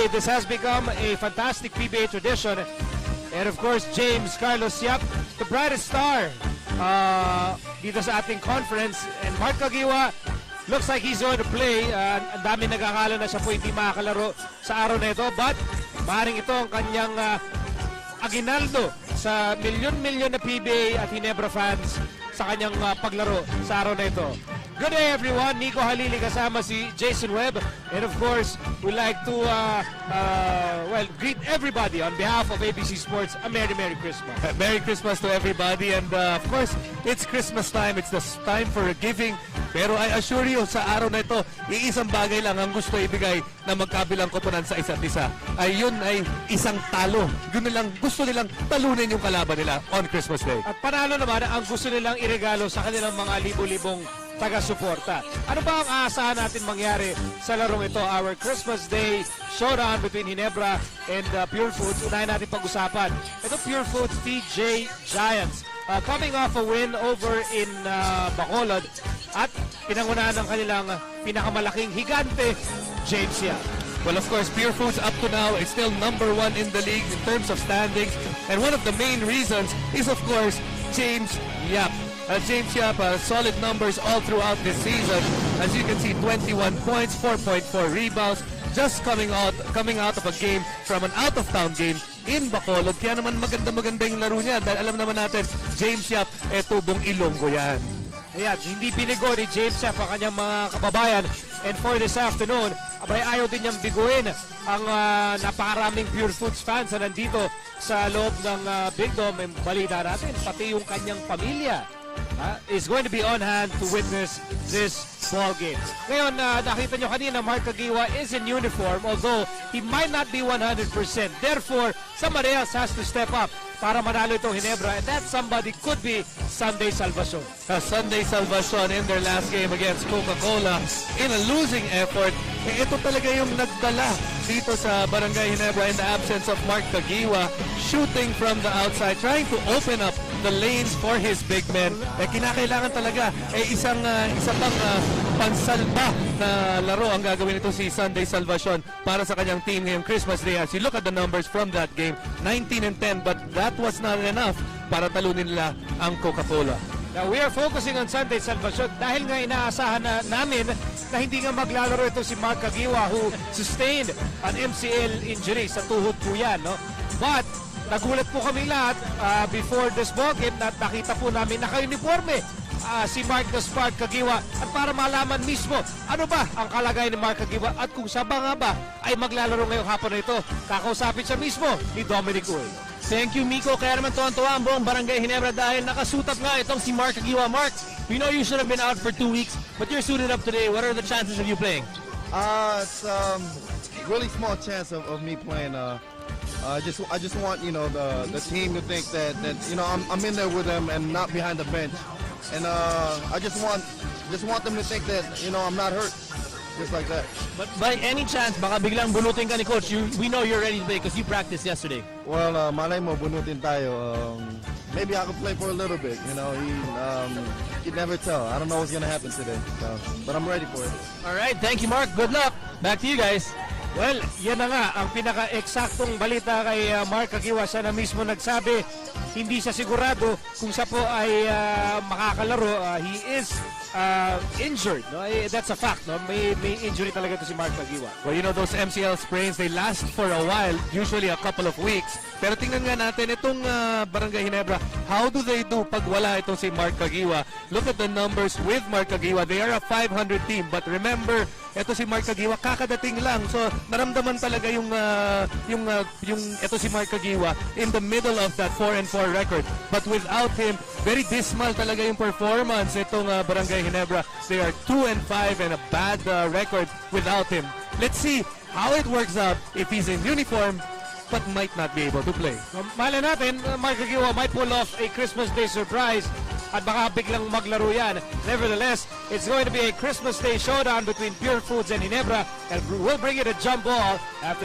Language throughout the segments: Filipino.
PBA. This has become a fantastic PBA tradition. And of course, James Carlos Yap, the brightest star dito sa ating conference. And Mark Kagiwa looks like he's going to play. Ang dami nag-akala na siya po hindi makakalaro sa araw na ito. But maaaring ito ang kanyang aginaldo sa milyon-milyon na PBA at Ginebra fans sa kanyang paglaro sa araw na ito. Good day everyone, Nico Halili kasama si Jason Webb, and of course we'd like to greet everybody on behalf of ABC Sports. A Merry Christmas. Merry Christmas to everybody, and of course it's Christmas time. It's the time for giving. Pero I assure you, sa araw na ito, iisang bagay lang ang gusto ibigay na magkabilang koponan sa isa't isa. Yun ay isang talo. Yun nilang, gusto nilang talunin yung kalaban nila on Christmas Day. At panalo naman ang gusto nilang iregalo sa kanilang mga libo-libong taga-suporta. Ano ba ang aasahan natin mangyari sa larong ito? Our Christmas Day showdown between Ginebra and Purefoods. Unahin natin pag-usapan. Ito Purefoods TJ Giants. Coming off a win over in Bacolod at pinangunahan ng kanilang pinakamalaking higante, James Yap. Well, of course, Purefoods up to now is still number 1 in the league in terms of standings. And one of the main reasons is, of course, James Yap. James Yap, solid numbers all throughout this season. As you can see, 21 points, 4.4 rebounds, just coming out of a game from an out-of-town game in Bacolod. Kaya naman maganda yung laro niya dahil alam naman natin, James Yap, tubong Ilonggo yan. Ayan, hindi binigo ni James Yap ang kanyang mga kababayan. And for this afternoon, abay ayaw din niyang biguin ang napakaraming Purefoods fans na nandito sa loob ng Big Dome. Balita natin, pati yung kanyang pamilya is going to be on hand to witness this ball game. Ngayon, nakita nyo kanina, Mark Kagiwa is in uniform, although he might not be 100%. Therefore, somebody else has to step up para manalo itong Ginebra, and that somebody could be Sunday Salvacion. Sunday Salvacion in their last game against Coca-Cola in a losing effort. Ito talaga yung nagdala dito sa Barangay Ginebra in the absence of Mark Kagiwa, shooting from the outside, trying to open up the lanes for his big men. Kinakailangan talaga isang pang pansalba na laro ang gagawin ito si Sunday Salvacion para sa kanyang team ngayong Christmas Day. As you look at the numbers from that game, 19-10, but that was not enough para talunin nila ang Coca-Cola. Now, we are focusing on Sunday Salvacion dahil nga inaasahan namin na hindi nga maglalaro ito si Mark Kagiwa, who sustained an MCL injury sa tuhod po yan, no? But nagulat po kami lahat before this ball game na nakita po namin naka-uniforme si Mark the Spark Kagiwa, at para malaman mismo ano ba ang kalagayan ni Mark Kagiwa at kung siya ba nga ba ay maglalaro ngayong hapon na ito, kakausapin siya mismo ni Dominic Uy. Thank you, Miko. Kaya naman tuwan-tuwa ang buong Barangay Ginebra dahil nakasutat nga itong si Mark Kagiwa. Mark, we know you should have been out for 2 weeks, but you're suited up today. What are the chances of you playing? It's really small chance of me playing. I just want the team to think that I'm in there with them and not behind the bench, and I just want them to think that I'm not hurt, just like that. But by any chance, baka biglang bunutin ka ni Coach. We know you're ready to play because you practiced yesterday. Well, malay mo bunutin tayo. Maybe I could play for a little bit. You never tell. I don't know what's gonna happen today, but I'm ready for it. All right, thank you, Mark. Good luck. Back to you guys. Well, yan na nga ang pinaka-eksaktong balita kay Mark Kagiwa. Siya na mismo nagsabi, hindi siya sigurado kung siya po ay makakalaro. He is injured. No? That's a fact. No? May injury talaga to si Mark Kagiwa. Well, those MCL sprains, they last for a while, usually a couple of weeks. Pero tingnan nga natin itong Barangay Ginebra, how do they do pag wala itong si Mark Kagiwa? Look at the numbers with Mark Kagiwa. They are a 500 team, but remember, ito si Mark Kagiwa kakadating lang. So naramdaman talaga yung ito si Mark Kagiwa in the middle of that 4-4 record. But without him, very dismal talaga yung performance itong Barangay Ginebra. They are 2-5 and a bad record without him. Let's see how it works out if he's in uniform but might not be able to play. Malay natin, Mark Kagiwa might pull off a Christmas Day surprise at baka biglang maglaro yan. Nevertheless, it's going to be a Christmas Day showdown between Purefoods and Ginebra, and we'll bring it a jump ball after.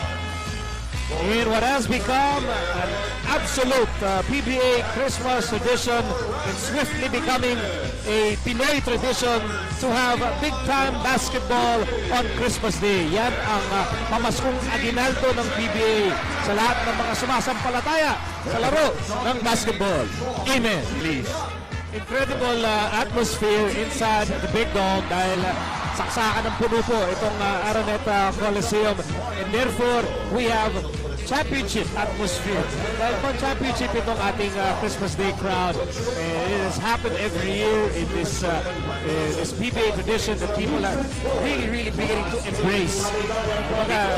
In what has become an absolute PBA Christmas edition, and swiftly becoming a Pinoy tradition to have big-time basketball on Christmas Day. Yan ang pamaskong aginaldo ng PBA sa lahat ng mga sumasampalataya sa laro ng basketball. Amen. Please. Incredible atmosphere inside the Big Dome dahil saksakan ng puno po itong Araneta Coliseum, and therefore we have championship atmosphere. Dahil pang championship itong ating Christmas Day crowd. It has happened every year in this PBA tradition that people are really beginning to embrace.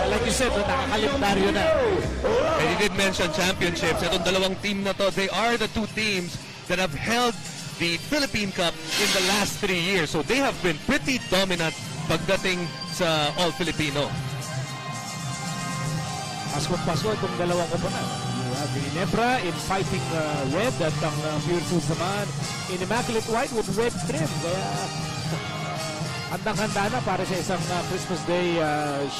Like you said, nakakalendaryo na. And you did mention championships. Itong dalawang team na to, they are the two teams that have held the Philippine Cup in the last 3 years. So they have been pretty dominant pagdating sa All-Filipino. Pasko itong dalawang koponan. You have Ginebra in fighting red at ang Purefoods naman in immaculate white with red trim. Kaya handang-handa na para sa isang Christmas Day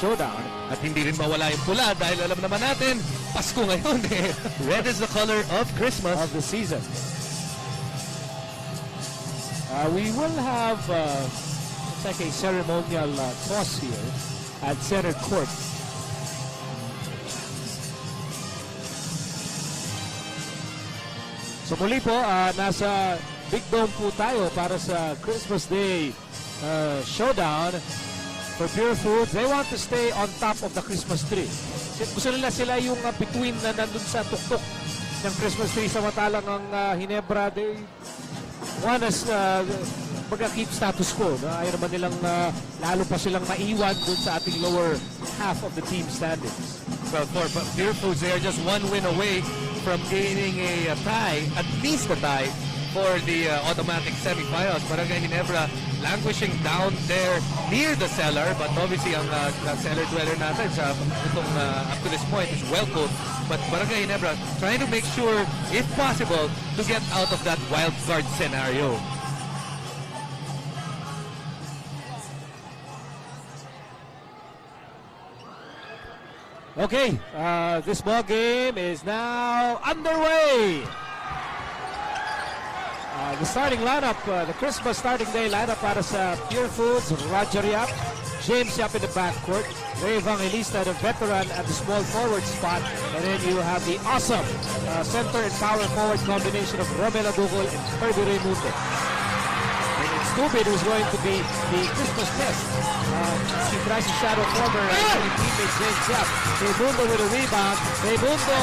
showdown. At hindi rin mawala yung pula dahil alam naman natin, Pasko ngayon eh. Red is the color of Christmas. Of the season. We will have it's like a ceremonial toss here at center court. So muli po, nasa Big Dome po tayo para sa Christmas Day showdown for Purefoods. They want to stay on top of the Christmas tree. Gusto nila sila yung between na nandun sa tuktok ng Christmas tree, samantalang ang Ginebra, they want us mag-keep status quo. No? Ayaw naman nilang lalo pa silang maiwan dun sa ating lower half of the team standings. Well, for Purefoods, they are just one win away from gaining a tie, at least a tie, for the automatic semifinals. Barangay Ginebra languishing down there near the cellar, but obviously ang cellar dweller natin sa itong up to this point is well coached. But Barangay Ginebra trying to make sure, if possible, to get out of that wild card scenario. Okay, this ball game is now underway. The starting lineup, the Christmas starting day lineup para sa Purefoods: Roger Yap, James Yap in the backcourt, Ray Evangelista, the veteran, at the small forward spot, and then you have the awesome center and power forward combination of Romel Adugol and Kirby Raimundo. And it's Stupid who's going to be the Christmas test. He tries to shadow former teammate James Yap. Raimundo with a rebound. Raimundo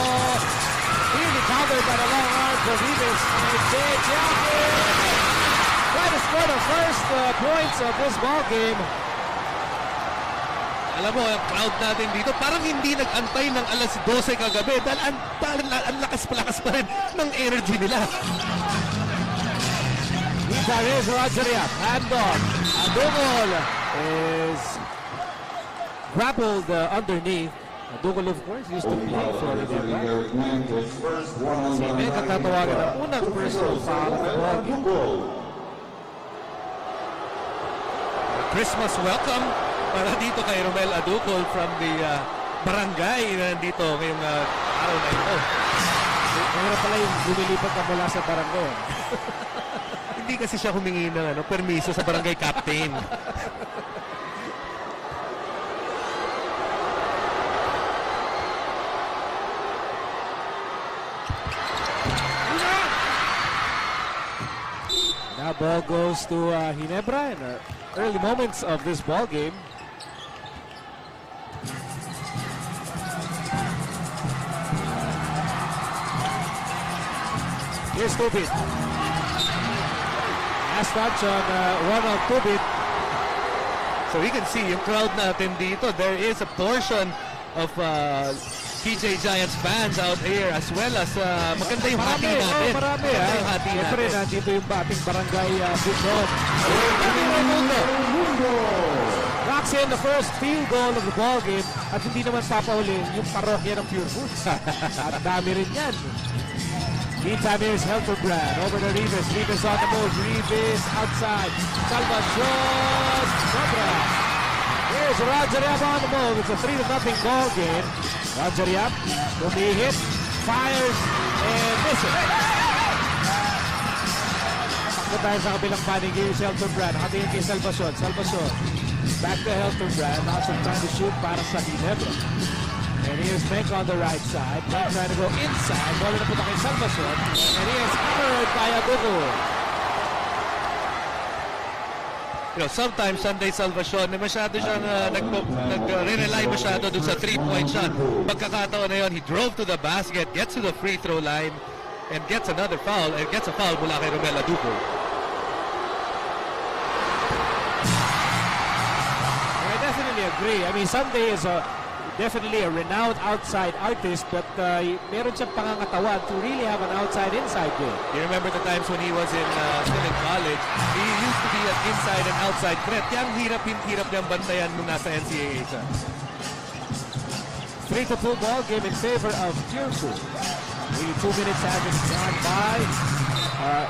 really countered by the long arm for Rivas. And James Yap trying to score the first points of this ball game. Alam mo, ang crowd natin dito, parang hindi nag-antay ng alas 12 kagabi dahil ang lakas-palakas pa rin ng energy nila. There is Roger Yap. Handoff. Adugol is grappled underneath. Adugol, of course, used to play for Ginebra. Si May katatawagan ng unang personal foul ng ball game. Christmas welcome para dito kay Romel Adugol from the barangay na nandito ngayong araw na ito. Mayroon pala yung lumilipat ka mula sa barangay. Hindi kasi siya humingi ng permiso sa barangay captain. Now ball goes to Ginebra in the early moments of this ball game. Here's Tubit. Last touch on Ronald Tubit. So we can see yung crowd natin dito. There is a portion of PJ Giants fans out here as well as maganda yung hati natin. Marami. Maganda yung hati Siyempre, natin. nandito yung ating barangay Bukod. Rocks in the first field goal of the ball game at hindi naman papahuli yung parokya ng Purefoods. At dami rin yan. Meantime, here's Helterbrand over to Rivas. Rivas on the move. Rivas outside. Salvacion Sobra. Here's Roger Yap on the move. It's a 3-0 ball game. Roger Yap will be hit, fires, and misses. Dito tayo sa kabilang panig yung Helton Brand. Nakatingin kay Salvacion. Salvacion. Back to Helton Brand. Now trying to shoot para sa Ginebra. And here's Menk on the right side. Menk trying to go inside. Bola na punta kay Salvacion. And he is hammered by Adugul. You know, sometimes Sunday Salvacion, masyado siyang nag-rely masyado dun sa 3-point shot. Pagkakataon na yun, he drove to the basket, gets to the free throw line, and gets another foul, and gets a foul mula kay Romel Adugul. I definitely agree. I mean, Sunday is definitely a renowned outside artist, but meron siyang pangangatawan to really have an outside-inside game. You remember the times when he was still in college, he used to be an inside and outside threat. Kaya ang hirap niyang bantayan nung nasa NCAA siya. 3-2 ball game in favor of Purefoods. Really 2 minutes has gone by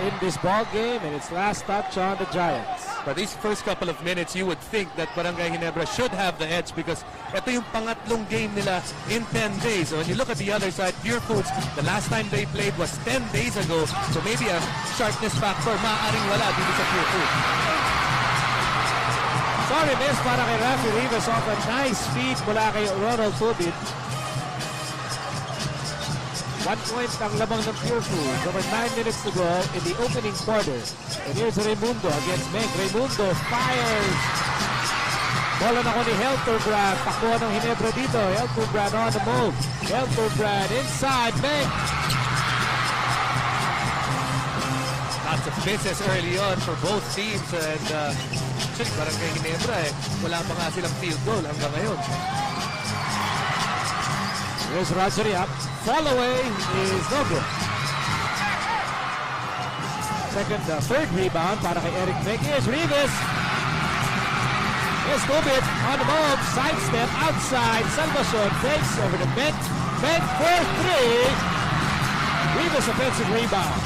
in this ball game, and it's last touch on the Giants. But these first couple of minutes, you would think that Barangay Ginebra should have the edge because ito yung pangatlong game nila in 10 days. So when you look at the other side, Purefoods, the last time they played was 10 days ago. So maybe a sharpness factor maaaring wala dito sa Purefoods. Sorry, miss para kay Rafi Rivas off a nice feed mula kay Ronald Tubit. 1 point ang labang ng Purefoods. Over 9 minutes to go in the opening quarter. And here's Raimundo against Menk. Raimundo fires. Bola na ko ni Helterbrand. Pakuha ng Ginebra dito. Helterbrand on the move. Helterbrand inside. Menk. Lots of misses early on for both teams. And actually, Barangay Ginebra wala pa nga silang field goal hanggang ngayon. Here's Roger Yap. Fall away is no good. Third rebound para kay Eric Menk. Here's Rivas. Here's Tubit on the move. Sidestep outside. Salvacion takes over the Menk. Menk for 3. Rivas offensive rebound.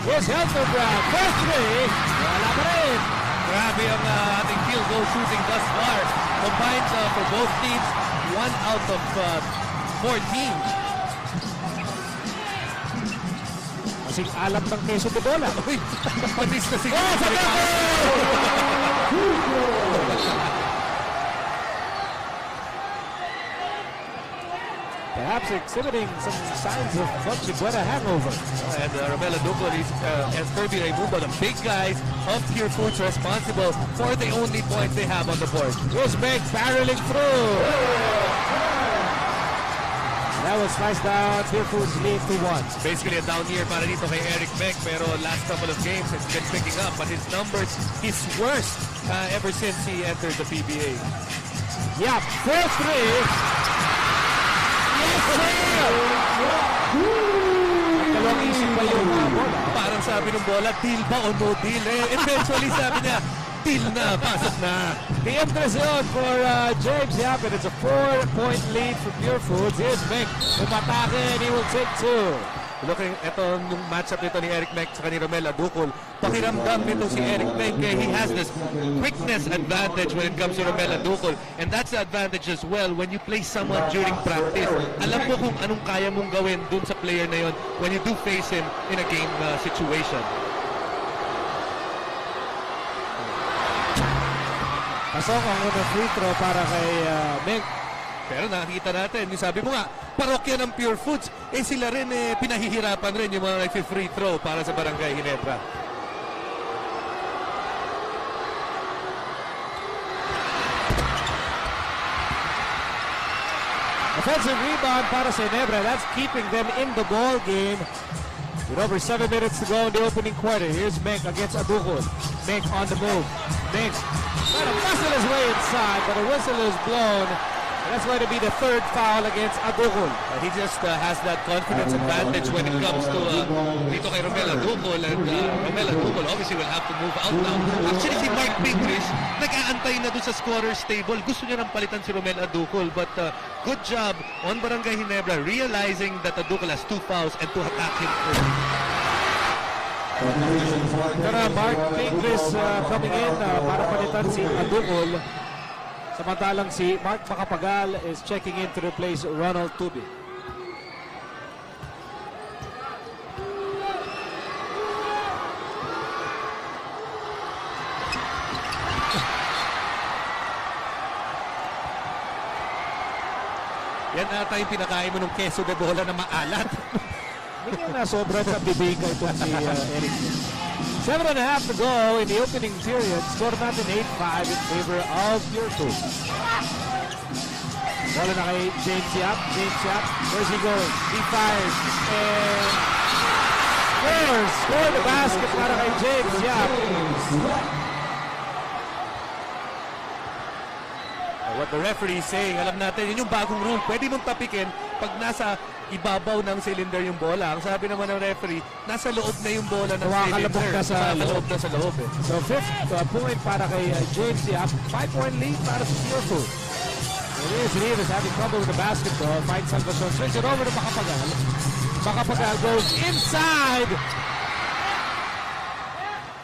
Here's Helterbrand for 3. Wala pa rin. Grabe ang ating field goal shooting thus far. Combined for both teams, 1 out of 14. Kasing alam ng keso de bola. Uy, patis na si Perhaps exhibiting some signs of Fonte Buena hangover. And Romel Adugul and Kirby Raimundo, the big guys of Purefoods, responsible for the only points they have on the board. Here's Menk barreling through. That was sliced down. Purefoods lead to 1. Basically a down year para dito kay Eric Menk, pero last couple of games it's been picking up, but his numbers, his worst ever since he entered the PBA. Yep, 4-3. Yes, sir! Dalawang isip pa yung bola. Parang sabi ng bola, deal ba o no deal? Eventually sabi niya, deal na, pasok na. The impression for James Yap, and it's a 4-point lead for Purefoods. Here's Menk. Umatake and he will take 2. Looking, ito yung matchup nito ni Eric Menk sa ni Romel Adugul. Pakiramdam nito si Eric Menk, he has this quickness advantage when it comes to Romel Adugul. And that's the advantage as well when you play someone during practice. Alam mo kung anong kaya mong gawin dun sa player na yon when you do face him in a game situation. Pasok ang unang free throw para kay Menk. Pero nakikita natin, yung sabi mo nga, parokya ng Purefoods, sila rin pinahihirapan rin yung mga free throw para sa Barangay Ginebra. Offensive rebound para sa Ginebra. That's keeping them in the ball game. With over 7 minutes to go in the opening quarter. Here's Menk against Adugul. Menk on the move. Menk trying to muscle his way inside, but a whistle is blown. That's going to be the 3rd foul against Adugul. He just has that confidence advantage when it comes to dito kay Romel Adugul, and Romel Adugul obviously will have to move out now. Actually si Mark Pingrich nag-aantay na doon sa scorer's table. Gusto niya nang palitan si Romel Adugul, but good job on Barangay Ginebra realizing that Adugul has 2 fouls and to attack him early. Pero Mark Pingrich coming in para palitan si Adugul. Samantalang si Mark Macapagal is checking in to replace Ronald Tubi. yan ata yung pinakain mo ng queso de bola na maalat. Hindi na sobrang kabibika itong si Eric. 7.5 to go in the opening period. Score natin 8-5 in favor of Purefoods. Bola na kay James Yap. James Yap, where's he going? He fires and scores! Score the basket para kay James Yap. What the referee is saying, alam natin, yun yung bagong rule. Pwede mong tapikin pag nasa ibabaw ng cylinder yung bola. Ang sabi naman ng referee, nasa loob na yung bola ng cylinder. Kumakalabog na sa loob. Na sa loob eh. So fifth point para kay James Yap. 5-point lead para sa Purefoods. Rivas having trouble with the basketball. Finds Salvacion. Swings it over to Makapagal. Makapagal goes inside.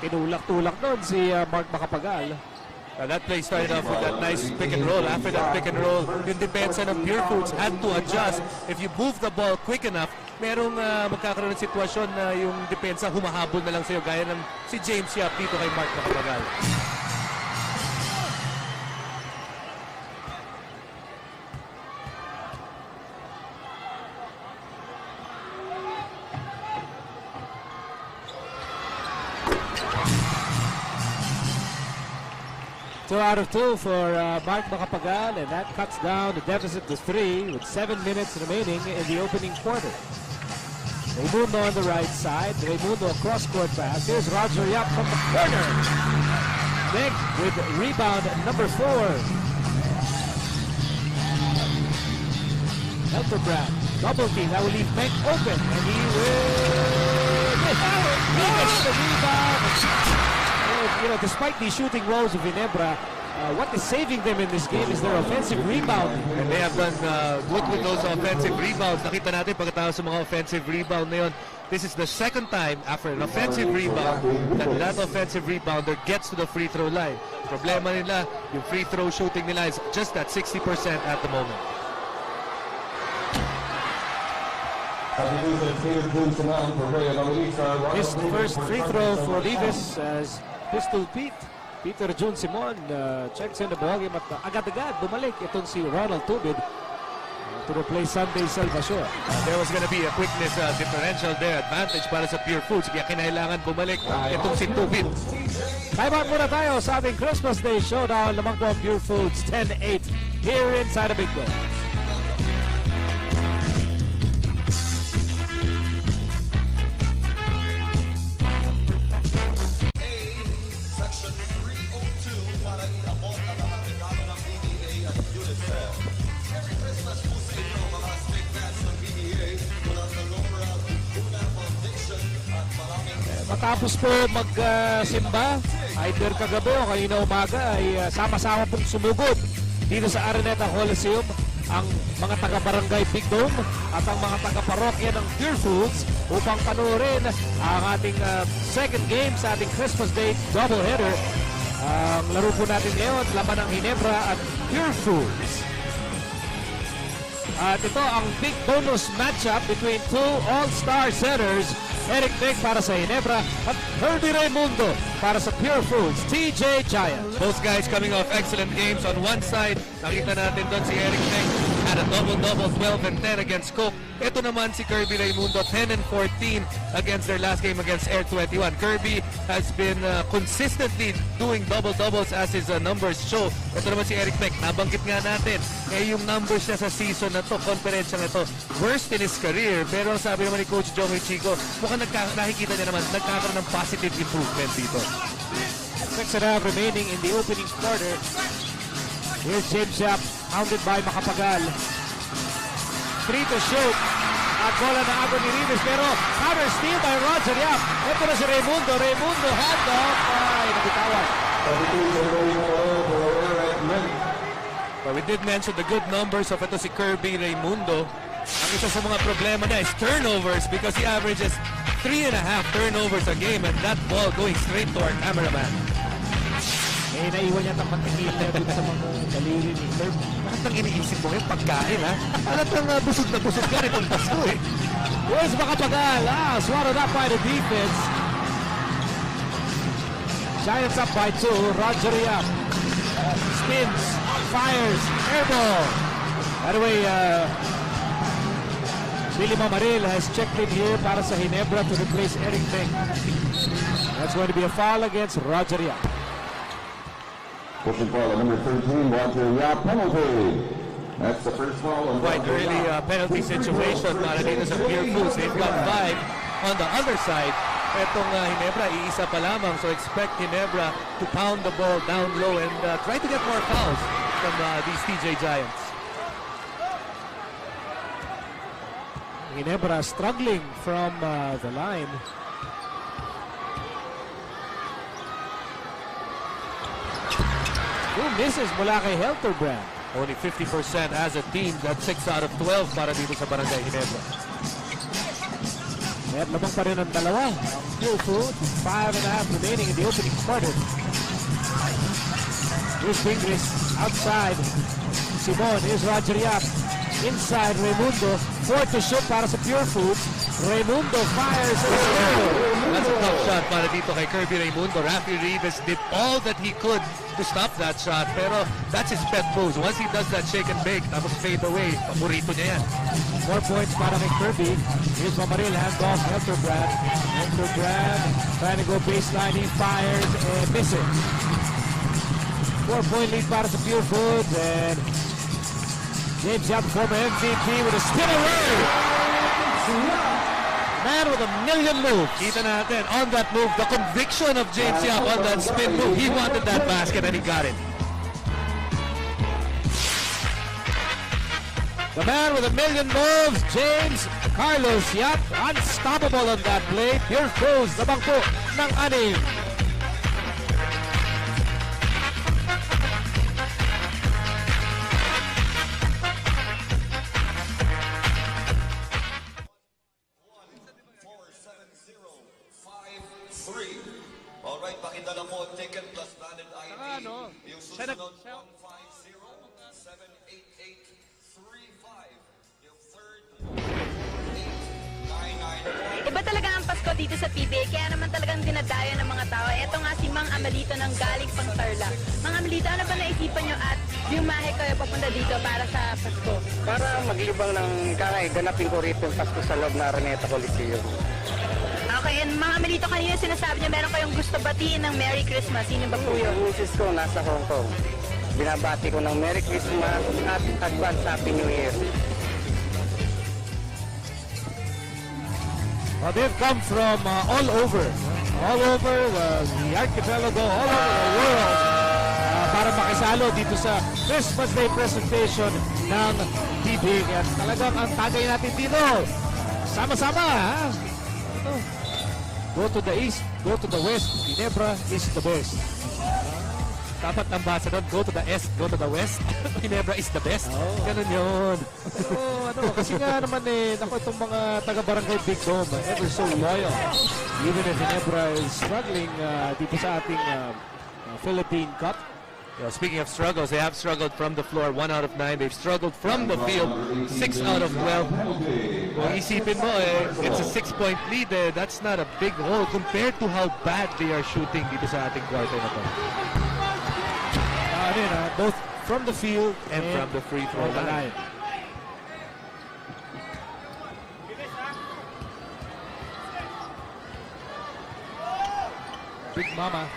Tinulak-tulak doon si Mark Makapagal. That play started off with that nice pick and roll. After that pick and roll, yung depensa ng Purefoods had to adjust. If you move the ball quick enough, merong magkakaroon ng sitwasyon na yung depensa humahabol na lang sa'yo gaya ng si James Yap dito kay Mark Makapagal. Two out of two for Mark Makapagal, and that cuts down the deficit to 3 with 7 minutes remaining in the opening quarter. Raimundo on the right side. Raimundo across court pass. Here's Roger Yap from the corner. Nick with rebound number 4. Elterbrand, double team. That will leave Menk open, and he will he gets the rebound. You know, despite the shooting woes of Ginebra, what is saving them in this game is their offensive rebounding. And they have done good with those offensive rebounds. Nakita natin pagkatapos sa mga offensive rebound na yun, this is the second time after an offensive rebound that offensive rebounder gets to the free throw line. Problema nila, yung free throw shooting nila is just at 60% at the moment. His first free throw for Rivas as Pistol Pete. Peter Jun Simon checks in the ballgame at agad-agad bumalik itong si Ronald Tubid to replace Sunday Salvacion. There was gonna be a quickness differential there, advantage para sa Purefoods, kaya kinailangan bumalik itong si Tubid. Time out muna tayo sa ating Christmas Day Showdown. Lamang po ang Purefoods 10-8 here inside the Big Bowl. Matapos po magsimba, either kagabi o kanina umaga, ay sama-sama pong sumugod dito sa Araneta Coliseum ang mga taga-barangay Big Dome at ang mga taga-parokya ng Purefoods upang panoorin ang ating second game sa ating Christmas Day doubleheader. Ang laro po natin ngayon, laban ng Ginebra at Purefoods. At ito ang big bonus matchup between two all-star centers. Eric Nick para sa Ginebra at Herbie Raimundo para sa Purefoods, TJ Giants. Both guys coming off excellent games. On one side, nakita natin doon si Eric Nick had a double-double, 12 and 10 against Coke. Ito naman si Kirby Raimundo, 10 and 14 against their last game against Air 21. Kirby has been consistently doing double-doubles as his numbers show. Ito naman si Eric Nick, nabanggit nga natin, yung numbers niya sa season na to, conference na to, worst in his career. Pero sabi naman ni Coach Joey Chico, mukhang nakikita niya naman, nagkakaroon ng positive improvement dito. 6.5 remaining in the opening quarter. Here's James Yap, hounded by Makapagal. 3 to shoot. At bola na agad ni Rivas, pero counter steal by Roger Yap. Ito na si Raimundo. Raimundo hand off. Ay, nabitawan. But we did mention the good numbers of ito si Kirby Raimundo. Ang isa sa mga problema niya is turnovers because he averages 3.5 turnovers a game and that ball going straight to our cameraman. Eh, naiwan niya ang patingin niya dun sa mga daliri ni Kirby. Bakit nang iniisip mo yung pagkain, ha? Alatang busog na busog ka rin pasko, eh. Where's Makapagal? Swallowed up by the defense. Giants up by 2. Roger Yap spins, fires, airball. By the way, Billy Mamaril has checked in here para sa Ginebra to replace Eric Beng. That's going to be a foul against Roger Yap. Pushing foul number 13, Roger Yap, penalty. That's the first foul on Quite Roger early Yap. penalty situation para dito sa Purefoods. They've got 5 on the other side. Etong Ginebra, iisa pa lamang. So expect Ginebra to pound the ball down low and try to get more fouls from these TJ Giants. Ginebra struggling from the line. Who misses mula kay Helterbrand? Only 50% as a team. That's 6 out of 12 para dito sa Barangay Ginebra. At lamang pa rin ang dalawa. Purefoods, 5.5 remaining in the opening quarter. Here's Pingris outside. Simon, here's Roger Yap. Inside Raimundo, 4 to shoot para sa Purefoods. Raimundo fires and it's good. That's a tough shot para dito kay Kirby Raimundo. Rafi Rivas did all that he could to stop that shot. Pero that's his pet moves. Once he does that shake and bake, tapos fade away, paborito niya yan. 4 points para kay Kirby. Here's Mamaril, handoff, Helterbrand. Helterbrand trying to go baseline, he fires and misses. 4-point lead para sa Purefoods and James Yap, former MVP, with a spin away. Man with a million moves. Kita natin on that move, the conviction of James Yap on that spin move. He wanted that basket and he got it. The man with a million moves, James Carlos Yap, unstoppable on that play. Purefoods, labang po ng 6. Alright, pakita lang mo ticket plus valid ID. Yung susunod 150-788-35. Yung third 899. Iba talaga ang Pasko dito sa PBA, kaya naman talagang dinadayo ng mga tao. Ito nga si Mang Amelito ng galing pang Tarlac. Mang Amelito, ano ba naisipan nyo at bumahe kayo papunta dito para sa Pasko? Para maglibang ng ganapin ko rito yung Pasko sa loob na Araneta Coliseum. Okay, and Mang Amelito, kanina sinasabi niyo meron kayong gusto batiin ng Merry Christmas. Sino ba po yun? Yung misis ko nasa Hong Kong. Binabati ko ng Merry Christmas at Advance Happy New Year. Well, they've come from all over the archipelago, all over the world para makisalo dito sa Christmas Day presentation ng PBA. At talagang ang tagay natin dito, sama-sama ha? Go to the east, go to the west. Ginebra is the best. Dapat ang basa doon, go to the east, go to the west. Ginebra is the best. Ganun yun. Kasi nga naman naku, itong mga taga-barangay Big Dome, ever so loyal. Even if Ginebra is struggling dito sa ating Philippine Cup. Speaking of struggles, they have struggled from the floor 1 out of 9. They've struggled from the field 6 out of 12. Kung isipin mo, it's a 6-point lead. That's not a big hole compared to how bad they are shooting dito sa ating quarter na to. Both from the field And from the free throw line. Big Mama,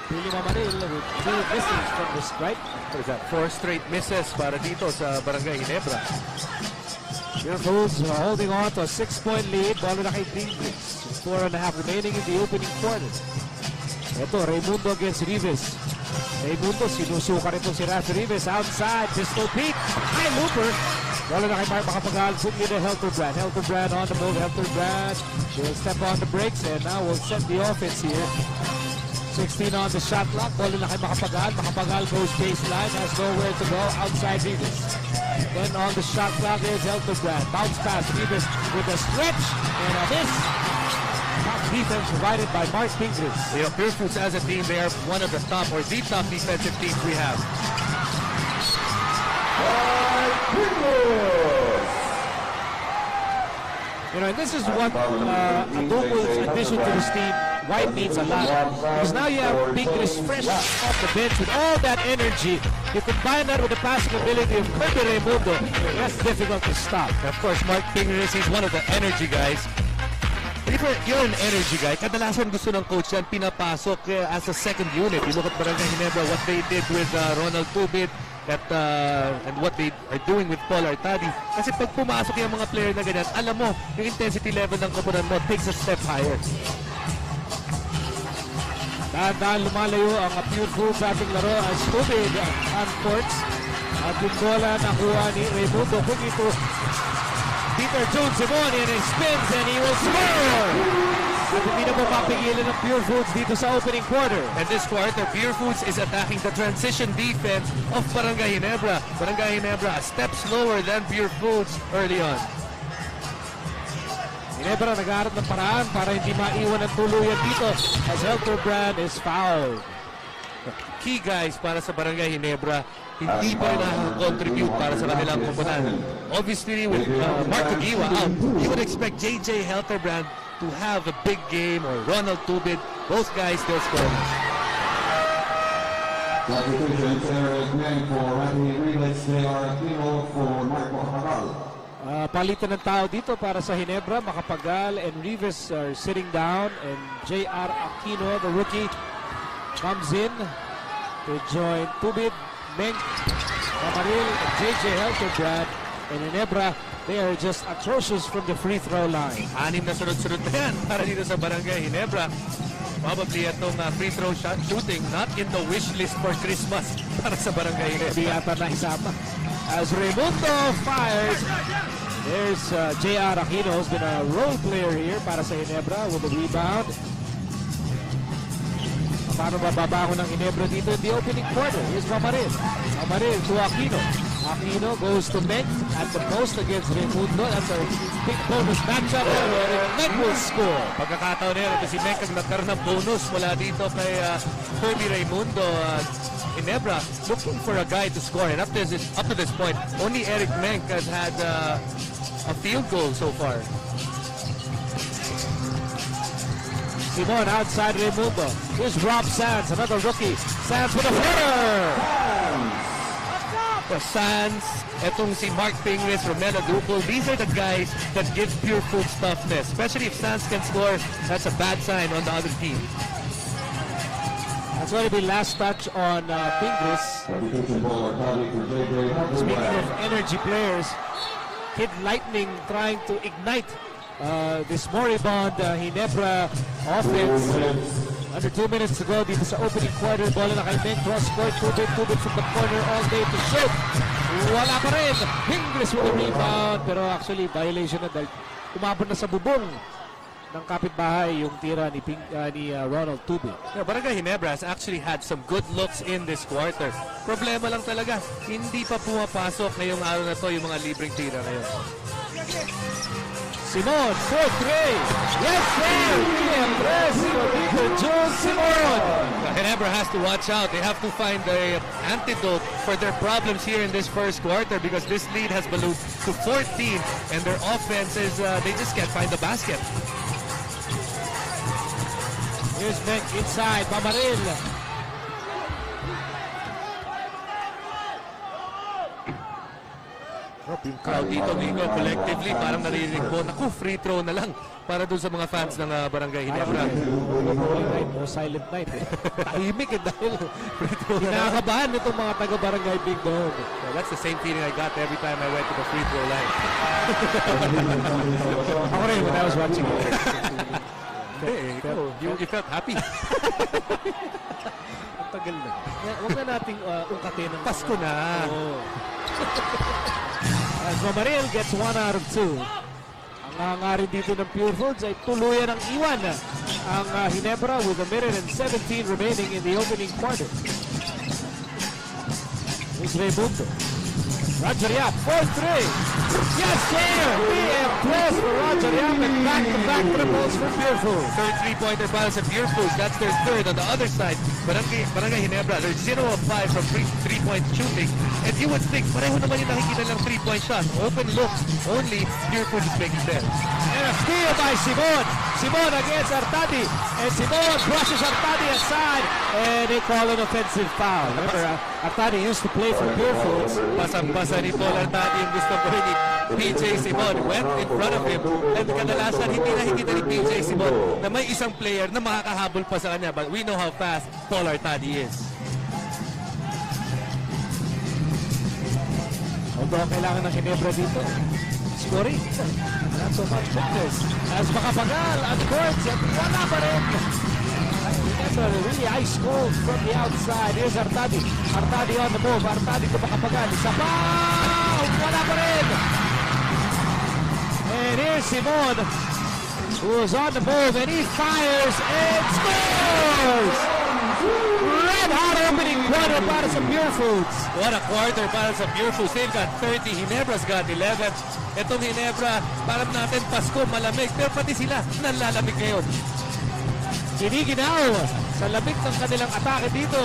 Billy Mamaril with 2 misses from the stripe. What is that? 4 straight misses para dito sa Barangay Ginebra. Purefoods holding on to a 6-point lead. Ball na kay Pingris. 4.5 remaining in the opening quarter. Ito, Raimundo against Rivas. Raimundo, sinusuka rin si Rafi Rivas outside. Pistol peek. High looper. Ball na kay Mark Makapagal. Put you to Helterbrand. Helterbrand on the move. Helterbrand will step on the brakes and now will set the offense here. 16 on the shot clock. Ball na kay Makapagal. Makapagal goes baseline. Has nowhere to go. Outside Rivas. Then on the shot clock is Helterbrand. Bounce pass. Rivas with a stretch and a miss. Top defense provided by Mark Pingris. Purefoods as a team, they are one of the top or the top defensive teams we have. And this is what Adomo's addition to this team white means a lot. Because now you have Pingris fresh off the bench with all that energy. You combine that with the passing ability of Kirby Raimundo. That's difficult to stop. Of course, Mark Pingris is one of the energy guys. If you're an energy guy, kadalasan gusto ng coach yan, pinapasok as a second unit. You look at Barangay Ginebra, what they did with Ronald Tubit, and what they are doing with Paul Artadi. Kasi pag pumasok yung mga player na ganyan, alam mo, yung intensity level ng koponan mo takes a step higher. Dahan-dahan lumalayo ang Purefoods ating laro as Tubig on courts. At yung bola nakuha ni Raimundo. Kung ito, Peter Jones Simon and he spins and he will score! At hindi na po mapigilan ng Purefoods dito sa opening quarter. And this quarter, Purefoods is attacking the transition defense of Barangay Ginebra. Barangay Ginebra a step slower than Purefoods early on. Ginebra nag-aarap ng paraan para hindi maiwan ang tuluyan dito as Helterbrand is fouled. Key guys para sa Barangay Ginebra, hindi pa na-contribute para sa kanilang koponan. Obviously, with Mark Agiwa out, you would expect JJ Helterbrand to have a big game, or Ronald Tubid. Both guys still scoring. Substitutions, Eric Meng for Randy Rivas, they are Timo for Marco Hagal. Palitan ng tao dito para sa Ginebra. Makapagal and Rivas are sitting down, and J.R. Aquino, the rookie, comes in to join Tubid, Meng, Camaril, and J.J. Helterbrand. And Ginebra, they are just atrocious from the free throw line. 6 na sunod-sunod na yan para dito sa Barangay Ginebra. Probably itong free throw shot shooting not in the wish list for Christmas para sa Barangay Ginebra. Hindi yata na isama. As Raimundo fires, there's J.R. Aquino, who's been a role player here para sa Ginebra with the rebound. Paano mababangon ng Ginebra dito in the opening quarter? Here's Camaril. Camaril to Aquino. Aquino goes to Meng at the post against Raimundo. That's a big bonus matchup. Meng will score. Pagkakataon nila, ito si Meng ang nagkaroon ng bonus mula dito kay Kirby Raimundo. Ginebra looking for a guy to score, and up to this point, only Eric Meng has had a field goal so far. Simon outside Raimundo. Here's Rob Sands, another rookie. Sands with a footer! Sands, etong si Mark Pingris, Romelo Duple, these are the guys that give Purefoods toughness. Especially if Sands can score, that's a bad sign on the other team. That's going to be last touch on Pingris. Speaking of energy players, Kid Lightning trying to ignite this moribund Ginebra offense. Under 2 minutes to go dito sa opening quarter. Bola na kay Meng, cross-court, Tubit from the corner all day to shoot. Wala pa rin. Pingris with a rebound. Pero actually, violation na dahil umabot na sa bubong ng kapitbahay yung tira ni Ronald Tubit. Yeah, Barangay Ginebra has actually had some good looks in this quarter. Problema lang talaga, hindi pa pumapasok ngayong araw na to yung mga libreng tira ngayon. Simon, 4-3. Yes, sir! Peter Jones Simon. Ginebra has to watch out. They have to find the antidote for their problems here in this first quarter because this lead has ballooned to 14 and their offense is, they just can't find the basket. Here's Meng inside, Camaril. Yung crowd dito, Nico, collectively, parang naririnig po, naku, free throw na lang para doon sa mga fans ng Barangay Ginebra. No silent night. Tahimik dahil free throw na nakakabahan itong mga taga-Barangay Big Dog. Well, that's the same feeling I got every time I went to the free throw line. Ako rin when I was watching it. You felt happy. Ang tagal na. Huwag na nating ungkatin ng Pasko na. As Camaril gets 1 out of 2. Ang hangarin dito ng Purefoods ay tuluyan ang iwan ang Ginebra with 1:17 remaining in the opening quarter. Here's Raimundo. Roger Yap, 4-3. Yes, sir! tres for Roger Yap and back-to-back triples for Purefoods. Third three-pointer para sa Purefoods. That's their third. On the other side, Barangay Ginebra, they're 0 of 5 from three-point shooting. And you would think, pareho naman yung nakikita ng three-point shot. Open looks, only Purefoods is making them. And a steal by Simon. Simon against Artadi. And Simon brushes Artadi aside. And they call an offensive foul. Remember, Artadi used to play for Purefoods. Basang-basa ni Paul Artadi yung gusto ko ni PJ Simon. Went in front of him. And kadalasan, hindi nakikita ni PJ Simon na may isang player na makakahabol pa sa kanya. But we know how fast Paul Artadi is. Although kailangan ng Ginebra dito. Scoring. Not so much fitness. As makapagal at courts at wala pa rin. Ginebra really ice cold from the outside. Here's Artadi. Artadi on the move. Artadi to makapagal. Isa pa! Wala pa rin! And here's Simon, who's on the move, and he fires and scores! Red-hot opening quarter para sa Purefoods. What a quarter para sa Purefoods. They've got 30. Ginebra's got 11. Itong Ginebra, parang natin Pasko, malamig. Pero pati sila, nalalamig ngayon. Giniginaw sa lamig ng kanilang atake dito.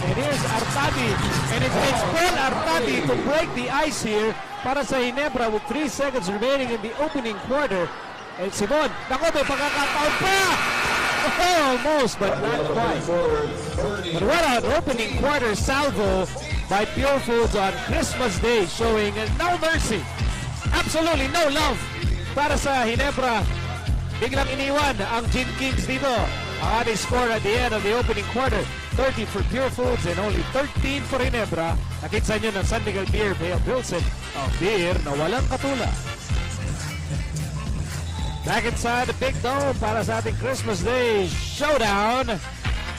And here's Artadi. And it takes Paul Artadi to break the ice here para sa Ginebra with 3 seconds remaining in the opening quarter. And Simon, naku, may pagkakataon pa! Oh, almost, but not quite. But what an opening quarter salvo by Purefoods on Christmas Day, showing no mercy. Absolutely no love para sa Ginebra. Biglang iniwan ang Gin Kings dito. Ang ating score at the end of the opening quarter, 30 for Purefoods and only 13 for Ginebra. Nakita nyo ng San Miguel Beer, Vale Wilson, ang beer na walang katulad. Back inside the Big Dome para sa ating Christmas Day showdown.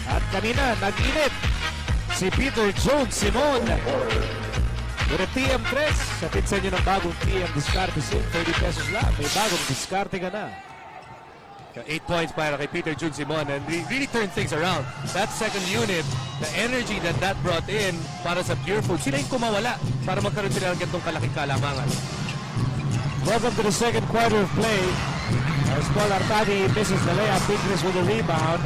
At kanina, nag-init si Peter Jones Simon. With a TM3, sapit sa inyo ng bagong TM Discarte Sim, 30 pesos lang. May bagong diskarte ka na. 8 points para kay Peter Jun Simon, and they really turned things around. That second unit, the energy that brought in para sa Purefoods, sila yung kumawala para magkaroon sila ng ganitong kalaking kalamangan. Welcome to the second quarter of play. As Paul Artadi misses the layup, Pingris with a rebound.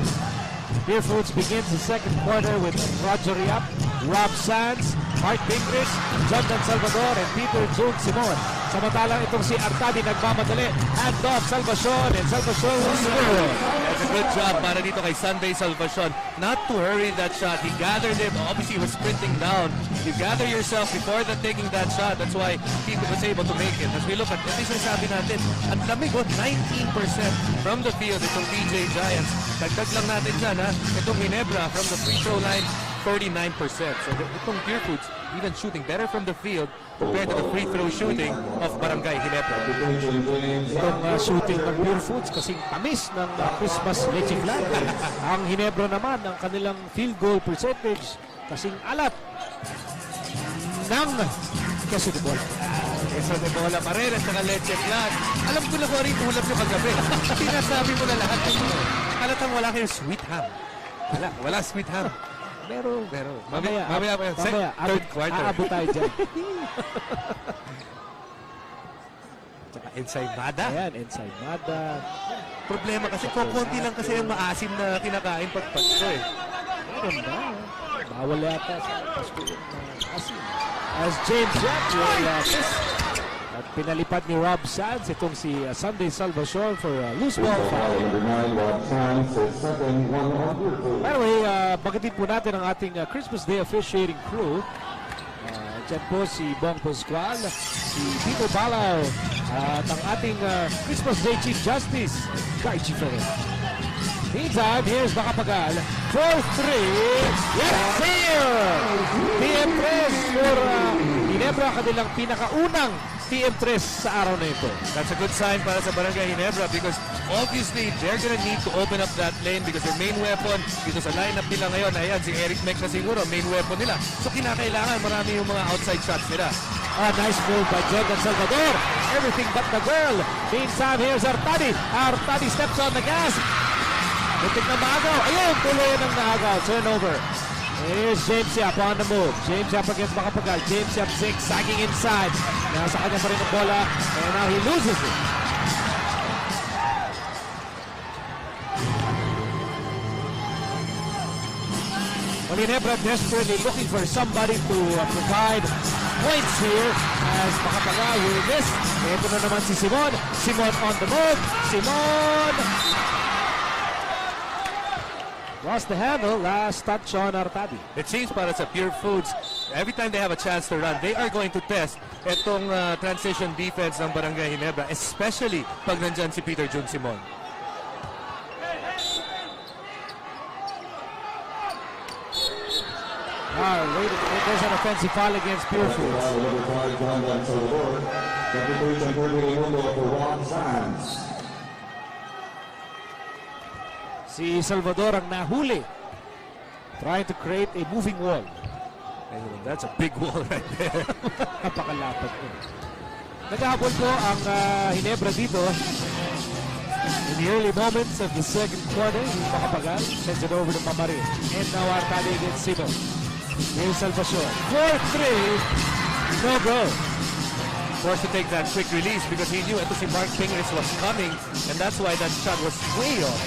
Purefoods begins the second quarter with Roger Yap, Rob Sands, Mark Pingris, Jonathan Salvador, and Peter Jun Simon. Samantalang itong si Artadi nagmamadali. Hand off Salvacion, and Salvacion will score. That's a good job para dito kay Sunday Salvacion. Not to hurry that shot. He gathered it. Obviously, he was sprinting down. You gather yourself before taking that shot. That's why he was able to make it. As we look at ito yung sabi natin, ang lamig, 19% from the field itong DJ Giants. Dagdag lang natin dyan, ha? Itong Ginebra from the free throw line, 39%. So itong Purefoods even shooting better from the field compared to the free throw shooting of Barangay Ginebra. Itong shooting ng Purefoods kasing tamis ng Christmas leche flan. Ang Ginebra naman, ang kanilang field goal percentage kasing alat ng Queso de Bola. Queso de Bola pa rin at saka leche flan. Alam ko na kung ano yung ulam nyo kagabi. Sinasabi mo na lahat ng halatang wala kayong sweet ham. Wala sweet ham. Pero mamaya pa yan. Third quarter. Aabot tayo dyan. Tsaka ensaymada. Ayan, ensaymada. Problema kasi konti lang kasi yung maasim na kinakain pag Pasko eh. Meron ba? Bawal yata sa Pasko yung asim. As James Yap will assist. At pinalipad ni Rob Sands itong si Sunday Salvacion for loose ball foul. By the way, bagitin po natin ang ating Christmas Day officiating crew. Diyan po si Bong Pascual, si Peter Balaw, at ang ating Christmas Day Chief Justice, Guy Chiferin. Meantime, here's Makapagal for 3. Yes, sir! TM3 for Ginebra, kanilang pinakaunang TM3 sa araw na ito. That's a good sign para sa Barangay Ginebra because obviously they're gonna need to open up that lane because their main weapon dito sa lineup nila ngayon, ayan, si Eric Mex na siguro, main weapon nila. So kinakailangan marami yung mga outside shots nila. Nice move by Jordan Salvador. Everything but the girl. Meantime, here's Artadi. Artadi steps on the gas. Muntik na maagaw. Ayun, tuloy ng naagaw. Turnover. Here's James Yap on the move. James Yap against Makapagal. James Yap zigzagging inside. Nasa kanya pa rin ang bola. And now he loses it. Well, Ginebra desperately looking for somebody to provide points here as Macapagal will miss. Ito na naman si Simon. Simon on the move. Simon! Lost the handle. Last touch on Artadi. It seems para sa Purefoods, every time they have a chance to run, they are going to test itong transition defense ng Barangay Ginebra, especially pag nandyan si Peter Jun Simon. There's an offensive foul against Purefoods. Si Salvador ang nahuli, trying to create a moving wall. That's a big wall right there. Napakalapad ko. Naghahabol po ang Ginebra dito. In the early moments of the second quarter, yung Macapagal sends it over to Mamarin. And now Artadi against Simon. Here's Salvador. 4-3. No go. Forced to take that quick release because he knew ito si Mark Pingris was coming, and that's why that shot was way off.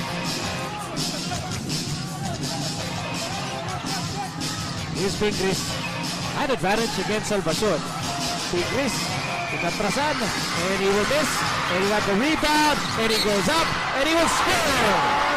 Here's Pingris. An advantage against Salvador. Pingris, inatrasan, and he will miss, and he got the rebound, and he goes up, and he will score!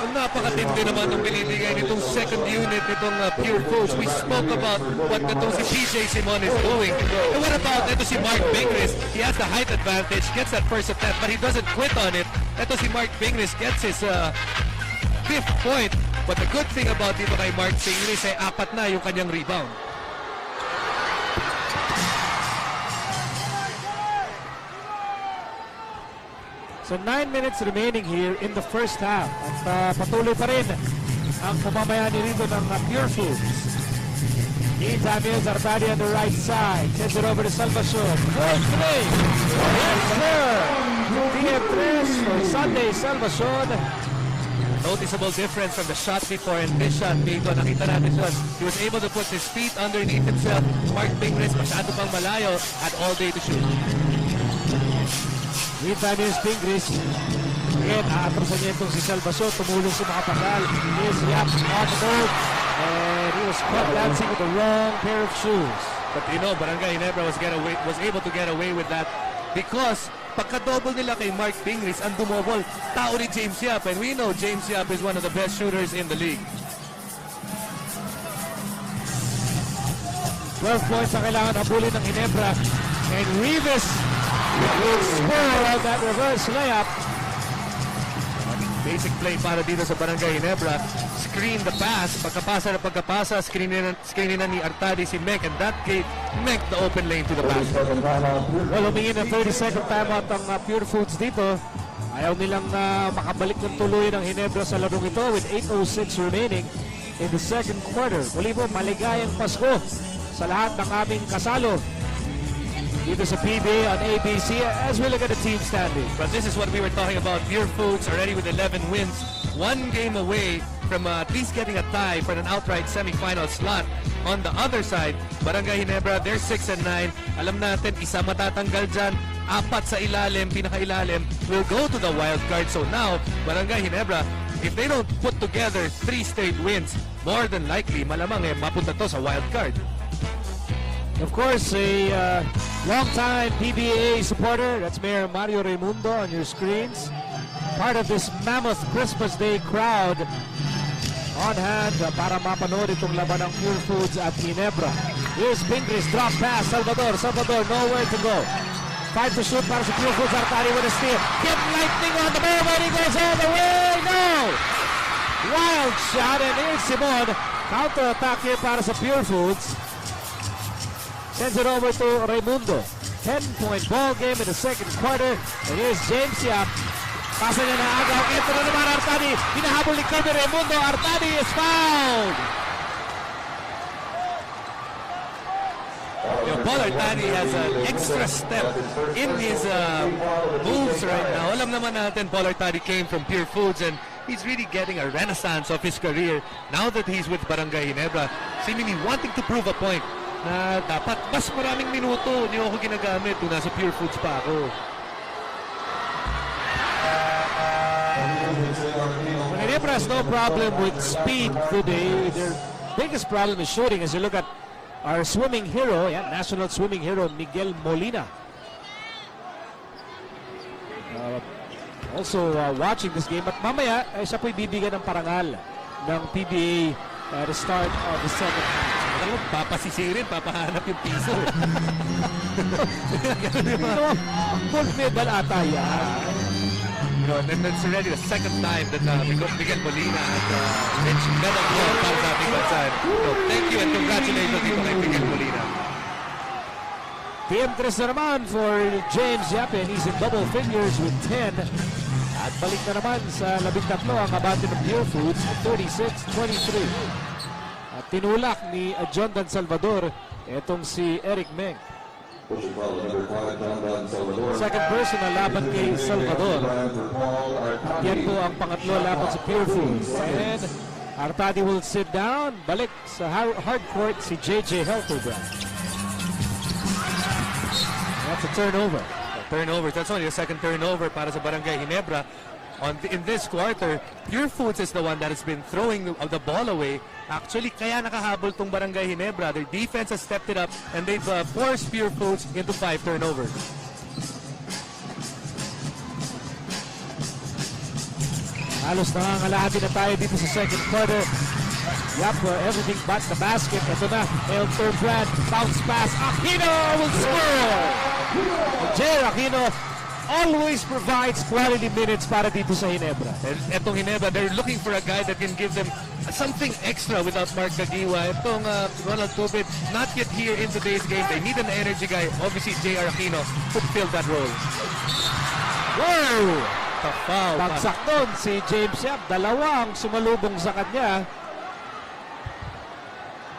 Napakatindi naman ng binibigay nitong second unit nitong Purefoods. We spoke about what itong si PJ Simon is doing. And what about ito si Mark Pingris? He has the height advantage, gets that first attempt, but he doesn't quit on it. Ito si Mark Pingris gets his fifth point. But the good thing about dito kay Mark Pingris ay apat na yung kanyang rebound. So 9 minutes remaining here in the first half. At patuloy pa rin ang pamamayani rito ng Purefoods. Meantime, here's Artadi on the right side. Sends it over to Salvador. 4-3. Yes, sir. PM3 for Sunday, Salvador. Noticeable difference from the shot before and this shot dito. Nakita natin siya. He was able to put his feet underneath himself. Mark Pingris masyado pang malayo at all day to shoot. Meantime, here's Pingris. Again, aatrasan niya itong si Salvador. Tumulong si Macapagal. Here's Yap on the move. And he was caught dancing with the wrong pair of shoes. But you know, Barangay Ginebra was able to get away with that because pagka-double nila kay Mark Pingris, ang dumobol, tao ni James Yap. And we know James Yap is one of the best shooters in the league. 12 points ang kailangan habulin ng Ginebra. And Rivas will score on that reverse layup. Basic play para dito sa Barangay Ginebra. Screen the pass. Pagkapasa, screenin na ni Artadi si Mek, and that gave Mek the open lane to the basket. Well, humingi ng 30-second timeout ang Purefoods dito. Ayaw nilang makabalik ng tuloy ng Ginebra sa larong ito with 8:06 remaining in the second quarter. Muli po, maligayang Pasko sa lahat ng aming kasalo dito sa PBA on ABC as we look at the team standing. But this is what we were talking about. Purefoods already with 11 wins, one game away from at least getting a tie for an outright semifinal slot. On the other side, Barangay Ginebra, they're 6-9. Alam natin, isa matatanggal dyan, apat sa ilalim, pinakailalim, will go to the wild card. So now, Barangay Ginebra, if they don't put together 3 straight wins, more than likely, malamang mapunta to sa wild card. Of course, a long-time PBA supporter, that's Mayor Mario Raimundo on your screens. Part of this mammoth Christmas Day crowd on hand para mapanood itong laban ng Purefoods at Ginebra. Here's Pingris, drop pass, Salvador, nowhere to go. 5 to shoot para sa Purefoods, Artadi with a steal. Kid Lightning on the move, and he goes all the way, no! Wild shot, and here's Simon. Counter-attack here para sa Purefoods. Sends it over to Raimundo. 10-point ball game in the second quarter. And here's James Yap. Pasa niya na agaw. Ito na naman Artadi. Hinahabol ni Kirby Raimundo. Artadi is fouled. Paul Artadi has an extra step in his moves right now. Alam naman natin, Paul Artadi came from Purefoods and he's really getting a renaissance of his career now that he's with Barangay Ginebra. Seemingly wanting to prove a point na dapat mas maraming minuto niyo ako ginagamit kung nasa Purefoods pa ako. Ginebra Ginebra has no problem with speed today. Their biggest problem is shooting. As you look at our swimming hero, national swimming hero, Miguel Molina. Also watching this game. At mamaya, siya po'y bibigyan ng parangal ng PBA at the start of the second half. Papasisirin, papahanap yung piso. Gold medal ata yan. And it's already the second time that Miguel Molina has mentioned medal gold para sa ating bansa. So, thank you and congratulations dito kay Miguel Molina. PM3 na naman for James Yap, and he's in double figures with 10. At balik na naman sa 13 ang abante ng Purefoods, 36-23. At tinulak ni John Dan Salvador itong si Eric Meng. Pushing foul number 5, John Dan Salvador. Second personal laban kay Salvador. At yan po ang pangatlo laban sa Purefoods. And Artadi will sit down. Balik sa hard court si JJ Helterbrand. That's a turnover. Turnovers. That's only the second turnover para sa Barangay Ginebra. In this quarter, Purefoods is the one that has been throwing the ball away. Actually, kaya nakahabol tong Barangay Ginebra. Their defense has stepped it up and they've forced Purefoods into 5 turnovers. Halos nangangalahati na tayo dito sa second quarter. Yep, everything but the basket. Ito na, Helterbrand, bounce pass. Aquino will score! Jay Aquino always provides quality minutes para dito sa Ginebra. Etong Ginebra, they're looking for a guy that can give them something extra without Mark Gagiwa. Etong Ronald Tubid, not yet here in today's game. They need an energy guy. Obviously, J.R. Aquino could fill that role. Wow! Foul. Bagsak doon si James Yap. Dalawang sumalubong sa kanya.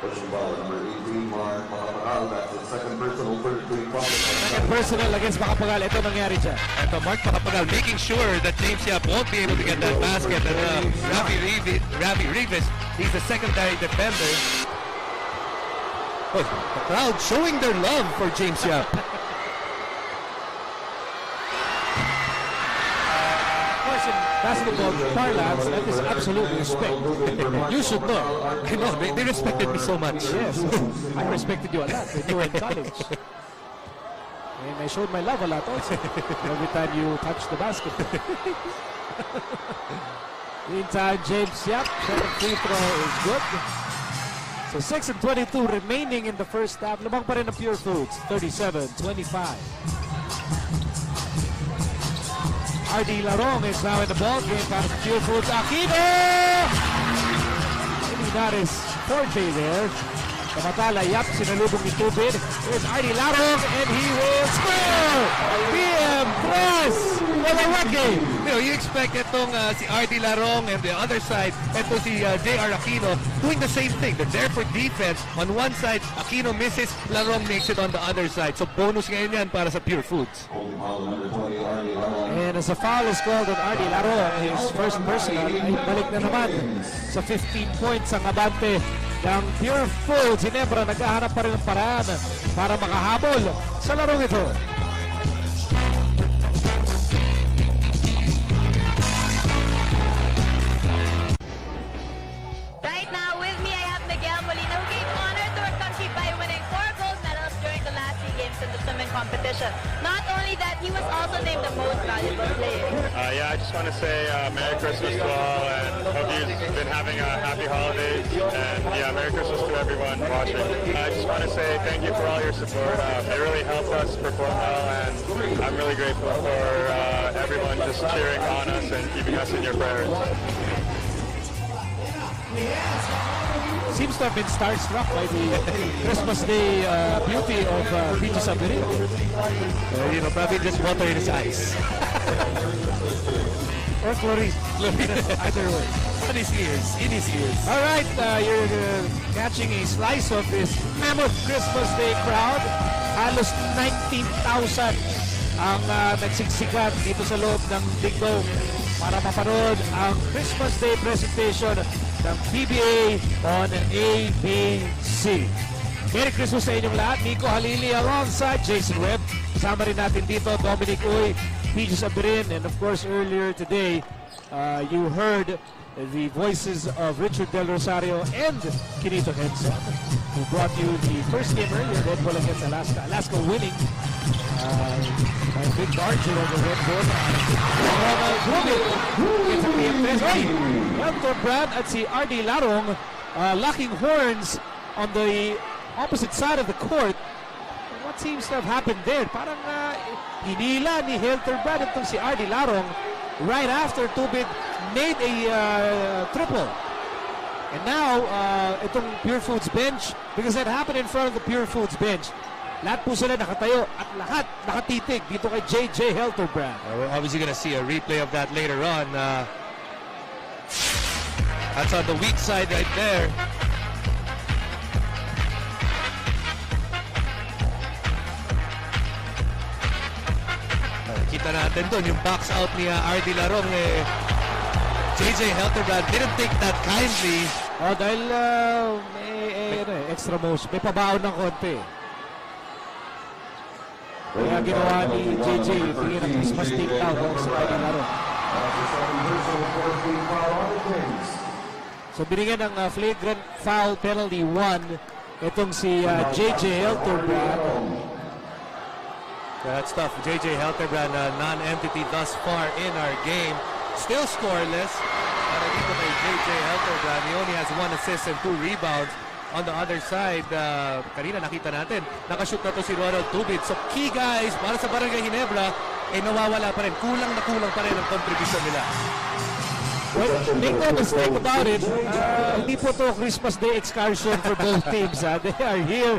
Pushing foul number 18, Mark Makapagal. That's the second personal first doing foul. Second personal against Makapagal. Ito nangyari dyan. Ito, Mark Makapagal making sure that James Yap won't be able to get that basket. And Ravi Rivas, he's the secondary defender. Oh, the crowd showing their love for James Yap. Basketball parlance, that is absolute respect. You should know. I know, they respected me so much. Yes, I respected you a lot when you were in college. And I showed my love a lot also. Every time you touched the basket. Meantime, James Yap, second free throw is good. So 6 and 22 remaining in the first half. Lamang pa rin ang Purefoods, 37-25. R.D. Larong is now in the ball game para sa Purefoods. Aquino! Linares, forte there. Kamatala, Yap, sinalubong ni Tubid. Here's R.D. Larong and he will score! PM Press for the rookie! You know, you expect itong si R.D. Larong and the other side, ito si J.R. Aquino doing the same thing. They're there for defense. On one side, Aquino misses, Larong makes it on the other side. So bonus ngayon yan para sa Purefoods. And as a foul is called on R.D. Larong, his first personal, ay balik na naman sa 15 points ang abante ng Purefoods. Ginebra naghahanap pa rin ng paraan para makahabol sa larong ito. Right now with me I have Miguel Molina, who gave honor to our country by winning 4 gold medals during the last 3 games in the swimming competition. Not only that, he was also named the most valuable player. Yeah, I just want to say Merry Christmas to all and hope you've been having a happy holidays. And yeah, Merry Christmas to everyone watching. I just want to say thank you for all your support. It really helped us perform well, and I'm really grateful for everyone just cheering on us and keeping us in your prayers. Seems to have been starstruck by the Christmas Day beauty of Peaches Abirin. You know, probably just water in his eyes. Or Clarice. Either way. In his ears. All right, you're catching a slice of this mammoth Christmas Day crowd. Halos 19,000 ang nagsiksikan dito sa loob ng Big Dome para mapanood ang Christmas Day presentation ng PBA on ABC. Merry Christmas sa inyong lahat. Nico Halili alongside Jason Webb. Kasama rin natin dito Dominic Uy, Peaches Abirin, and of course earlier today you heard the voices of Richard Del Rosario and Kinito Henson, who brought you the first game earlier, Red Bull against Alaska. Alaska winning by a big margin over Red Bull. It's a PFS. Helter Brand at si RD Larong locking horns on the opposite side of the court. What seems to have happened there? Parang hinila ni Helter Brand itong si RD Larong right after Tubig made a triple. And now, itong Purefoods bench, because that happened in front of the Purefoods bench, lahat po sila nakatayo at lahat nakatitig dito kay JJ Helterbrand. We're obviously going to see a replay of that later on. That's on the weak side right there. Kita natin doon yung box out ni RD Larong. JJ Helterbrand didn't take that kindly. Dahil may extra motion. May pabaon ng konti. Kaya ginawa ni JJ tingin ang Christmas take out sa RD Larong. So binigyan ng flagrant foul penalty 1 itong si JJ Helterbrand. That's tough. JJ Helterbrand, non-entity thus far in our game. Still scoreless. Para dito kay JJ Helterbrand, he only has 1 assist and 2 rebounds. On the other side, kanina nakita natin, nakashoot na to si Ronald Tubid. So key guys, para sa Barangay Ginebra, nawawala pa rin. Kulang na kulang pa rin ang kontribusyon nila. Well, make no mistake about it, hindi po to Christmas Day excursion for both teams. They are here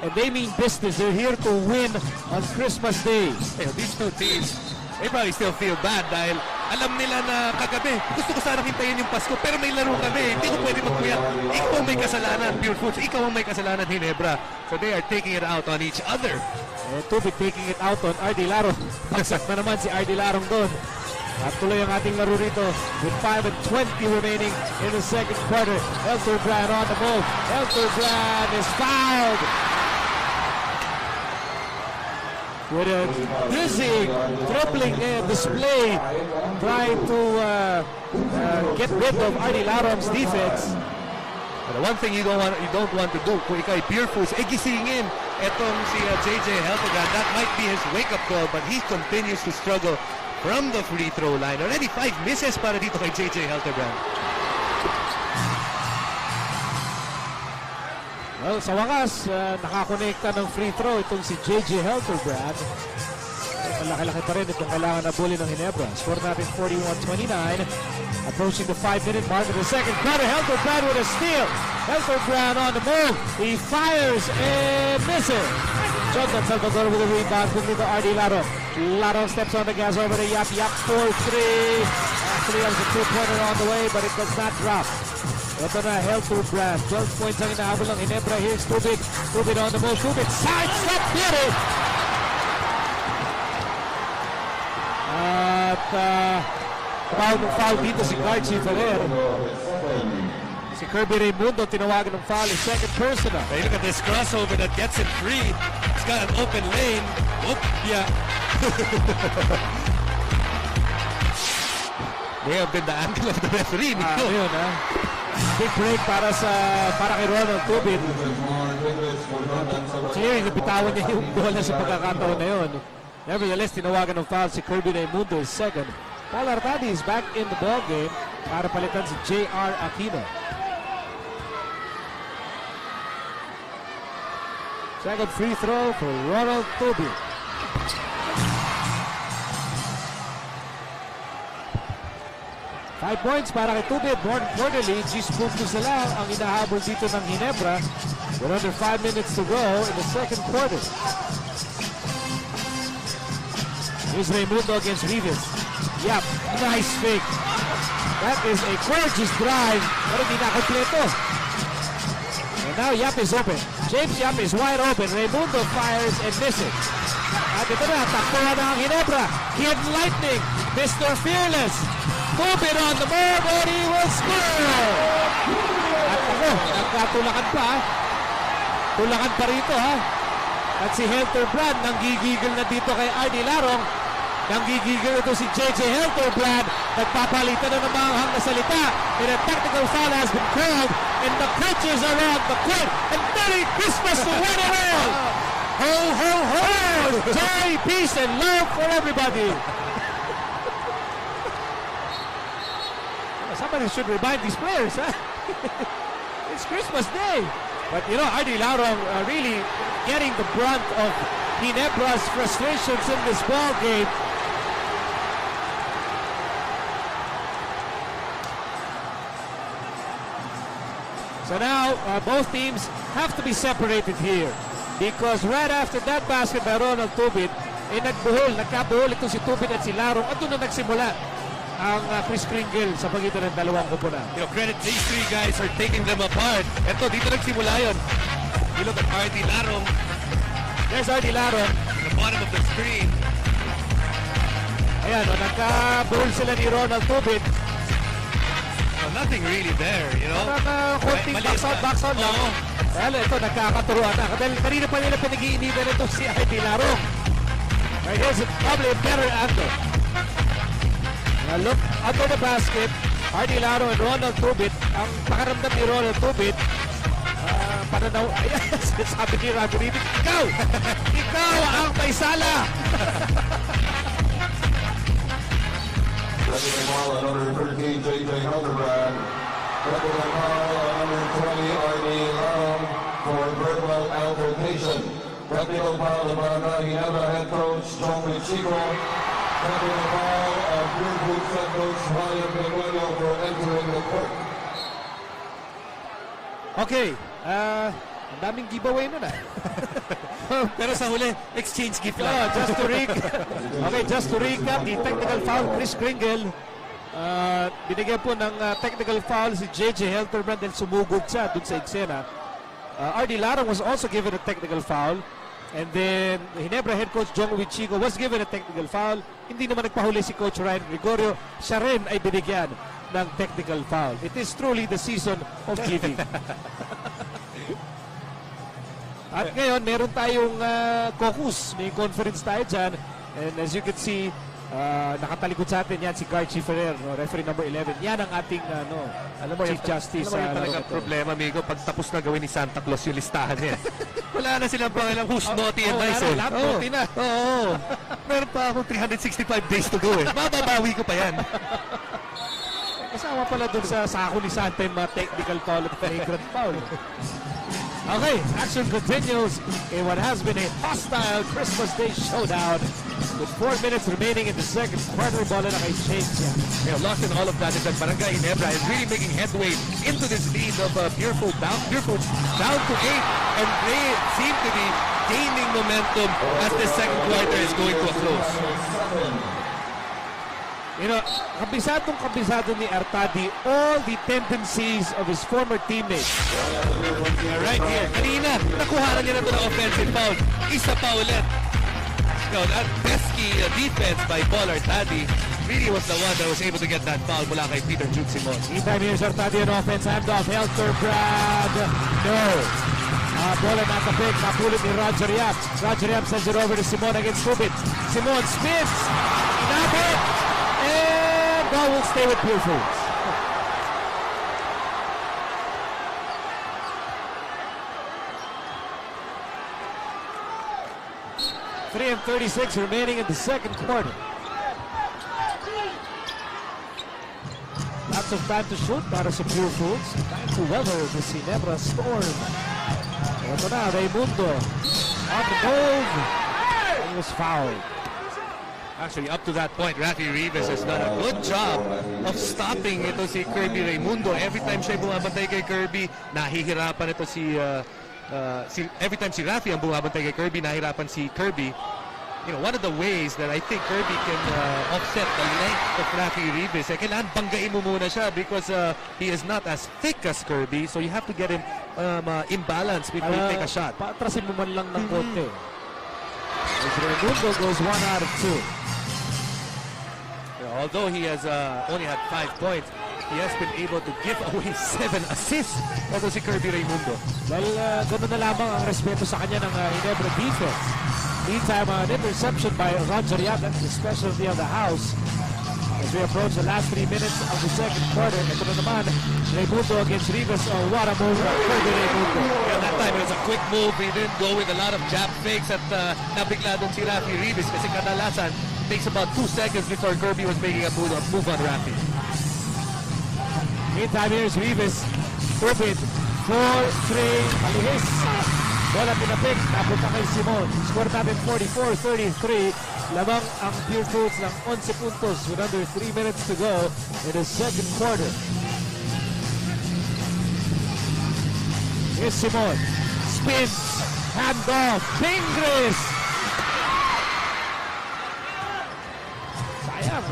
and they mean business. They're here to win on Christmas Day. These two teams, they probably still feel bad dahil alam nila na kagabi, gusto ko sana hintayin yung Pasko, pero may laro kami. Hindi ko pwede magkuya. Ikaw ang may kasalanan, Purefoods. Ikaw ang may kasalanan, Ginebra. So they are taking it out on each other. Tubig taking it out on RD Larong. Pagsak na naman si RD Larong doon. At tuloy ang ating laro rito with 5:20 remaining in the second quarter. Helterbrand on the move. Helterbrand is fouled. With a dizzy dribbling display, trying to get rid of RD Larong's defense. But the one thing you don't want to do kung ikaw ay Purefoods, gisingin etong si JJ Helterbrand. That might be his wake-up call, but he continues to struggle from the free throw line. Already 5 misses para dito kay JJ Helterbrand. Well, sa wakas, nakakonekta ng free throw itong si JJ Helterbrand. Malaki-laki pa rin itong kailangan na bully ng Ginebra. Score natin 41-29. Approaching the 5-minute mark of the second quarter. Helterbrand with a steal. Helterbrand on the move. He fires and misses. Jonathan Salvador with a rebound. Quickly to RD Larong. Larong steps on the gas over to Yap. Yap 4-3. Actually, that was a 2-pointer on the way, but it does not drop. Ito na, Helterbrand. 12 points ang inahabol ng Ginebra. Here's Tubig. Tubig on the move. Tubig sidestep. Beauty! At foul dito si Garchi Ferrer. Si Kirby Raimundo tinawagan ng foul. His second personal. Hey, look at this crossover that gets it free. It's got an open lane. Oop, yeah. May have been the angle of the referee. Yun, big break para kay Ronald Tubin. Clearly, napitawan niya yung bola sa pagkakataon na yun. Nevertheless, tinawagan ng foul si Kirby Raimundo, his second. Paul Artadi is back in the ballgame para palitan si J.R. Aquino. Second free throw for Ronald Tubin. Five points para kay Tubig. More importantly, 6 puntos na lang ang inahabol dito ng Ginebra with under 5 minutes to go in the second quarter. Here's Raimundo against Rivas. Yap, nice fake. That is a gorgeous drive, pero hindi na-kompleto. And now Yap is open. James Yap is wide open. Raimundo fires and misses. At ito na, takbuhan na ang Ginebra. Hidden Lightning, Mr. Fearless. Tubig on the move and he will score! At ako, nagkatulakan pa. Tulakan pa rito ha. At si Helterbrand nang gigigil na dito kay RD Larong. Nanggigigil ito si JJ Helterbrand. Nagpapalitan na ng mga hanghang na salita. And a technical foul has been called. And the coaches are on the court. And Merry Christmas to one and all! Ho, ho, ho! Joy, peace, and love for everybody! Somebody should remind these players, huh? It's Christmas Day. But you know, Ardy Larong really getting the brunt of Ginebra's frustrations in this ball game. So now, both teams have to be separated here. Because right after that basket by Ronald Tubit, nagkabuhol ito si Tubit at si Larong at doon na nagsimula ang Chris Kringle sa pagitan ng dalawang kupunan. You know, credit these three guys for taking them apart. Ito, dito nagsimula yun. You look at Ardy Larong. There's Ardy Larong. At the bottom of the screen. Ayan, nagkabuhol sila ni Ronald Tubit. Nothing really there, you know. Konting box out lang. Well, ito, nagkakaturuan na. Dahil kanina pa nila pinag-iinitan ito si Ardy Larong. Right, here's probably a better angle. Look under the basket, Ardy Larong and Ronald Tubit. Ang pakaramdam ni Ronald Tubit, pananaw, ayan, sabi ni Rodrigo, ikaw! Ikaw ang may sala! Second ball at number 13, JJ Hildebrand. Second ball at number 20, RD Larong for verbal altercation. Technical foul of Barangay Ginebra head coach John Chico. Technical foul of Purefoods head coach Mario Penuelo for entering the court. Okay, ang daming giveaway nun Pero sa huli, exchange gift lang. just to recap, the technical foul, Chris Kringle. Binigyan po ng technical foul si JJ Helterbrand dahil sumugod siya dun sa eksena. Ardy Larong was also given a technical foul. And then, Ginebra head coach Jong Chico was given a technical foul. Hindi naman nagpahuli si Coach Ryan Gregorio. Siya rin ay binigyan ng technical foul. It is truly the season of giving. At ngayon, meron tayong caucus. May conference tayo dyan. And as you can see, nakatalikod sa atin yan si Garchi Ferrer, no? Referee number 11. Yan ang ating Alam mo, Chief Justice. Alam mo yung talagang problema, amigo, pag tapos na gawin ni Santa Claus yung listahan niya. Wala na silang pangalang who's naughty and nice. Lahat naughty na. Oo. Meron pa akong 365 days to go eh. Mababawi ko pa yan. Kasama pala dun sa sako ni Santa yung mga technical foul at flagrant foul. Okay, action continues in what has been a hostile Christmas Day showdown with 4 minutes remaining in the second quarter. Ball na kay James yan. You know, lost in all of that is that Barangay Ginebra is really making headway into this lead of Purefoods down to 8, and they seem to be gaining momentum as the second quarter is going to a close. You know, kabisado ni Artadi all the tendencies of his former teammates. Right here. Kanina, nakuha niya na ito ng offensive foul. Isa pa ulit. You know, that pesky defense by Paul Artadi really was the one that was able to get that foul mula kay Peter Jude Simon. Meantime, here's Artadi on offense. Handoff, Helterbrand. No. Bola natapik. Napulit ni Roger Yap. Roger Yap sends it over to Simon against Tubit. Simon spins. Inabot. And ball will stay with Purefoods. Three and 36 remaining in the second quarter. Lots of time to shoot para sa Purefoods. Time to weather the Ginebra storm. Ito na, Raimundo. On the move. He was fouled. Actually, up to that point, Rafi Rivas has done a good job of stopping ito si Kirby Raimundo. Every time siya bumabantay kay Kirby, nahihirapan ito every time si Rafi ang bumabantay kay Kirby, nahihirapan si Kirby. You know, one of the ways that I think Kirby can offset the length of Rafi Rivas, kailangan banggain mo muna siya because he is not as thick as Kirby, so you have to get him imbalance before you take a shot. Paatrasin mo man lang ng konti. As Raimundo goes 1 out of 2. Although he has only had 5 points, he has been able to give away 7 assists. Ito si Kirby Raimundo. Dahil gano'n na lamang ang respeto sa kanya ng Ginebra defense. Meantime, an interception by Roger Yap, that's the specialty of the house. As we approach the last 3 minutes of the second quarter, ito na naman, Raimundo against Rivas. Oh, what a move by Raimundo. Yeah, that time it was a quick move. He didn't go with a lot of jab fakes at nabigla doon si Rafi Rivas kasi kadalasan takes about 2 seconds before Kirby was making a move on Rafi. Meantime, here's Rivas. Open. 4-3. Alihis. Bola pinapik. Napunta kay Simon. Score natin 44-33. Lamang ang Purefoods ng 11 puntos with under 3 minutes to go in the second quarter. Here's Simon. Spins. Handoff. Pingris. Sayang.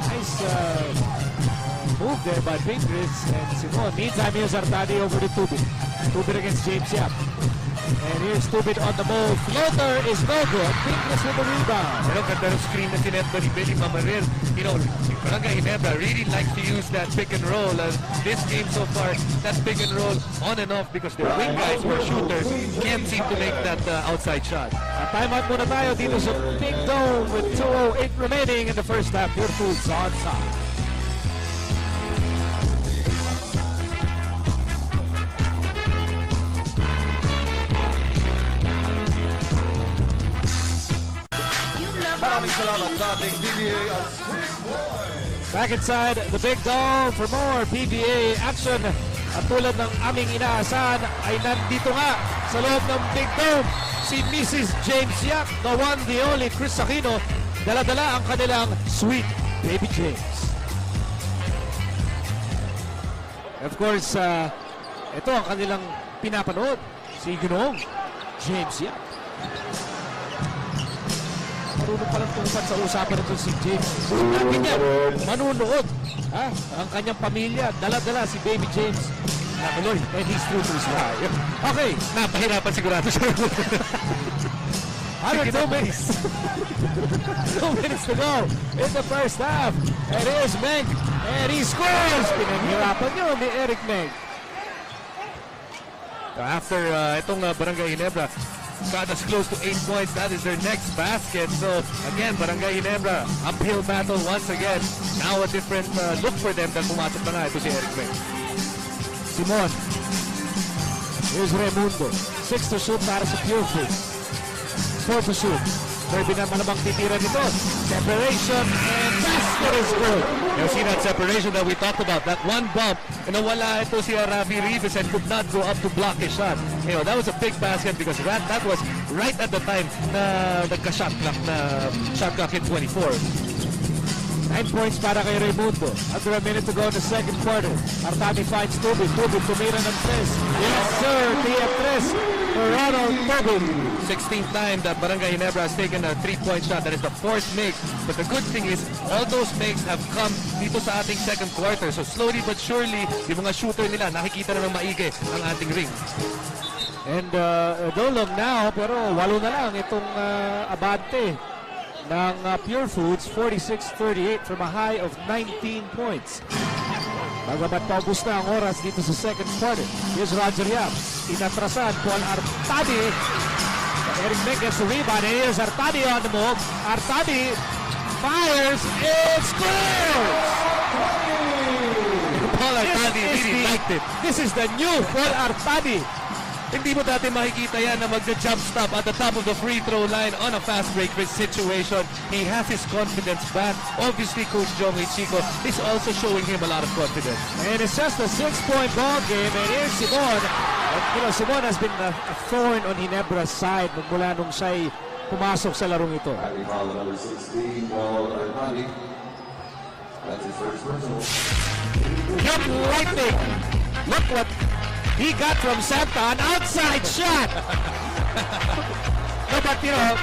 Nice move there by Pingris and Simon. Meantime, here's Artadi over to Tubin. Tubin against James Yap. And here's Tubin on the move. Floater is no good. Pingris with the rebound. Pero ganda ng screen na sinet ba ni Billy Mamaril. You know, Barangay Ginebra really likes to use that pick and roll. And this game so far, that pick and roll on and off because their wing guys who are shooters can't seem to make that outside shot. Timeout muna tayo dito sa Big Dome with 2:08 remaining in the first half. Purefoods on top. Back inside the Big Dome for more PBA action. At tulad ng aming inaasahan ay nandito nga sa loob ng Big Dome si Mrs. James Yap, the one, the only Chris Aquino. Dala-dala ang kanilang sweet baby James. Of course, ito ang kanilang pinapanood. Si Ginong James Yap. Marunong palang tungkad sa usapan nito si James. Natin yan, manunood. Ang kanyang pamilya, dala-dala si baby James. Nakaloy, and he's true to his life. Okay. Napahirapan sigurado siya. 102 minutes. 2 minutes to go in the first half. And here's Meng. And he scores! Pinaghirapan yun ni Eric Meng. After itong Barangay Ginebra got us close to 8 points, that is their next basket. So again, Barangay Ginebra, uphill battle once again. Now a different look for them dahil pumasok na nga ito si Eric Meng. Simon. Here's Raimundo. 6 to shoot para sa Purefoods. 4 to shoot. Kirby na malamang titira nito. Separation and basket is good. You see that separation that we talked about, that one bump, and nawala ito si Rafi Rivas and could not go up to block his shot. You know, that was a big basket because that was right at the time na nagka-shot clock na shot clock in 24. 9 points para kay Raimundo. Under a minute to go in the second quarter. Artami finds Tubin. Tubin tumira ng 3. Yes, sir. TF3 for Ronald Tubin. 16th time that Barangay Ginebra has taken a 3-point shot. That is the 4th make. But the good thing is, all those makes have come dito sa ating second quarter. So slowly but surely, yung mga shooter nila, nakikita na ng maigi ang ating ring. And dolong now, pero 8 na lang itong abante ng Purefoods, 46-38 from a high of 19 points. Bagamat paubos na ang oras dito sa second quarter. Here's Roger Yap. Inatrasan Paul Artadi. Eric Meng gets the rebound. And here's Artadi on the move. Artadi fires. It scores! Paul Artadi really liked it. This is the new Paul Artadi. Hindi mo dati makikita yan na magja-jump stop at the top of the free throw line on a fast break situation. He has his confidence back. Obviously, Coach Jong Chico is also showing him a lot of confidence. And it's just a 6-point ball game. And here's Simon. And, you know, Simon has been a thorn on Ginebra's side mula nung siya'y pumasok sa larong ito. Number 16, Paul Artadi. That's his first personal. Hit lightning. Look what he got from Santa, an outside shot. No, but you know,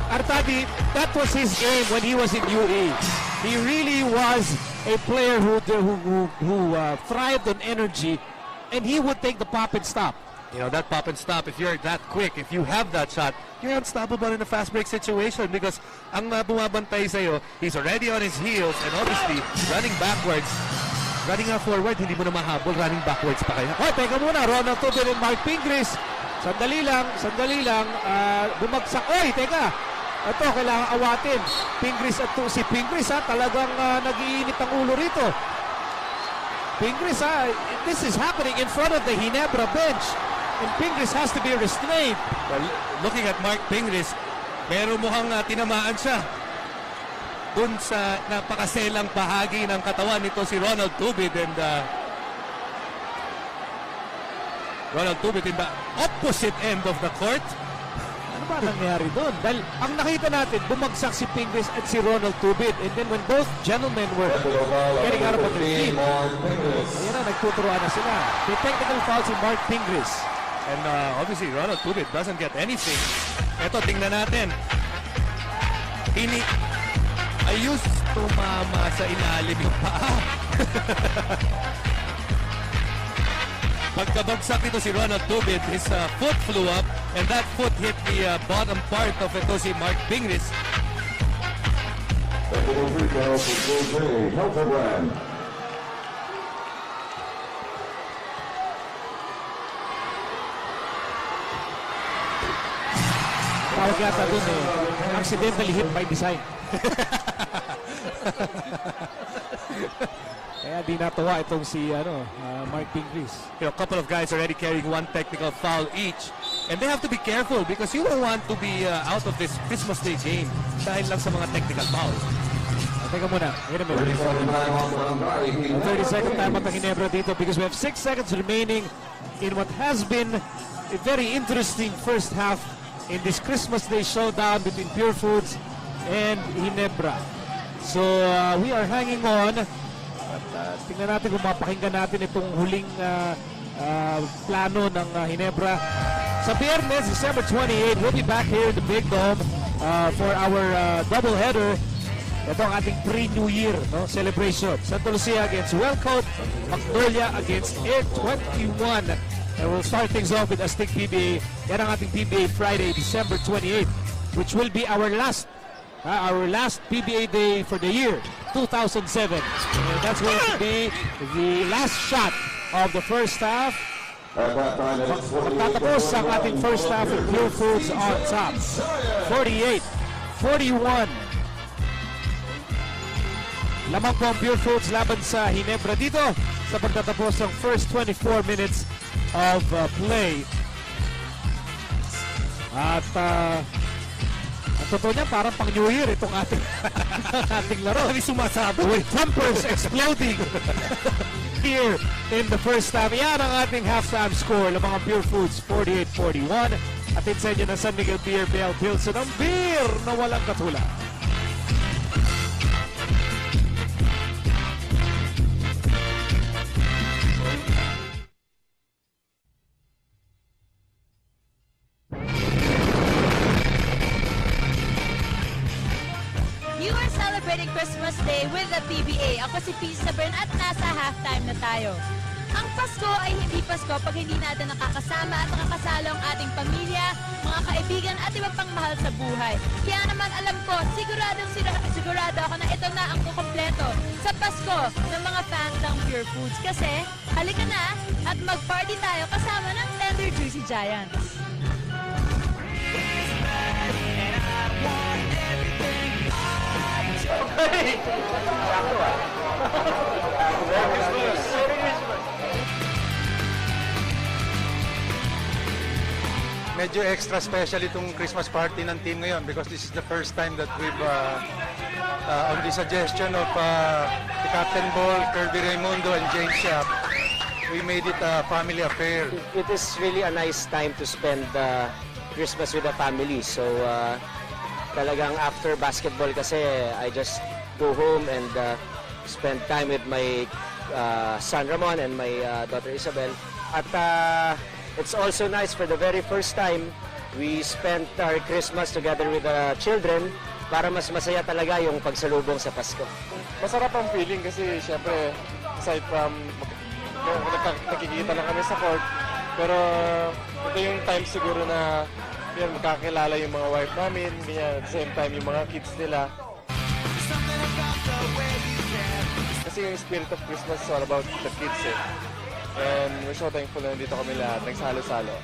Artadi, that was his game when he was in UE. He really was a player who thrived on energy, and he would take the pop and stop. You know, that pop and stop, if you're that quick, if you have that shot, you're unstoppable in a fast break situation because ang bumabantay sa'yo, he's already on his heels and obviously running backwards. Running forward, hindi mo na mahabol. Running backwards pa kaya. Oh, teka muna. Ronald Tubin and Mark Pingris Sandali lang. Bumagsak. Oy, teka. Ito, kailangan awatin. Pingris at si Pingris talagang nag-iinit ang ulo rito. Pingris this is happening in front of the Ginebra bench. And Pingris has to be restrained. Well, looking at Mark Pingris, meron mukhang tinamaan siya dun sa napakaselang bahagi ng katawan nito si Ronald Tubid, and Ronald Tubid in the opposite end of the court. Ano ba nangyari doon? Dahil ang nakita natin, bumagsak si Pingris at si Ronald Tubid. And then when both gentlemen were getting out of the team, ayan na, nagtuturoan na sila. The technical foul si Mark Pingris. And obviously, Ronald Tubid doesn't get anything. Eto, tingnan natin. Ayos tumama sa ilalim yung paa. Pagkabagsak nito si Ronald Tubid, his foot flew up, and that foot hit the bottom part of ito si Mark Pingris. Tawag yata dun accidentally hit by design. Kaya di natuwa itong si Mark Pingris. You know, a couple of guys already carrying one technical foul each. And they have to be careful because you don't want to be out of this Christmas Day game dahil lang sa mga technical fouls. Teka muna, wait a minute. 30-second time at the Ginebra dito because we have 6 seconds remaining in what has been a very interesting first half in this Christmas Day showdown between Purefoods and Ginebra. So we are hanging on. At tingnan natin kung mapakinggan natin itong huling plano ng Ginebra. Sa Biyernes, December 28, we'll be back here in the Big Dome for our doubleheader. Ito ang ating pre-New Year celebration. Santa Lucia against Wellcoat, Magnolia against Air 21. And we'll start things off with Astig PBA. Yan ang ating PBA Friday, December 28, which will be our last PBA day for the year 2007. And that's going to be the last shot of the first half. Magtatapos ang ating first half with Purefoods on top. 48-41. Lamang po ang Purefoods laban sa Ginebra dito sa pagtatapos ng first 24 minutes of play. At ang totoo niya, parang pang New Year itong ating laro. Kami sumasabot. With tempers exploding here in the first half. Yan ang ating halftime score. Lamang ang Purefoods 48-41. Atin sa inyo ng San Miguel Beer Bell Pilsen. Ang beer na walang katulad. Christmas Day with the PBA. Ako si P. Sabern at nasa halftime na tayo. Ang Pasko ay hindi Pasko pag hindi natin nakakasama at nakakasalo ang ating pamilya, mga kaibigan at iba pang mahal sa buhay. Kaya naman alam ko, sigurado ako na ito na ang kukumpleto sa Pasko ng mga fans ng Purefoods. Kasi halika na at mag-party tayo kasama ng Tender Juicy Giants. Medyo extra special itong Christmas party ng team ngayon because this is the first time that we've on the suggestion of the Captain Ball, Kirby Raimundo and James Yap, we made it a family affair. It is really a nice time to spend Christmas with the family. So talagang after basketball kasi I just go home and spend time with my son Ramon and my daughter Isabel. At it's also nice for the very first time we spent our Christmas together with the children para mas masaya talaga yung pagsalubong sa Pasko. Masarap ang feeling kasi syempre aside from nakikita lang kami sa court, pero ito yung time siguro na yan, magkakilala yung mga wife namin, ganyan, at the same time yung mga kids nila. Kasi yung spirit of Christmas is all about the kids eh. And we're so thankful na nandito kami lahat, nagsalo-salo.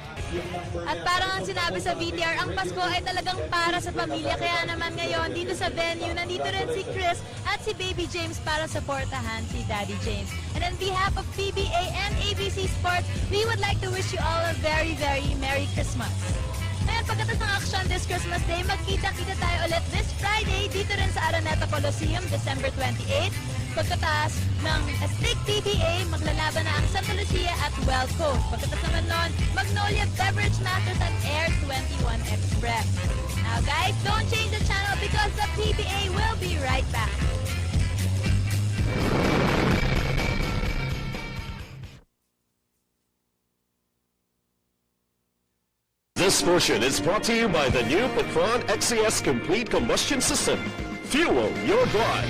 At parang ang sinabi sa VTR, ang Pasko ay talagang para sa pamilya. Kaya naman ngayon, dito sa venue, nandito rin si Chris at si Baby James para supportahan si Daddy James. And on behalf of PBA and ABC Sports, we would like to wish you all a very, very Merry Christmas. Ngayon, pagkatapos ng action this Christmas Day, magkita-kita tayo ulit this Friday dito rin sa Araneta Coliseum, December 28. Pagkatapos ng Stick PBA, maglalaban na ang Santa Lucia at Wild Coast. Pagkatapos naman nun, Magnolia Beverage Masters at Air 21 Express. Now guys, don't change the channel because the PBA will be right back. This portion is brought to you by the new Petron XCS Complete Combustion System. Fuel your drive.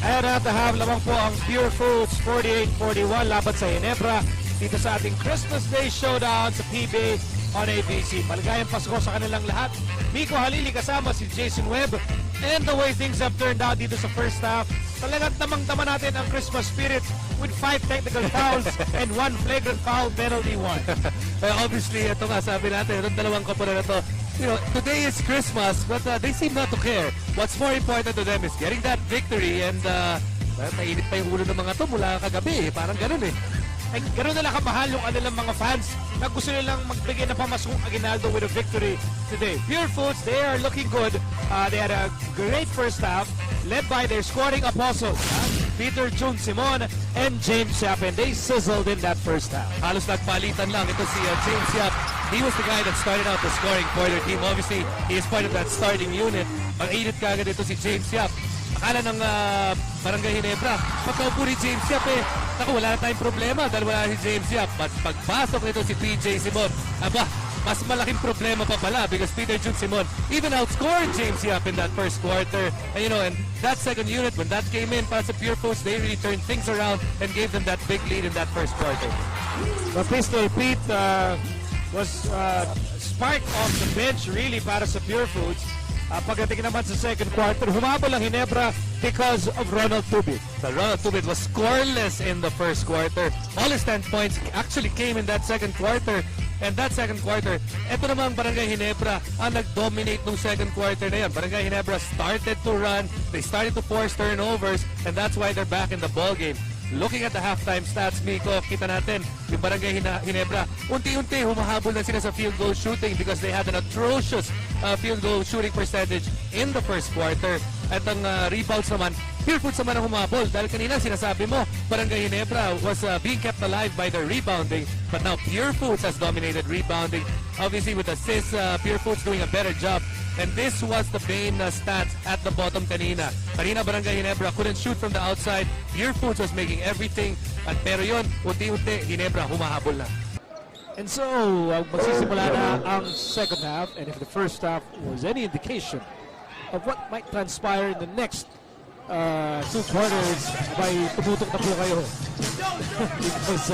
And at the half, lamang po ang Purefoods 48-41 laban sa Ginebra dito sa ating Christmas Day Showdown sa PBA on ABC. Maligayang Pasko sa kanilang lahat. Miko Halili kasama si Jason Webb. And the way things have turned out dito sa first half, talagang tamang-tama natin ang Christmas spirit with 5 technical fouls and 1 flagrant foul penalty 1. Obviously, ito nga sabi natin, itong dalawang kapunan na to, you know, today is Christmas, but they seem not to care. What's more important to them is getting that victory, and mainit pa yung ulo ng mga to mula kagabi, parang ganun eh. Ay, gano'n nila kamahal yung kanilang mga fans na gusto nilang magbigay ng pamaskong aginaldo with a victory today. Purefoods, they are looking good. They had a great first half led by their scoring apostles, Peter June Simon and James Yap, and they sizzled in that first half. Halos nagpalitan lang ito si James Yap. He was the guy that started out the scoring for their team. Obviously, he is part of that starting unit. Mag-init kagad ito si James Yap. Akala ng Barangay Ginebra, pagkaupo ni James Yap naku, wala na tayong problema dahil wala si James Yap. But pagpasok nito si PJ Simon, aba, mas malaking problema pa pala because Peter June Simon even outscored James Yap in that first quarter. And you know, and that second unit, when that came in para sa Purefoods, they really turned things around and gave them that big lead in that first quarter. The pistol Pete was sparked off the bench really para sa Purefoods. Pagdating naman sa second quarter, humabol ang Ginebra because of Ronald Tubit. So Ronald Tubit was scoreless in the first quarter. All his 10 points actually came in that second quarter. And that second quarter, ito naman Barangay Ginebra ang nag-dominate nung second quarter na yan. Barangay Ginebra started to run, they started to force turnovers, and that's why they're back in the ball game. Looking at the halftime stats, Miko, kita natin yung Barangay Ginebra, unti-unti humahabol na sila sa field goal shooting because they had an atrocious field goal shooting percentage in the first quarter. At ang rebounds naman, Purefoods naman ang humabol dahil kanina sinasabi mo, Barangay Ginebra was being kept alive by their rebounding, but now Purefoods has dominated rebounding. Obviously with assists, Purefoods doing a better job. And this was the main stats at the bottom kanina. Kanina Barangay Ginebra couldn't shoot from the outside. Purefoods was making everything. At pero yun, unti-unti, Ginebra humahabol na. And so, magsisimula na ang second half. And if the first half was any indication of what might transpire in the next 2 quarters, abay, tumutok na po kayo. Because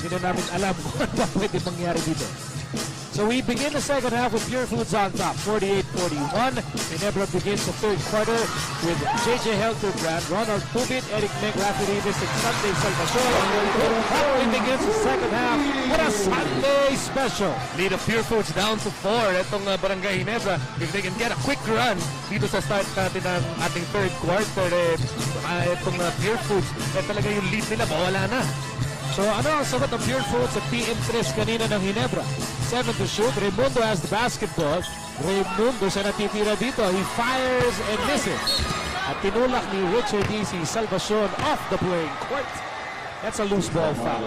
hindi na namin alam kung ano ba pwede mangyari dito. So we begin the second half with Purefoods on top, 48-41. Ginebra begins the third quarter with JJ Helterbrand, Ronald Tubit, Eric Meg, Rafi Rivas, and Sunday Salvador. That begins the second half with a Sunday special. Lead of Purefoods down to 4. Itong Barangay Ginebra, if they can get a quick run dito sa start natin ng ating third quarter, itong Purefoods, talaga yung lead nila, mawala na. So ano ang sagot ng Purefoods at PM3 kanina ng Ginebra? 7 to shoot. Raimundo has the basketball. Raimundo sa natitira dito. He fires and misses. At tinulak ni Richard D.C. Salvacion off the playing court. That's a loose ball foul.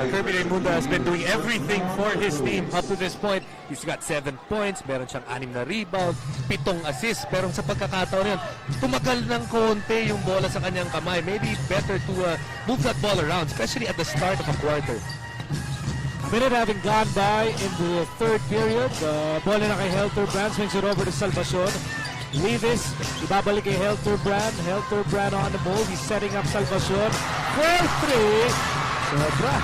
Kirby Raimundo has been doing everything for his team up to this point. He's got 7 points, meron siyang 6 na rebound, 7 assists, pero sa pagkakataon yan, tumagal ng konti yung bola sa kanyang kamay. Maybe better to move that ball around, especially at the start of a quarter. A minute having gone by in the third period. Bola na kay Helterbrand, swings it over to Salvacion. Levis, ibabalik kay Helterbrand. Helterbrand on the move. He's setting up Salvacion. 4-3. Sobra.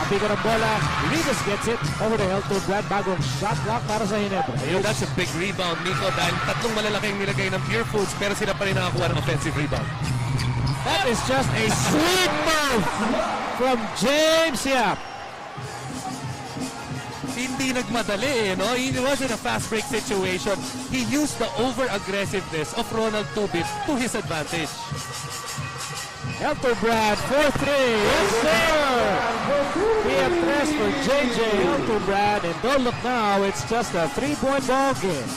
Tabi ko ng bola. Levis gets it over to Helterbrand. Bagong shot clock para sa Ginebra. Ayun, that's a big rebound, Nico. Dahil 3 malalaking nilagay ng Purefoods, pero sila pa rin nakakuha ng offensive rebound. That is just a sweet move from James Yap. hindi nagmadali, no? He wasn't a fast break situation. He used the over-aggressiveness of Ronald Tubit to his advantage. Helterbrand, 4-3. Yes, sir! PM3 for JJ Helterbrand. And don't look now, it's just a 3-point ball game.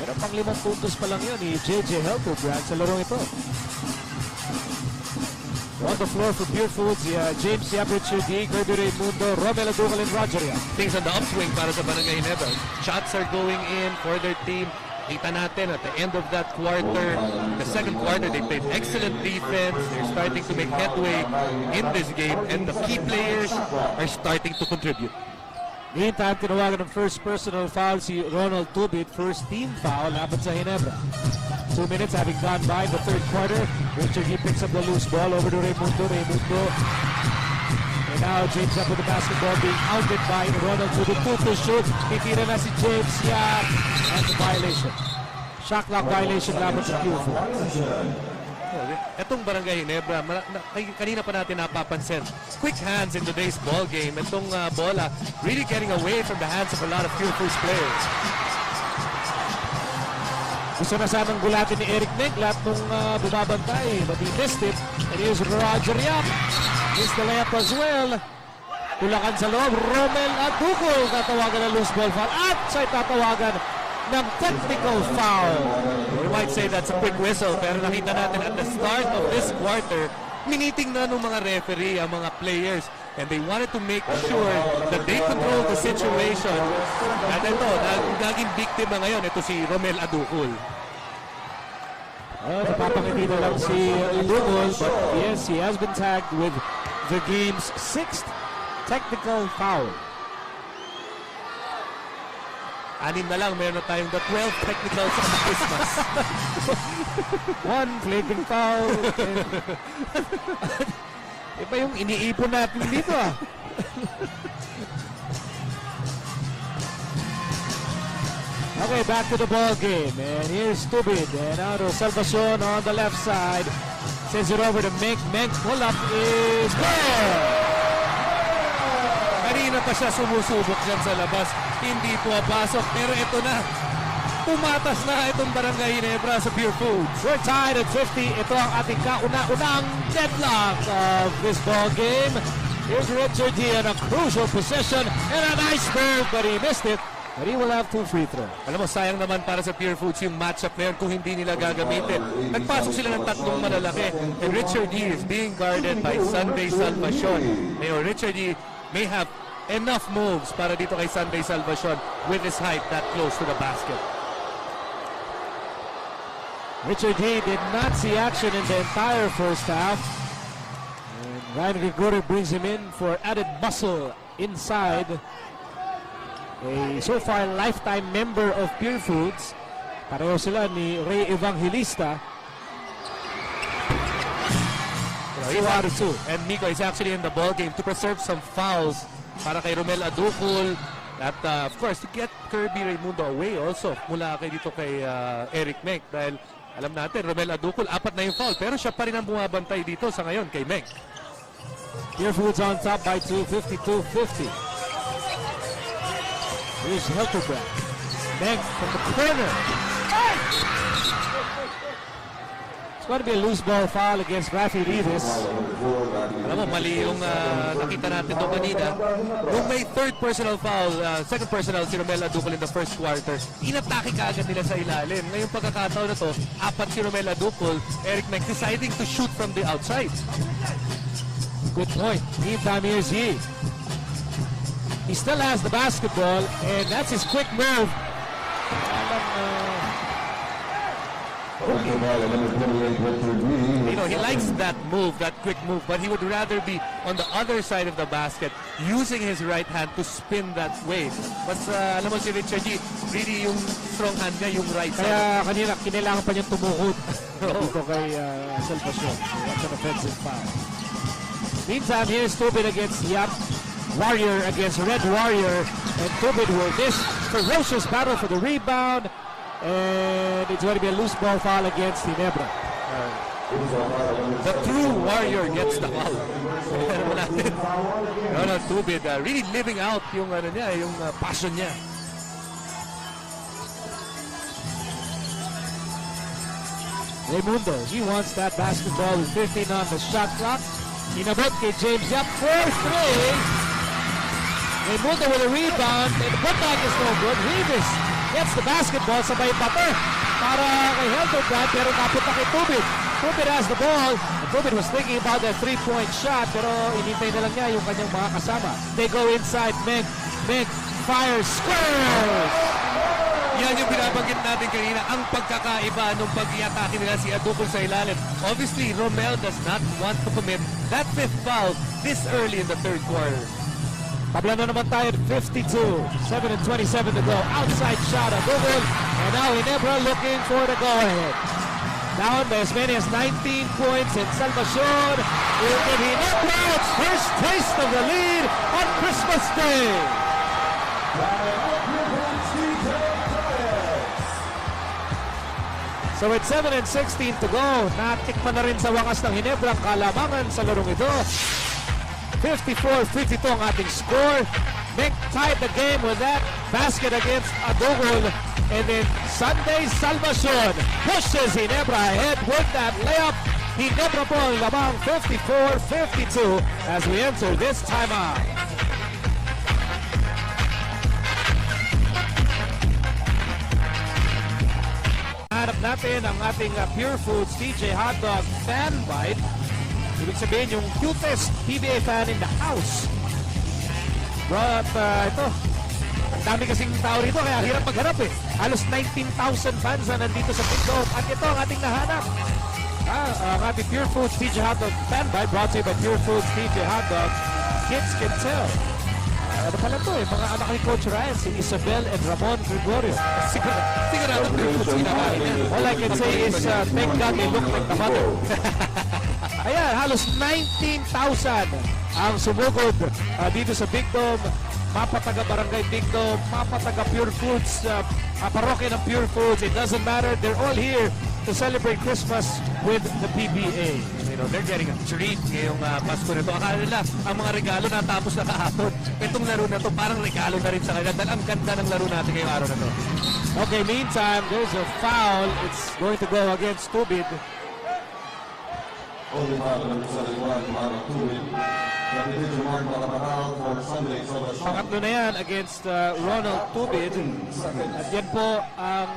Pero pang 5 puntos pa lang yun ni JJ Helterbrand sa larong ito. On the floor for Purefoods, James Yap, Richard D, Kirby Raimundo, Romel Aducal, and Roger Yap. Things on the upswing para sa Barangay Ginebra. Shots are going in for their team. Kita natin at the end of that quarter, the second quarter, they played excellent defense. They're starting to make headway in this game, and the key players are starting to contribute. Meantime, tinawagan ng first personal foul si Ronald Tubit, first team foul laban sa Ginebra. 2 minutes having gone by in the third quarter. Richard he picks up the loose ball over to Raimundo. And now James up with the basketball being outed by Ronald Tubit. To shoot. Titira na si James Yap. And the violation. Shot clock violation laban sa Purefoods. Etong Barangay Ginebra, kanina pa natin napapansin. Quick hands in today's ball game. Etong bola really getting away from the hands of a lot of Purefoods players. Gusto na sanang gulatin ni Eric Nick, lahat nung bumabantay, but he missed it. And here's Roger Yap. Missed the layup as well. Tulakan sa loob, Romel Aducal tatawagan ng loose ball foul at siya'y tatawagan ng technical foul. You might say that's a quick whistle, pero nakita natin at the start of this quarter, miniting na ng mga referee ang mga players, and they wanted to make sure that they control the situation. At ito, naging biktima ngayon, ito si Romel Aducal. Napapangiti na lang si Aducal, but yes, he has been tagged with the game's 6th technical foul. Anim na lang, meron na tayong the 12 technicals on Christmas. One flagrant foul. Iba yung iniipon natin dito ah. Okay, back to the ball game. And here's Tubid. And out of Salvacion on the left side. Sends it over to Menk. Menk pull-up is there! Kanina pa siya sumusubok dyan sa labas. Hindi pumapasok, pero ito na. Pumatas na itong Barangay Ginebra sa Purefoods. We're tied at 50. Ito ang ating kauna-unang deadlock of this ball game. Here's Richard D on a crucial possession and a nice serve, but he missed it. But he will have 2 free throws. Alam mo, sayang naman para sa Purefoods yung matchup na yun kung hindi nila gagamitin. Nagpasok sila ng 3 malalaki. And Richard D is being guarded by Sunday Salvacion. Ngayon, Richard D may have enough moves para dito kay Sunday Salvacion with his height that close to the basket. Richard D did not see action in the entire first half. And Ryan Gregory brings him in for added muscle inside. A so far lifetime member of Purefoods. Pareho sila ni Ray Evangelista. And Nico is actually in the ball game to preserve some fouls para kay Romel Aducal. At of course, to get Kirby Raimundo away also mula kay dito kay Eric Menk. Dahil alam natin, Romel Aducal, 4 na yung foul. Pero siya pa rin ang bumabantay dito sa ngayon kay Menk. Purefoods on top by 2, 52-50. Here's Helterbrand. Menk from the corner. It's going to be a loose ball foul against Rafi Rivas. Alam mo, mali yung nakita natin doon kanina. Nung may third personal foul, second personal si Romel Aducal in the first quarter, inatake ka agad nila sa ilalim. Ngayong pagkakataon na to, 4 si Romel Aducal, Eric Menk deciding to shoot from the outside. Good point. Meantime, here's Yi. He still has the basketball, and that's his quick move. You know, he likes that move, that quick move, but he would rather be on the other side of the basket using his right hand to spin that way. Mas, alam mo si Richard G, really yung strong hand niya, yung right side. Kaya kanina, kinailangan pa niyang tumukod dito kay Salvacion. That's an offensive foul. Meantime, here's Tubid against Yap. Warrior against Red Warrior. And Tubid will this ferocious battle for the rebound. And it's going to be a loose ball foul against Ginebra. The true warrior gets the call. Ronald Tubid really living out yung ano niya, yung passion niya. Raimundo, he wants that basketball with 15 on the shot clock. Inabot kay James Yap for 3. Raimundo with a rebound, and the putback is no good. Rivas gets the basketball, sabay pater para kay Hildebrand, pero napunta kay Tubid. Tubid has the ball. Tubid was thinking about that 3-point shot, pero inintay na lang niya yung kanyang mga kasama. They go inside, Meg fires, scores! Yan yung binabanggit natin kanina, ang pagkakaiba nung pag-iatake nila si Adukol sa ilalim. Obviously, Romel does not want to commit that 5th foul this early in the 3rd quarter. Pablano naman tayo at 52. 7:27 to go. Outside shot, Adukol. And now Ginebra looking for the go-ahead. Down by as many as 19 points, and Salvacion will give Ginebra its first taste of the lead on Christmas Day. So with 7:16 to go, natikman na rin sa wakas ng Ginebra ang kalamangan sa larong ito. 54-52 ang ating score. Nick tied the game with that basket against Adugol. And then Sunday Salvacion pushes Ginebra ahead with that layup. Ginebra po ang lamang 54-52 as we enter this timeout. Hanap natin ang ating Purefoods DJ Hotdog Fan Bite. Ibig sabihin yung cutest PBA fan in the house. But ito, ang dami kasing tao rito kaya hirap maghanap eh. Halos 19,000 fans na nandito sa Big Dome. At ito ang ating nahanap. Ang ating Purefoods DJ Hotdog Fan Bite brought to you by Purefoods DJ Hotdog. Kids can tell. Ano pala to eh, mga anak ni Coach Ryan, si Isabel and Ramon Gregorio. Sigurado Purefoods kinakain niya. All I can say is, thank God they look like the mother. Ayan, halos 19,000 ang sumugod dito sa Big Dome. Mapa taga Barangay Big Dome, mapa taga Purefoods, parokya ng Purefoods. It doesn't matter, they're all here to celebrate Christmas with the PBA. You know, they're getting a treat ngayong Pasko nito. Akala nila ang mga regalo natapos na kahapon. Itong laro na to parang regalo na rin sa kanila dahil ang ganda ng laro natin ngayong araw na to. Okay, meantime, there's a foul. It's going to go against Tubid. Only foul number 71, Mark Tubid. Pangatlo na yan against Ronald Tubid. At yan po ang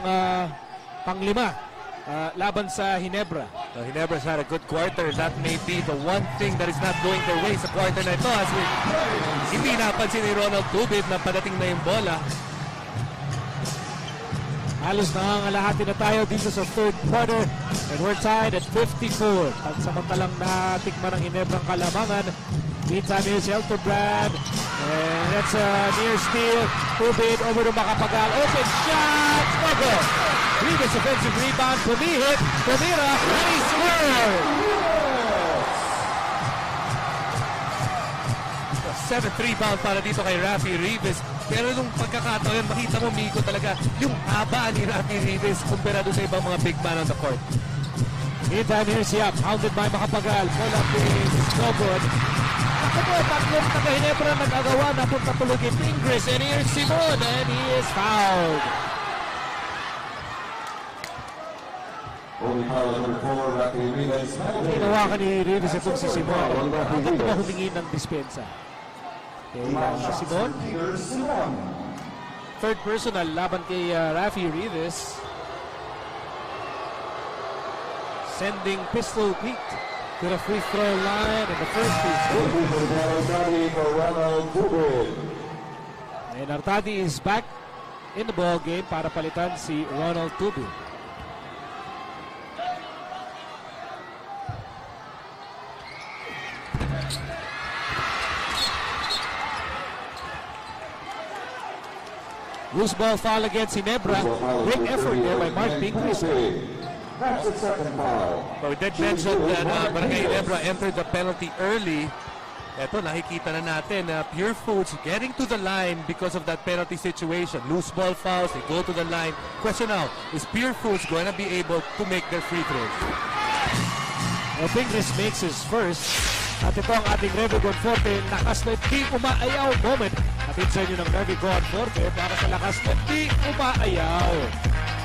panglima laban sa Ginebra. Ginebra's had a good quarter. That may be the one thing that is not going their way sa quarter na ito. As hindi napansin ni Ronald Tubid na padating na yung bola. Halos nangangalahati na tayo dito sa 3rd quarter. And we're tied at 54. Pansamantalang natikman ng Ginebra ang kalamangan. Meantime, here's Hildebrand. And that's a near steal. Tubid over to Makapagal. Open shot! Struggle! Rivas offensive rebound. Pumihit. Pumira. And he scored! 7th rebound para dito kay Rafi Rivas. Pero nung pagkakataon, makita mo, Miko, talaga yung haba ni Rafi Rivas kumpara doon sa ibang mga big man on the court. Meantime, here's Yap. Hounded by Makapagal. Pull up is no good. Ako po, tatlong taga-Ginebra nag-agawa. Napunta tulog in Ingris. And here's Simon. And he is fouled. Only foul number 4, Rafi Rivas. Hinawakan ni Rivas itong si Simon. Agad na humingi ng dispensa. Simon. 3rd personal laban kay Rafi Rivas. Sending pistol Pete to the free throw line in the first free throw. And Artadi is back in the ball game para palitan si Ronald Tubid. Loose ball foul against Ginebra. Great effort there by Mark Pingrist. That's the 2nd foul. So we did mention that Barangay Ginebra entered the penalty early. Ito, nakikita na natin Purefoods getting to the line because of that penalty situation. Loose ball fouls, they go to the line. Question now, is Purefoods going to be able to make their free throws? Pingris makes his first. At ito ang ating Revigon Forte, lakas na di umaayaw moment. Atin sa inyo ng Revigon Forte para sa lakas na di umaayaw.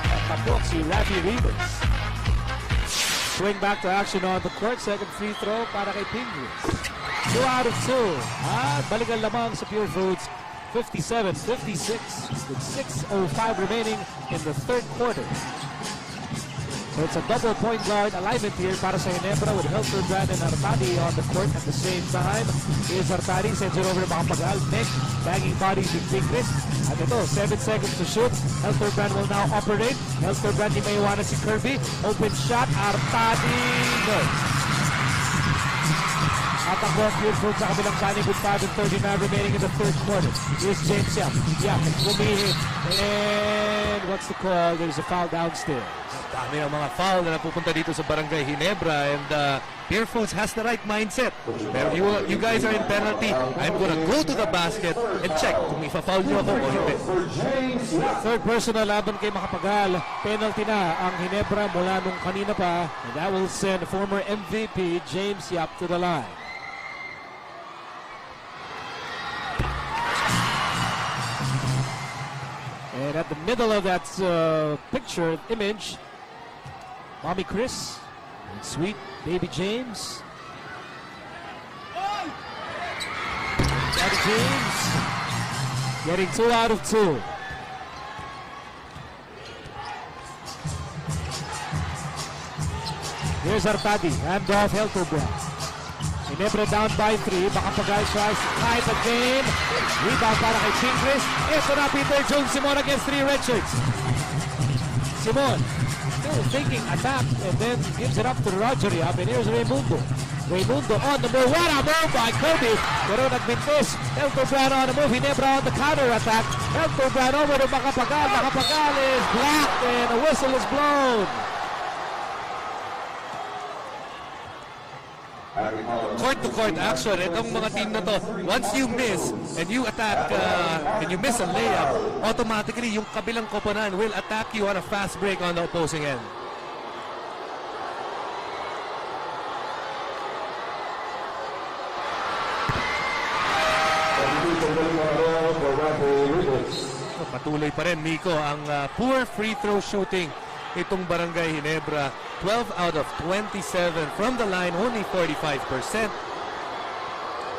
At tapok si Ravi Rivas. Swing back to action on the court. Second free throw para kay Pingris. 2 out of 2. At balikan lamang sa Purefoods. 57-56 with 6:05 remaining in the third quarter. So it's a double point guard alignment here para sa Ginebra with Helterbrand and Artadi on the court at the same time. Here's Artadi, sends it over to Makapagal. Nick, bagging bodies with Pingris. At ito, 7 seconds to shoot. Helterbrand will now operate. Helterbrand, di may iwanan si Kirby. Open shot, Artadi. Good. Atakbo ang Purefoods sa kabilang panig with 5:39 remaining in the third quarter. Here's James Yap. Yap, humihit. And what's the call? There's a foul downstairs. Dami ang mga foul na napupunta dito sa Barangay Ginebra, and Purefoods has the right mindset. Pero you guys are in penalty. I'm gonna go to the basket and check kung ifa-foul nyo ako o hindi. Third personal laban kay Makapagal. Penalty na ang Ginebra mula nung kanina pa. And that will send former MVP James Yap to the line. And at the middle of that picture image, Mommy Chris, and sweet baby James. Daddy James getting 2 out of 2. Here's Artadi, handoff Helterbrand. Ginebra down by 3. Makapagal tries to tie the game. Rebound para kay Pingris. Ito na Peter Jones Simon against 3 redshirts. Simon still thinking attack and then gives it up to Roger Yap. And here's Raimundo. Raimundo on the move. What a move by Kirby. Pero nagbintis. Helterbrand on the move. Ginebra on the counter attack. Helterbrand over to Makapagal. Makapagal is blocked and a whistle is blown. Court-to-court action. Itong mga team na to, once you miss and you attack and you miss a layup, automatically yung kabilang koponan will attack you on a fast break on the opposing end. Patuloy pa rin, Miko, ang poor free throw shooting itong Barangay Ginebra. 12 out of 27 from the line, only 45%.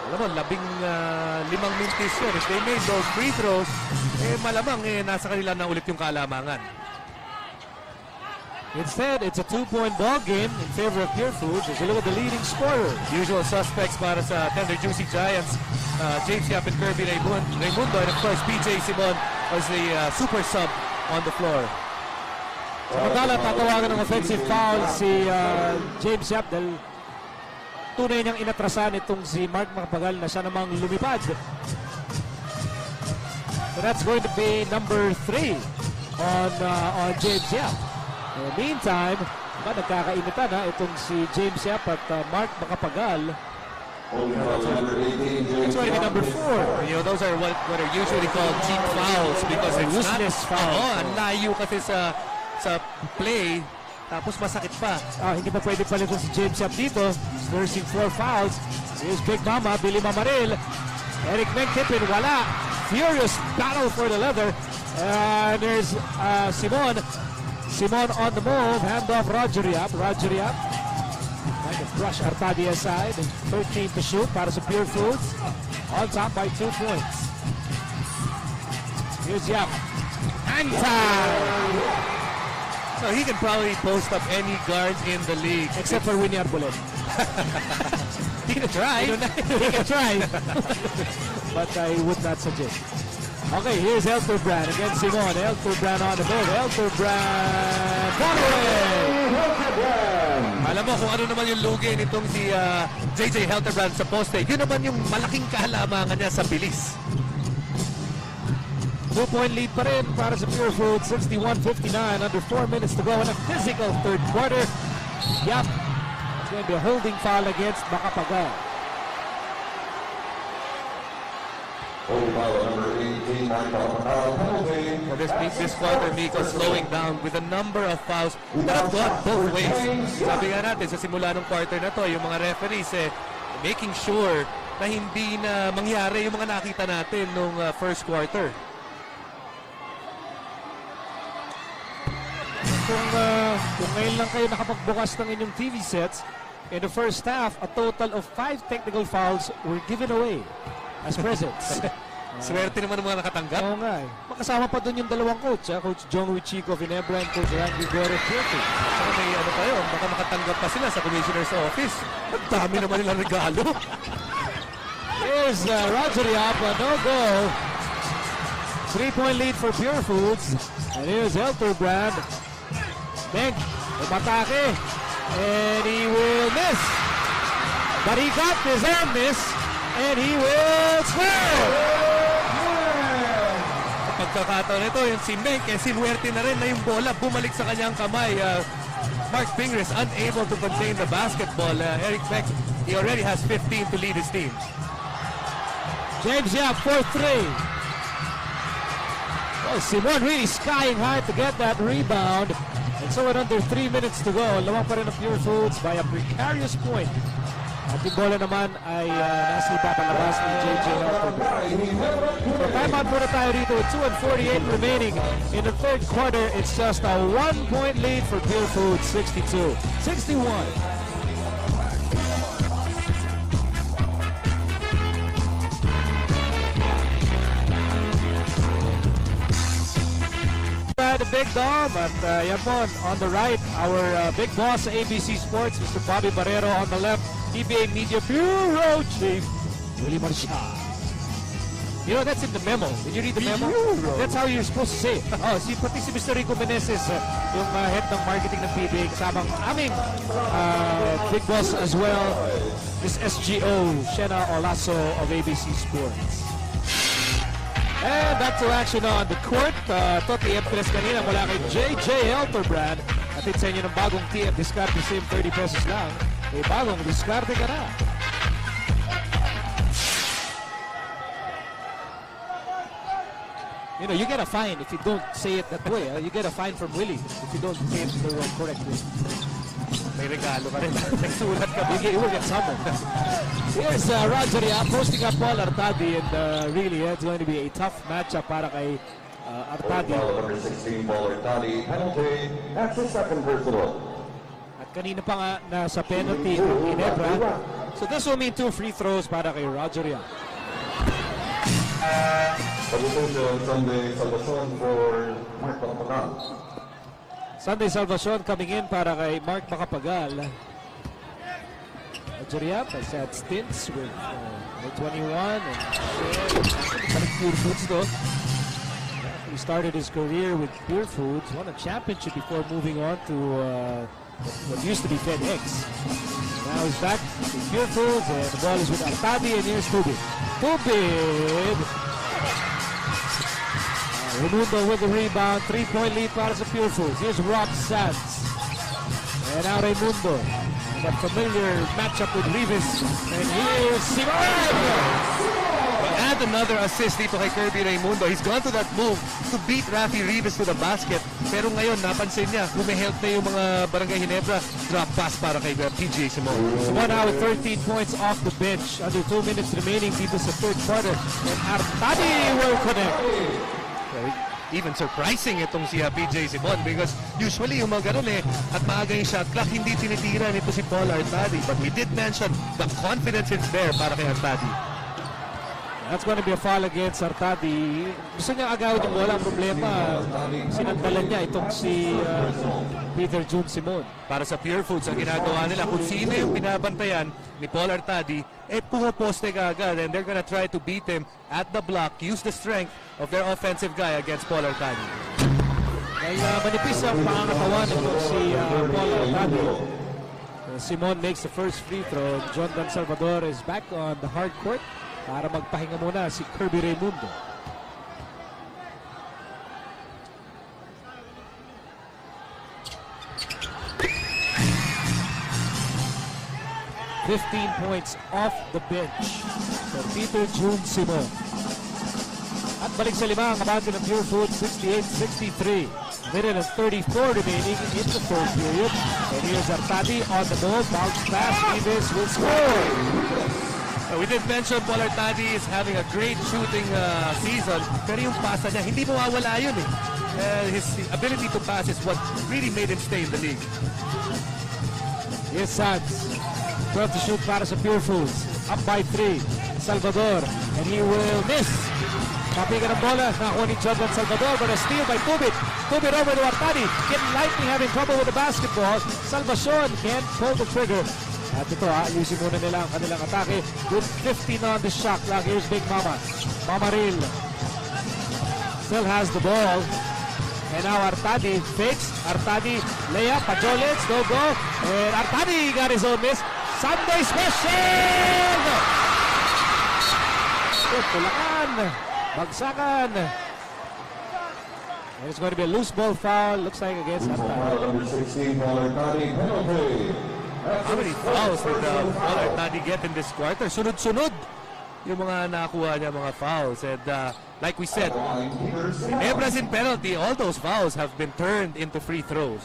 Alam mo, 15 minutes yun. If they made those free throws, malamang nasa kanila na ulit yung kalamangan. Instead, it's a 2-point ball game in favor of Purefoods as you look at the leading scorer. Usual suspects para sa Tender Juicy Giants, James Yap and Kirby Raimundo, and of course, PJ Simon was the super sub on the floor. Samantala, tatawagan ng offensive foul si James Yap dahil tunay niyang inatrasan itong si Mark Makapagal na siya namang lumipad. So that's going to be number 3 on James Yap. In the meantime, nagkakainitan na itong si James Yap at Mark Makapagal. It's going to be number 4. You know, those are what are usually called cheap fouls because it's useless foul. Ang layo kasi sa play, tapos masakit pa. Hindi pa pwede palitan si James Yap dito. Nursing 4 fouls. Here's Big Mama, Billy Mamaril. Eric Mengkipin, wala. Furious battle for the leather. And there's Simon. Simon on the move. Handoff Roger Yap. Roger Yap. Trying to brush Artadi aside. 13 to shoot para sa Purefoods. On top by 2 points. Here's Yap. Hang time! So he can probably post up any guard in the league. Except for Winnie Arboled. He can try. He can try. But I would not suggest. Okay, here's Helterbrand against Simon. Helterbrand on the move. Helterbrand. One away! Alam mo kung ano naman yung lugi nitong si JJ Helterbrand sa poste. Yun naman yung malaking kahalamangan niya sa bilis. 2-point lead pa rin para sa Purefoods. 61-59. Under 4 minutes to go in a physical third quarter. Yap. It's going to be a holding foul against Makapagal. Holding foul number 18. team penalty. So this quarter, Miko, slowing down with a number of fouls that have gone both ways. Sabi nga natin, sa simula ng quarter na to, yung mga referees making sure na hindi na mangyari yung mga nakita natin nung first quarter. Kung ngayon lang kayo nakapagbukas ng inyong TV sets, in the first half, a total of 5 technical fouls were given away as presents. Swerte naman ng mga nakatanggap. Oo nga eh. Makasama pa doon yung dalawang coach, Coach Jong Wichico of Ginebra and Coach Randy Guerrero of Purefoods. Saka may ano pa yun, baka makatanggap pa sila sa Commissioner's Office. Ang dami naman nilang regalo. Here's Roger Yapa, no goal. 3-point lead for Purefoods. And here's Elterbrand. Beng, umatake. And he will miss. But he got his hand miss. And he will score! Pagkakataon nito, yung si Meng, sinuwerte na rin na yung bola bumalik sa kanyang kamay. Mark Fingers unable to contain the basketball. Eric Beck, he already has 15 to lead his team. James Yap, 4-3. Well, Simon really skying high to get that rebound. And so at under 3 minutes to go, lamang pa rin ang Purefoods by a precarious point. At yung bola naman ay nasipa palabas ni JJ Elterbrand. So timeout muna tayo rito with 2:48 remaining in the third quarter. It's just a 1-point lead for Purefoods, 62-61. The Big Dom at yan po, on the right, our big boss sa ABC Sports, Mr. Bobby Barrero. On the left, PBA Media Bureau Chief Willie Marcial. You know, that's in the memo. Did you read the memo? That's how you're supposed to say it. Oh, pati si Mr. Rico Meneses, yung head ng marketing ng PBA, kasamang aming big boss as well, Miss SGO, Shena Olaso of ABC Sports. And back to action on the court. TF Press kanina mula kay JJ Elterbrand. Atid sa inyo ng bagong TF Discarte, same 30 pesos lang. May bagong diskarte ka na. You know, you get a fine if you don't say it that way. You get a fine from Willie if you don't say it the correct way. May regalo ka rin. Nagsulat ka. You will get someone. Here's Roger Yap posting up Paul Artadi, and really it's going to be a tough matchup para kay Artadi. Number 16, Paul Artadi, penalty. That's the second personal. At kanina pa nga nasa penalty ng Ginebra. So this will mean 2 free throws para kay Roger Yap. Sunday Salvacion for Mark Makapagal. Sunday Salvacion coming in para kay Mark Makapagal. Roger Yap has had stints with 21 and Purefoods though. He started his career with Purefoods, won a championship before moving on to what used to be FedEx. Now he's back to Purefoods, and the ball is with Artadi, and here's Tubig. Tubig! Raimundo with the rebound, 3-point lead para sa Purefoods. Here's Rob Sands. And now Raimundo. That familiar matchup with Rivas. And here's Simon! Add another assist dito kay Kirby Raimundo. He's gone to that move to beat Rafi Rivas to the basket. Pero ngayon, napansin niya, humihelp na yung mga Barangay Ginebra. Drop pass para kay PJ Simon. Simon now with 13 points off the bench. Under 2 minutes remaining dito sa third quarter. And Artadi will connect. Even surprising itong si PJ Simon because usually yung mga ganun at maaga yung shot clock, hindi tinitira nito si Paul Artadi. But we did mention the confidence is there para kay Artadi. That's going to be a foul against Artadi. Gusto niya agawin yung bola. Ang problema, sinandalan niya itong si Peter June Simon. Para sa Purefoods, ang ginagawa nila, kung sino yung binabantayan ni Paul Artadi, pumaposte ka agad, and they're gonna try to beat him at the block, use the strength of their offensive guy against Paul Artadi. Dahil manipis ang pangangatawan nito si Paul Artadi. Simon makes the first free throw. John Dan Salvador is back on the hard court para magpahinga muna si Kirby Raimundo. (15 points off the bench for Peter June Simon. At balik sa lima ang kabante ng Purefoods, 68-63. Minute and 34 remaining in the third period. And here's Artadi on the ball, bounce pass, Rivas will score. We did mention Paul Artadi is having a great shooting season, pero yung pasa niya, hindi mawawala yun eh. His ability to pass is what really made him stay in the league. Here's Sands. 12 to shoot para sa Purefoods. Up by 3. Salvador. And he will miss. Kapigan ng bola. Nakakuha ni Jordan Salvador, but a steal by Tubit. Tubit over to Artadi. Kid Lightning having trouble with the basketball. Salvacion can't pull the trigger. At ito ayusin muna nila ang kanilang atake with 15 on the shot clock. Here's Big Mama. Mamaril still has the ball. And now Artadi fakes. Artadi layup. Pajolets, no go. And Artadi got his own miss. Sunday special! Tulakan. Bagsakan. And it's going to be a loose ball foul. Looks like against Artadi. Number 16, Artadi, penalty. How many fouls did Paul Artadi get in this quarter? Sunod-sunod yung mga nakuha niya, mga fouls. And like we said, Ginebra's in penalty. All those fouls have been turned into free throws.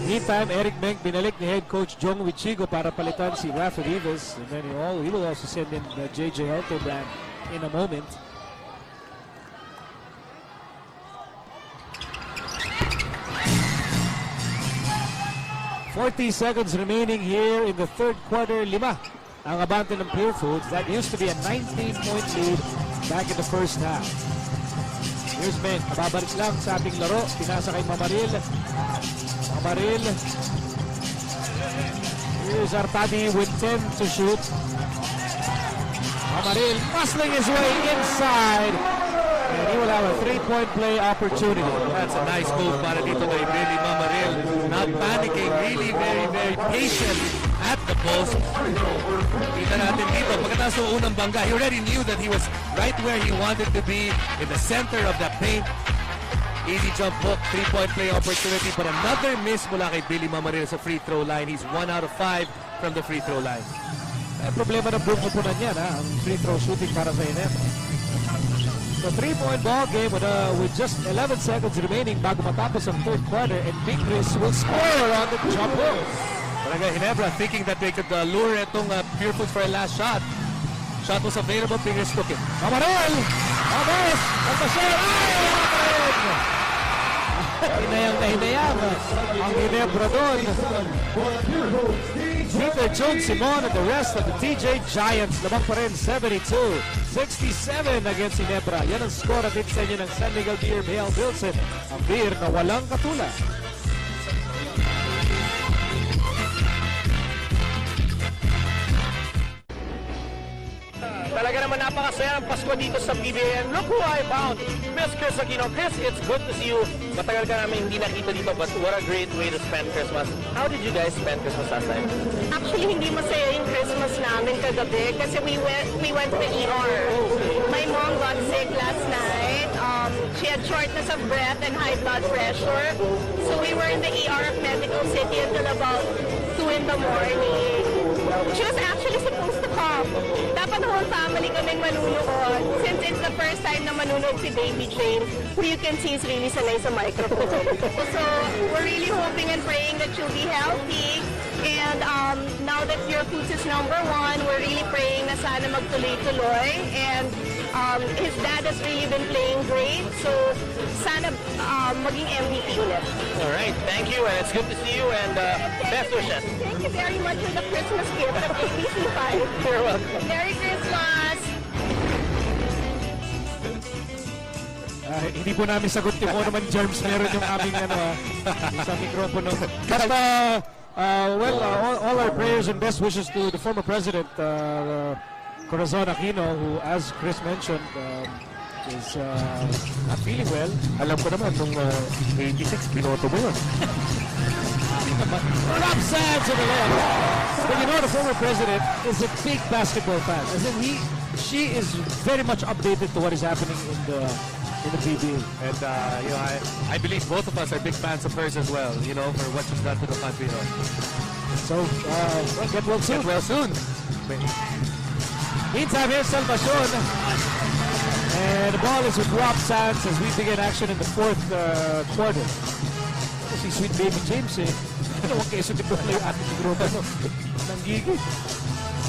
Meantime, Eric Meng binalik ni head coach Jong Wichigo para palitan si Rafa Rivas. And then he will also send in JJ Altobrand in a moment. 40 seconds remaining here in the third quarter. 5 ang abante ng Purefoods. That used to be a 19-point lead back in the first half. Here's Meng. Babalik lang sa ating laro. Pinasa kay Mamaril. Mamaril. Here's Artadi with 10 to shoot. Mamaril muscling his way inside. And he will have a 3-point play opportunity. That's a nice move para dito kay Billy Mamaril. Not panicking, really very patient at the post. Kita natin dito, pagkatapos ng unang bangga, he already knew that he was right where he wanted to be, in the center of the paint. Easy jump hook, 3-point play opportunity, but another miss mula kay Billy Mamaril sa free throw line. He's 1 out of 5 from the free throw line. Problema ng buong kupunan yan, ang free throw shooting para sa Ginebra. The 3-point ball game with just 11 seconds remaining bago matapos ang third quarter, and Big Chris will score on the jump hook. Talaga Ginebra thinking that they could lure itong Purefoods for a last shot. Shot was available, Big Chris took it. Mamaril! Amos! Pagpasyon! Hinayang na hinayang ang Ginebra doon. Peter Jones, Simon, and the rest of the TJ Giants. Lamang pa rin, 72-67 against Ginebra. Yan ang score at sa inyo ng San Miguel Beer, Mail Wilson. Ang beer na walang katulad. Talaga naman napakasaya ang Pasko dito sa PBA. And look who I found. Miss Chris Aquino. Chris, it's good to see you. Matagal ka namin hindi nakita dito, but what a great way to spend Christmas. How did you guys spend Christmas last time? Actually, hindi masaya yung Christmas namin kagabi kasi we went to the ER. My mom got sick last night. She had shortness of breath and high blood pressure. So we were in the ER of Medical City until about 2 in the morning. She was actually supposed to come. Dapat the whole family kaming manunood. Since it's the first time na manunood si Baby James, who you can see is really sanay sa microphone. So we're really hoping and praying that she'll be healthy. And now that Purefoods is #1, we're really praying na sana magtuloy-tuloy. And his dad has really been playing great. So sana maging MVP ulit. All right, thank you, and it's good to see you, and best wishes. Thank you very much for the Christmas gift of ABC5. You're welcome. Merry Christmas! Hindi po namin sagot kung ano naman germs meron yung aming sa mikropono. But, all our prayers and best wishes to the former president, Corazon Aquino, who, as Chris mentioned, is not feeling well. Alam ko naman, nung 86, binoto mo yun. Rob Sands on the left. But you know, the former president is a big basketball fan. As in, she is very much updated to what is happening in the PBA. And I believe both of us are big fans of hers as well, for what she's done to the country. So, get well soon. Get well soon. Meantime, here's Salvacion. And the ball is with Rob Sands as we begin action in the fourth quarter. Si Sweet Baby James Huwag kayo sugit doon yung ating grupo. Nanggigit.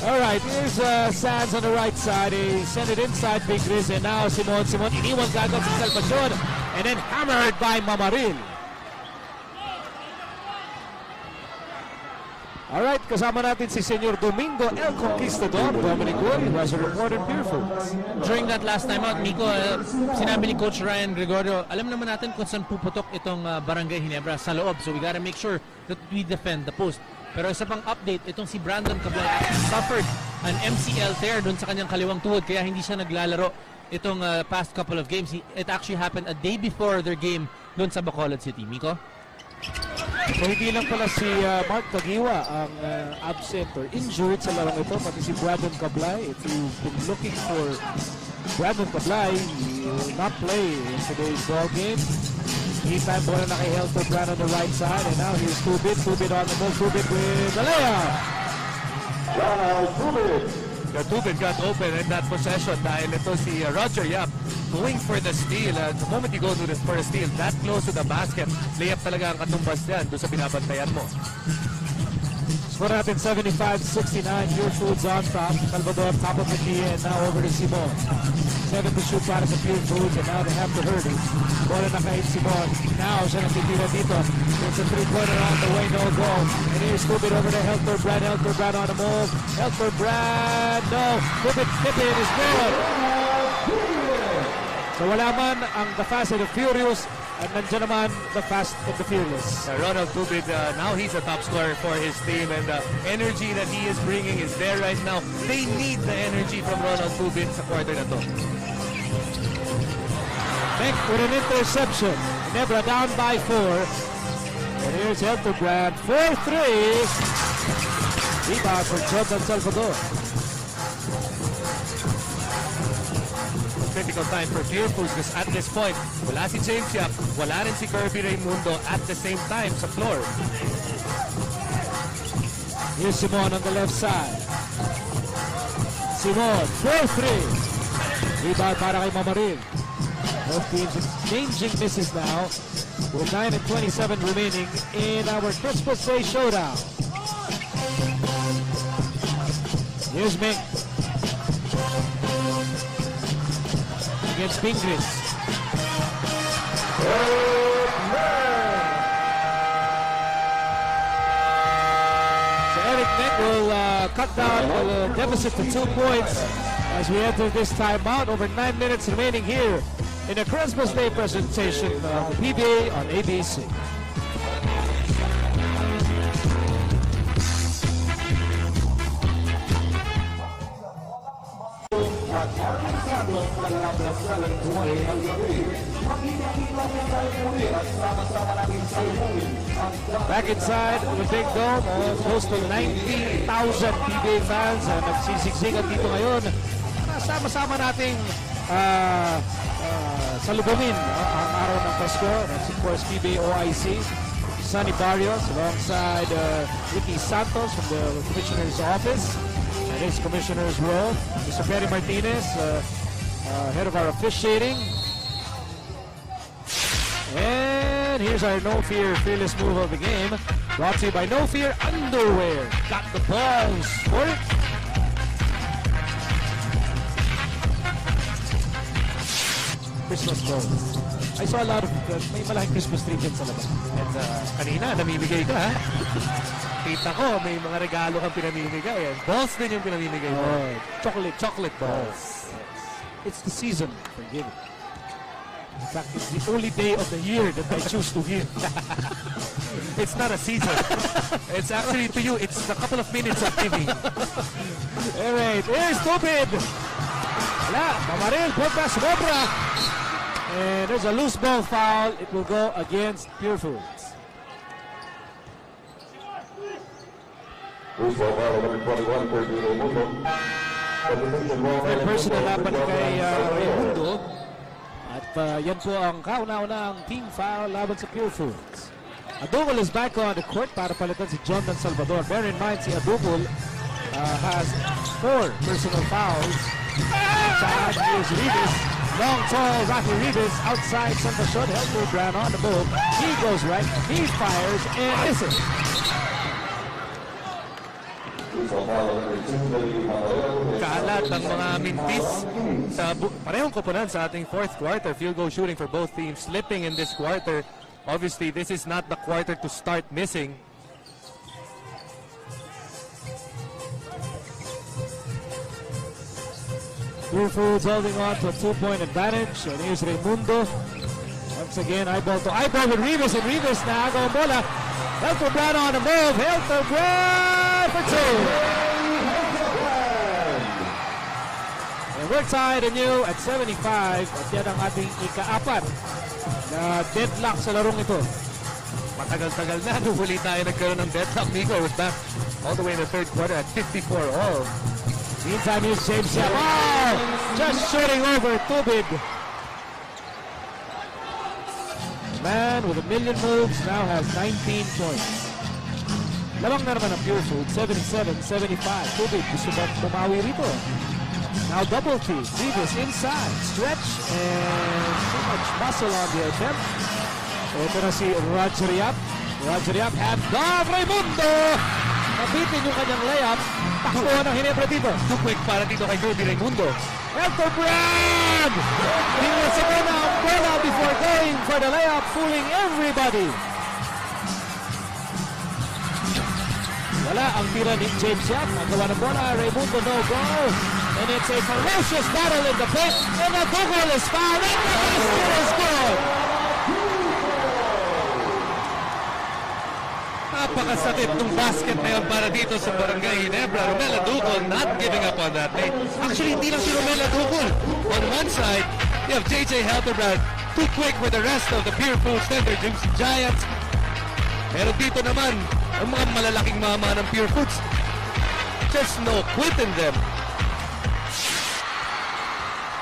Alright, here's Sands on the right side. He sent it inside Big Riz. And now Simon iniwan kagad si Salvacion. And then hammered by Mamaril. Alright, kasama natin si Senyor Domingo El Conquistador, Dominic Wood, who has a report in Purefoods. During that last time out, Miko, sinabi ni Coach Ryan Gregorio, alam naman natin kung saan puputok itong Barangay Ginebra sa loob. So we gotta make sure that we defend the post. Pero isa pang update, itong si Brandon Cablay suffered an MCL tear doon sa kanyang kaliwang tuhod, kaya hindi siya naglalaro itong past couple of games. It actually happened a day before their game doon sa Bacolod City. Miko? So hindi lang pala si Mark Tagiwa ang absent or injured sa larong ito, pati si Brandon Cablay. If you've been looking for Brandon Cablay, he will not play in today's ball game. Meantime, bola na kay Helter Brand on the right side, and now here's Tubit on the move. Tubit with the layup. The Tubit got open in that possession dahil ito si Roger Yap going for the steal. The moment you go for a steal, that close to the basket, layup talaga ang katumbas yan doon sa binabantayan mo. Score natin 75-69, Purefoods on top. Salvador top of the key, and now over to Simon. 7 to shoot para sa Purefoods, and now they have to hurry. Bola na kay Simon. Now siya natitira dito. It's a three-pointer on the way, no goal. And here's Tubit over to Helter Brand. Helter Brand on the move. Helter Brand, no. Tubit tipping is good. So wala man ang the Fast and the Furious, and nandiyan naman the Fast and the Fearless. Ronald Tubit, now he's a top scorer for his team, and the energy that he is bringing is there right now. They need the energy from Ronald Tubit sa quarter na to. Beck with an interception. Ginebra down by 4. And here's Helter Brand. 4-3. Rebound for Jordan Salvador. Critical time for Purefoods because at this point, wala si James Yap, wala rin si Kirby Raimundo at the same time sa floor. Here's Simon on the left side. Simon, 4-3. Rebound para kay Mamaril. Both teams exchanging misses now with 9 and 27 remaining in our Christmas Day showdown. Here's Ming. Against Pingris. So Eric Ming will cut down the deficit to 2 points as we enter this timeout. Over 9 minutes remaining here in a Christmas Day presentation of the PBA on ABC. Back inside the big dome, close to 90,000 PBA fans na nagsisiksikan dito ngayon. Sama-sama nating salubungin ang araw ng Pasko. That's of course PBA OIC. Sonny Barrios alongside Ricky Santos from the Commissioner's Office. And his Commissioner's role. Mr. Perry Martinez, head of our officiating. And here's our No Fear Fearless move of the game. Brought to you by No Fear Underwear. Got the balls for it. Christmas balls. I saw a lot of, may malaking Christmas tree dyan sa labas. And kanina, namimigay ka, ha? Kita ko, may mga regalo kang pinamimigay. Balls din yung pinamimigay mo. Chocolate balls. It's the season for giving. In fact, it's the only day of the year that I choose to give. It's not a season. It's actually, to you, it's a couple of minutes of giving. Alright, here's Tubid. Wala, Mamaril, Purpas, Ginebra. And there's a loose ball foul. It will go against Purefoods. Third personal laban kay Raimundo. At yan po ang kauna-una ang team foul laban sa Purefoods. Adugol is back on the court para palitan si Jonathan Salvador. Bear in mind, si Adugol has 4 personal fouls. Inside is Rivas. Long, tall, Rafi Rivas outside Santa Shot. Helper Brown on the move. He goes right. He fires and misses. Kalat ang mga mintis sa parehong koponan sa ating fourth quarter. Field goal shooting for both teams slipping in this quarter. Obviously, this is not the quarter to start missing. Purefoods holding on to a 2-point advantage. And here's Raimundo. Once again, eyeball to eyeball with Rivas. And Rivas na agaw ang bola. Helter Brad on the move. Helter Brad for 2. And we're tied anew at 75. At yan ang ating ika-4 na deadlock sa larong ito. Matagal-tagal na nung huli tayo nagkaroon ng deadlock. Nico was back all the way in the third quarter at 54 all. Meantime, here's James Yap. Oh! Just shooting over Tubig. Man with a million moves now has 19 points. Lamang na naman ang Purefoods, 77-75. Tubig gusto ba bumawi rito? Now double team. Rivas inside. Stretch and too much muscle on the attempt. Ito na si Roger Yap. Roger Yap hand off Raimundo. Nabitin yung kanyang layup. Takbo ng Ginebra dito. Too quick para dito kay Kirby Raimundo. Helter Brad! Pinasabay na ang bola before going for the layup, fooling everybody. Wala ang tira ni James Yap. Ang gawa ng bola, Raimundo no go. And it's a ferocious battle in the paint. And the goal is fouled. And the basket is good. Napakasakit ng basket na yun para dito sa Barangay Ginebra. Romel Adugol not giving up on that play. Actually, hindi lang si Romel Adugol. On one side, you have JJ Helterbrand too quick with the rest of the Purefoods Thunder Giants. Pero dito naman, ang mga malalaking mama ng Purefoods, just no quit in them.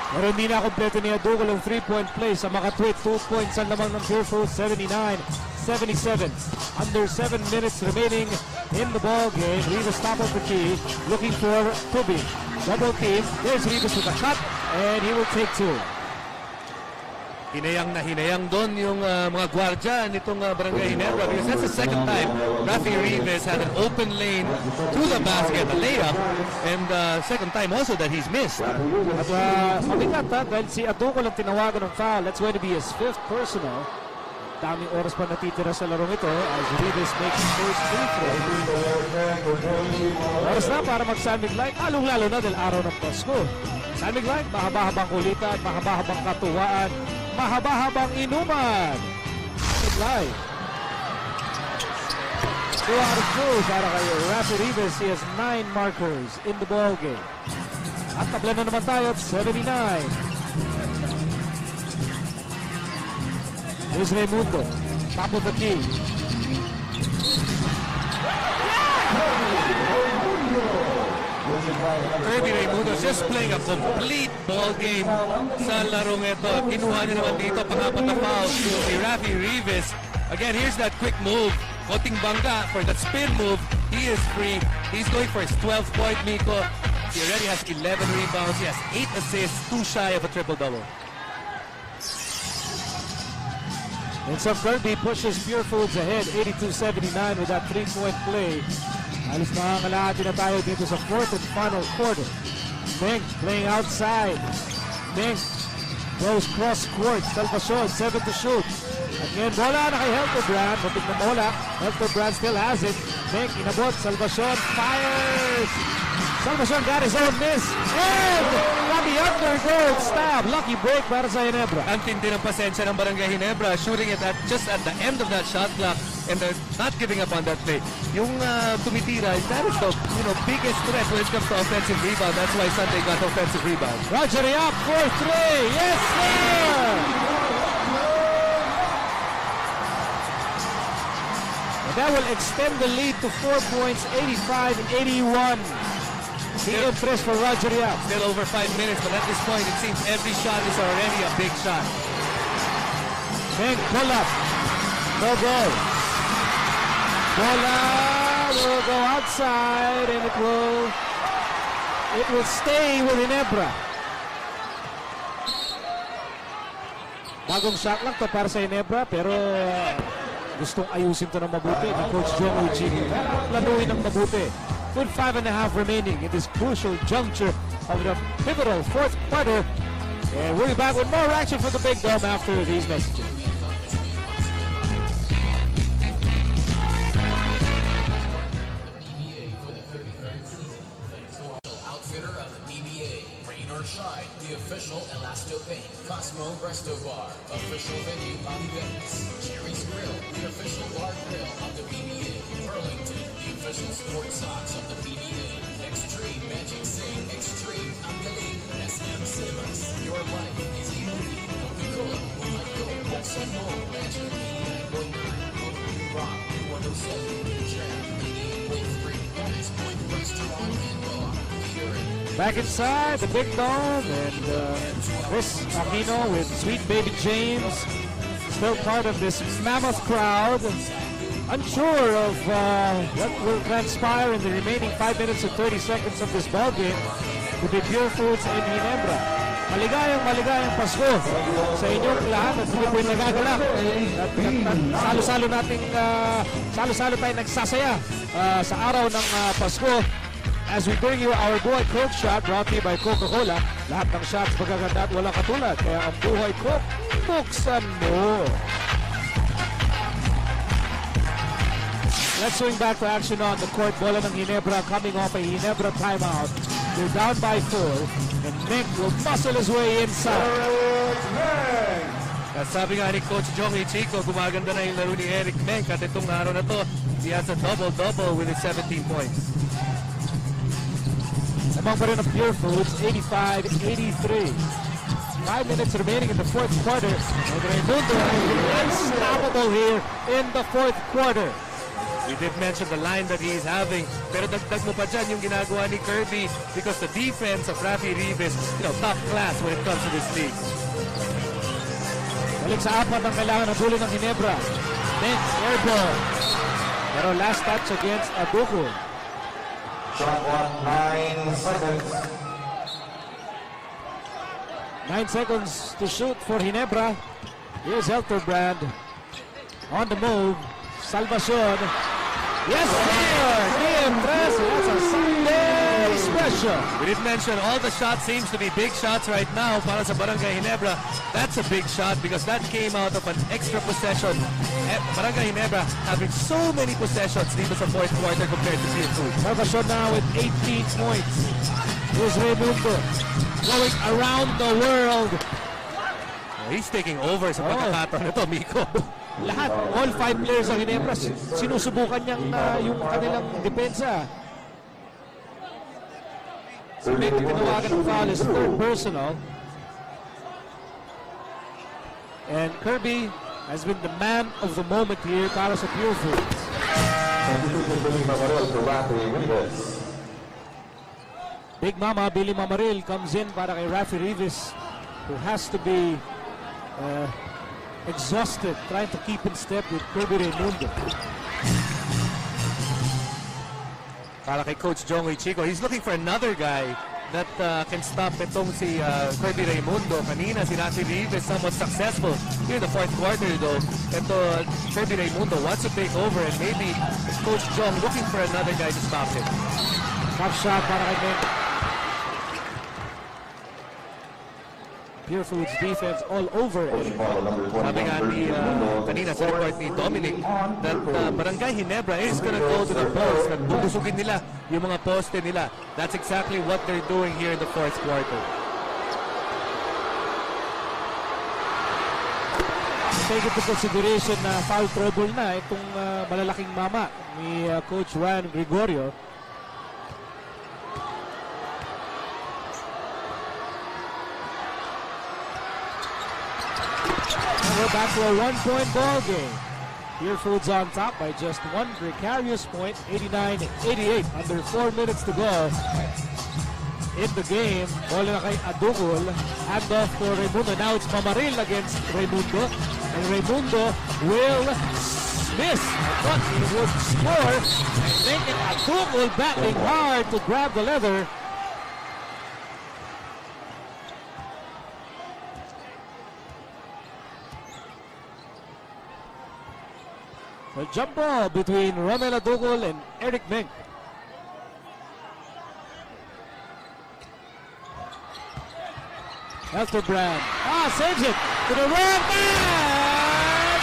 Pero hindi na kompleto ni Adugol ang 3-point play sa makatwit. 2 points ang lamang ng Purefoods, 79-77. Under 7 minutes remaining in the ball game. Rivas top of the key, looking for Tubi. Double team. There's Rivas with a shot, and he will take 2. Hinayang na hinayang doon yung mga gwardya nitong Barangay Ginebra because that's the second time Rafi Rivas had an open lane to the basket, a layup, and second time also that he's missed. At mabigat dahil si Adugol ang tinawagan ng foul. That's going to be his 5th personal. Daming oras pa natitira sa larong ito as Rivas makes his first free throw. Oras na para mag-Samig Light, lalong-lalo na dahil araw ng Pasko. Samig Light, mahaba-habang kulitan, mahaba-habang katuwaan, mahaba-habang inuman. Samig Light. 2 out of 2 para kayo. Rafi Rivas, he has 9 markers in the ball game. At tabla na naman tayo at 79. Here's Raimundo, top of the key. Kirby Raimundo just playing a complete ball game sa larong ito. Kinuha niya naman dito pangapat na foul to si Rafi Rivas. Again, here's that quick move. Koting bangga for that spin move. He is free. He's going for his 12th point, Miko. He already has 11 rebounds. He has 8 assists, 2 shy of a triple-double. And so Kirby pushes Purefoods ahead 82-79 with that 3-point play. Alis makakalahati na tayo dito sa 4th and final quarter. Meng playing outside. Meng goes cross court. Salvacion, 7 to shoot. At ngayon bola na kay Helterbrand. Matik na bola. Helterbrand still has it. Meng inabot. Salvacion fires. Salvacion got his own miss. And on the undergoal stab. Lucky break para sa Ginebra. Ang tindi ng pasensya ng Barangay Ginebra, shooting it just at the end of that shot clock, and they're not giving up on that play. Yung tumitira, that is the biggest threat when it comes to offensive rebound. That's why Sunday got offensive rebound. Roger Yap for 3. Yes, sir! And that will extend the lead to 4 points, 85-81. He impressed for Roger Yap. Still over 5 minutes, but at this point, it seems every shot is already a big shot. Big pull up. No goal. Bola will go outside and it will stay with Ginebra. Bagong shot lang to para sa Ginebra, pero gustong ayusin to ng mabuti ni Coach Jong Uchi. Planuin ng mabuti. With 5.5 remaining in this crucial juncture of the pivotal fourth quarter. And we'll be back with more action from the Big Dome after these messages. Outfitter of the PBA, rain or shine, the official Elasto-Paint, Cosmo Resto Bar, official venue Bobby Venice, Jerry's Grill, the official bar grill of the PBA, Burlington, the official sports socks of the PBA, Extreme Magic Sing, Extreme Anggaling, SM Cinemas, your life is a movie, Coca-Cola, Monaco, Buksan Mo, Magic, 89.9, Rock, 107, Jam, 88.3, Ice Point Restaurant and Bar. Back inside the Big Dome, and Chris Aquino with Sweet Baby James, still part of this mammoth crowd. Unsure of what will transpire in the remaining 5 minutes and 30 seconds of this ball game with the Purefoods and Ginebra. Maligayang Pasko sa inyong lahat at hindi po yung nagagalak. Salo-salo tayong nagsasaya sa araw ng Pasko. As we bring you our Buhay Coke shot brought to you by Coca-Cola. Lahat ng shots magaganda at walang katulad. Kaya ang Buhay Coke, buksan mo. Let's swing back to action on the court. Bola ng Ginebra coming off a Ginebra timeout. They're down by 4. And Nick will muscle his way inside. Sabi nga ni Coach Joey Chico, gumaganda na yung laro ni Eric Menk at itong araw na to, he has a double-double with his 17 points. Among pa rin of Purefoods, 85-83. 5 minutes remaining in the fourth quarter. And Raimundo is unstoppable here in the fourth quarter. We did mention the line that he is having, pero dagdag mo pa dyan yung ginagawa ni Kirby because the defense of Rafi Rivas, top class when it comes to this league. Balik sa apat ang kailangan ng dulo ng Ginebra. Menk, airball. Pero last touch against Abuko. Shot clock, 9 seconds. 9 seconds to shoot for Ginebra. Here's Elterbrand. On the move. Salvacion. Yes, sir! Game 3. That's a Sunday special. We did mention all the shots seems to be big shots right now para sa Barangay Ginebra. That's a big shot because that came out of an extra possession. Barangay Ginebra having so many possessions dito sa fourth quarter compared to Purefoods. Salvacion now with 18 points. Here's Raimundo going around the world. He's taking over sa pagkakataon nito, Miko. Lahat, all 5 players ng Ginebra, sinusubukan niyang yung kanilang depensa. So maybe tinawagan ng foul is third personal. And Kirby has been the man of the moment here para sa Purefoods. Big Mama Billy Mamaril comes in para kay Rafi Rivas, who has to be exhausted trying to keep in step with Kirby Raimundo. Para kay Coach Jong Chico, he's looking for another guy that can stop itong si Kirby Raimundo. Kanina si Rafi Rivas somewhat successful here in the fourth quarter though. Ito Kirby Raimundo wants to take over and maybe Coach Jong looking for another guy to stop him. Tough shot para kay Nick. Purefoods defense all over it. Sabi nga ni kanina sa report ni Dominic that Barangay Ginebra is gonna go to the post at bubusugin nila yung mga poste nila. That's exactly what they're doing here in the fourth quarter. Take into consideration na foul trouble na itong malalaking mama ni Coach Juan Gregorio. We're back to a one-point ball game. Purefoods on top by just one precarious point, 89-88. Under 4 minutes to go in the game. Bola na kay Adugol. Handoff for Raimundo. Now it's Mamaril against Raimundo. And Raimundo will miss. I thought he would score. And Meng and Atungol battling hard to grab the leather. A jump ball between Romel Atungol and Eric Meng. Helterbrand. Saves it to the run back.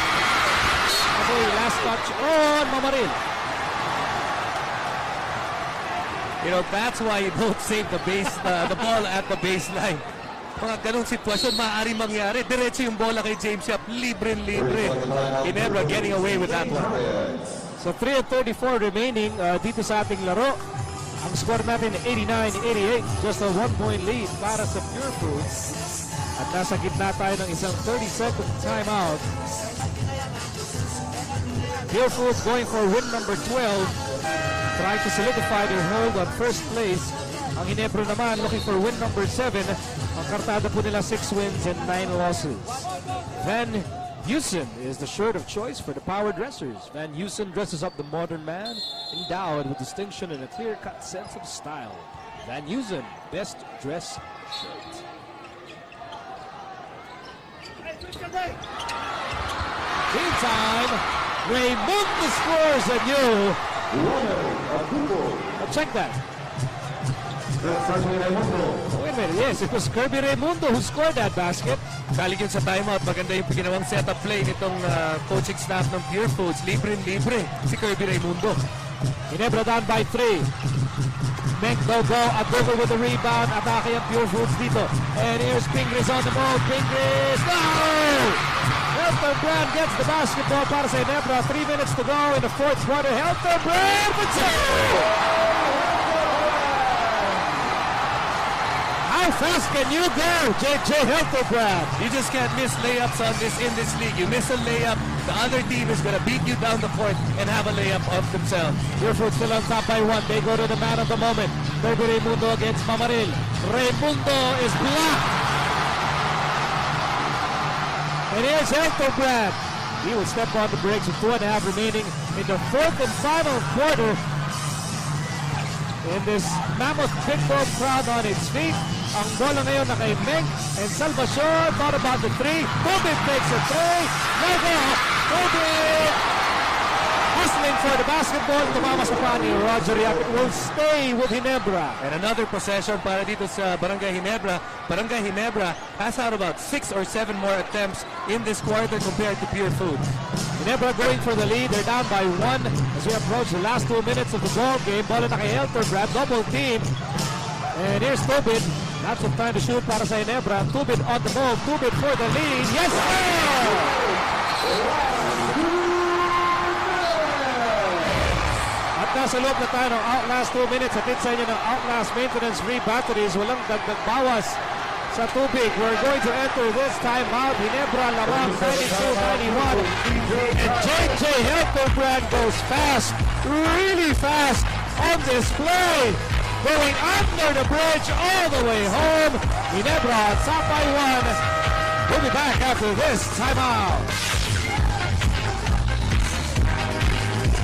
Okay, last touch on Mamaril. You know, that's why you don't save the ball at the baseline. Mga ganong sitwasyon, maaari mangyari. Diretso yung bola kay James Yap. Libre-libre. Ginebra getting away with that one. So 3:34 remaining dito sa ating laro. Ang score natin 89-88. Just a 1-point lead para sa Purefoods. At nasa gitna tayo ng isang 30-second timeout. Purefoods going for win number 12. Trying to solidify their hold on first place. Ang Ginebra naman looking for win number 7. Ang kartada po nila 6 wins and 9 losses. Van Heusen is the shirt of choice for the power dressers. Van Heusen dresses up the modern man, endowed with distinction and a clear-cut sense of style. Van Heusen, best dress shirt. Meantime, Raymundo scores a new. Check that. Wait a minute, yes, it was Kirby Raymundo who scored that basket. Galing yun sa timeout, maganda yung ginawang setup play nitong coaching staff ng Purefoods. Libre-libre si Kirby Raymundo. Ginebra down by 3. Meng go at over with the rebound. Atake ang Purefoods dito. And here's Pingris on the ball. Pingris, no! Helterbrand gets the basketball para sa Ginebra. 3 minutes to go in the fourth quarter. Helterbrand for 2! How fast can you go, J.J. Helterbrand? You just can't miss layups in this league. You miss a layup, the other team is going to beat you down the court and have a layup of themselves. Purefoods still on top by 1. They go to the man of the moment. Kirby Raymundo against Mamaril. Raymundo is blocked. And here's Helterbrand. He will step on the brakes with 2.5 remaining in the fourth and final quarter. In this mammoth big ball crowd on its feet. Ang bola ngayon na kay Meng and Salvacion. Thought about the 3. Tubig makes a 3. No go. Tubig hustling for the basketball. Tumama sa pa ni Roger Yap. It will stay with Ginebra. And another possession para dito sa Barangay Ginebra. Barangay Ginebra has had about 6 or 7 more attempts in this quarter compared to Purefoods. Ginebra going for the lead. They're down by 1 as we approach the last 2 minutes of the ball game. Bola na kay Helterbrand. Double team. And here's Tubid. Lots of time to shoot para sa Ginebra. Tubid on the move. Tubid for the lead. Yes, sir! At nasa loob na tayo ng outlast 2 minutes. Atid sa inyo ng outlast maintenance-free batteries. Walang dagdag bawas sa tubig. We're going to enter this timeout. Ginebra lamang 92-91. And J.J. Helterbrand goes fast. Really fast on this play. Going under the bridge all the way home. Ginebra on top by 1. We'll be back after this timeout.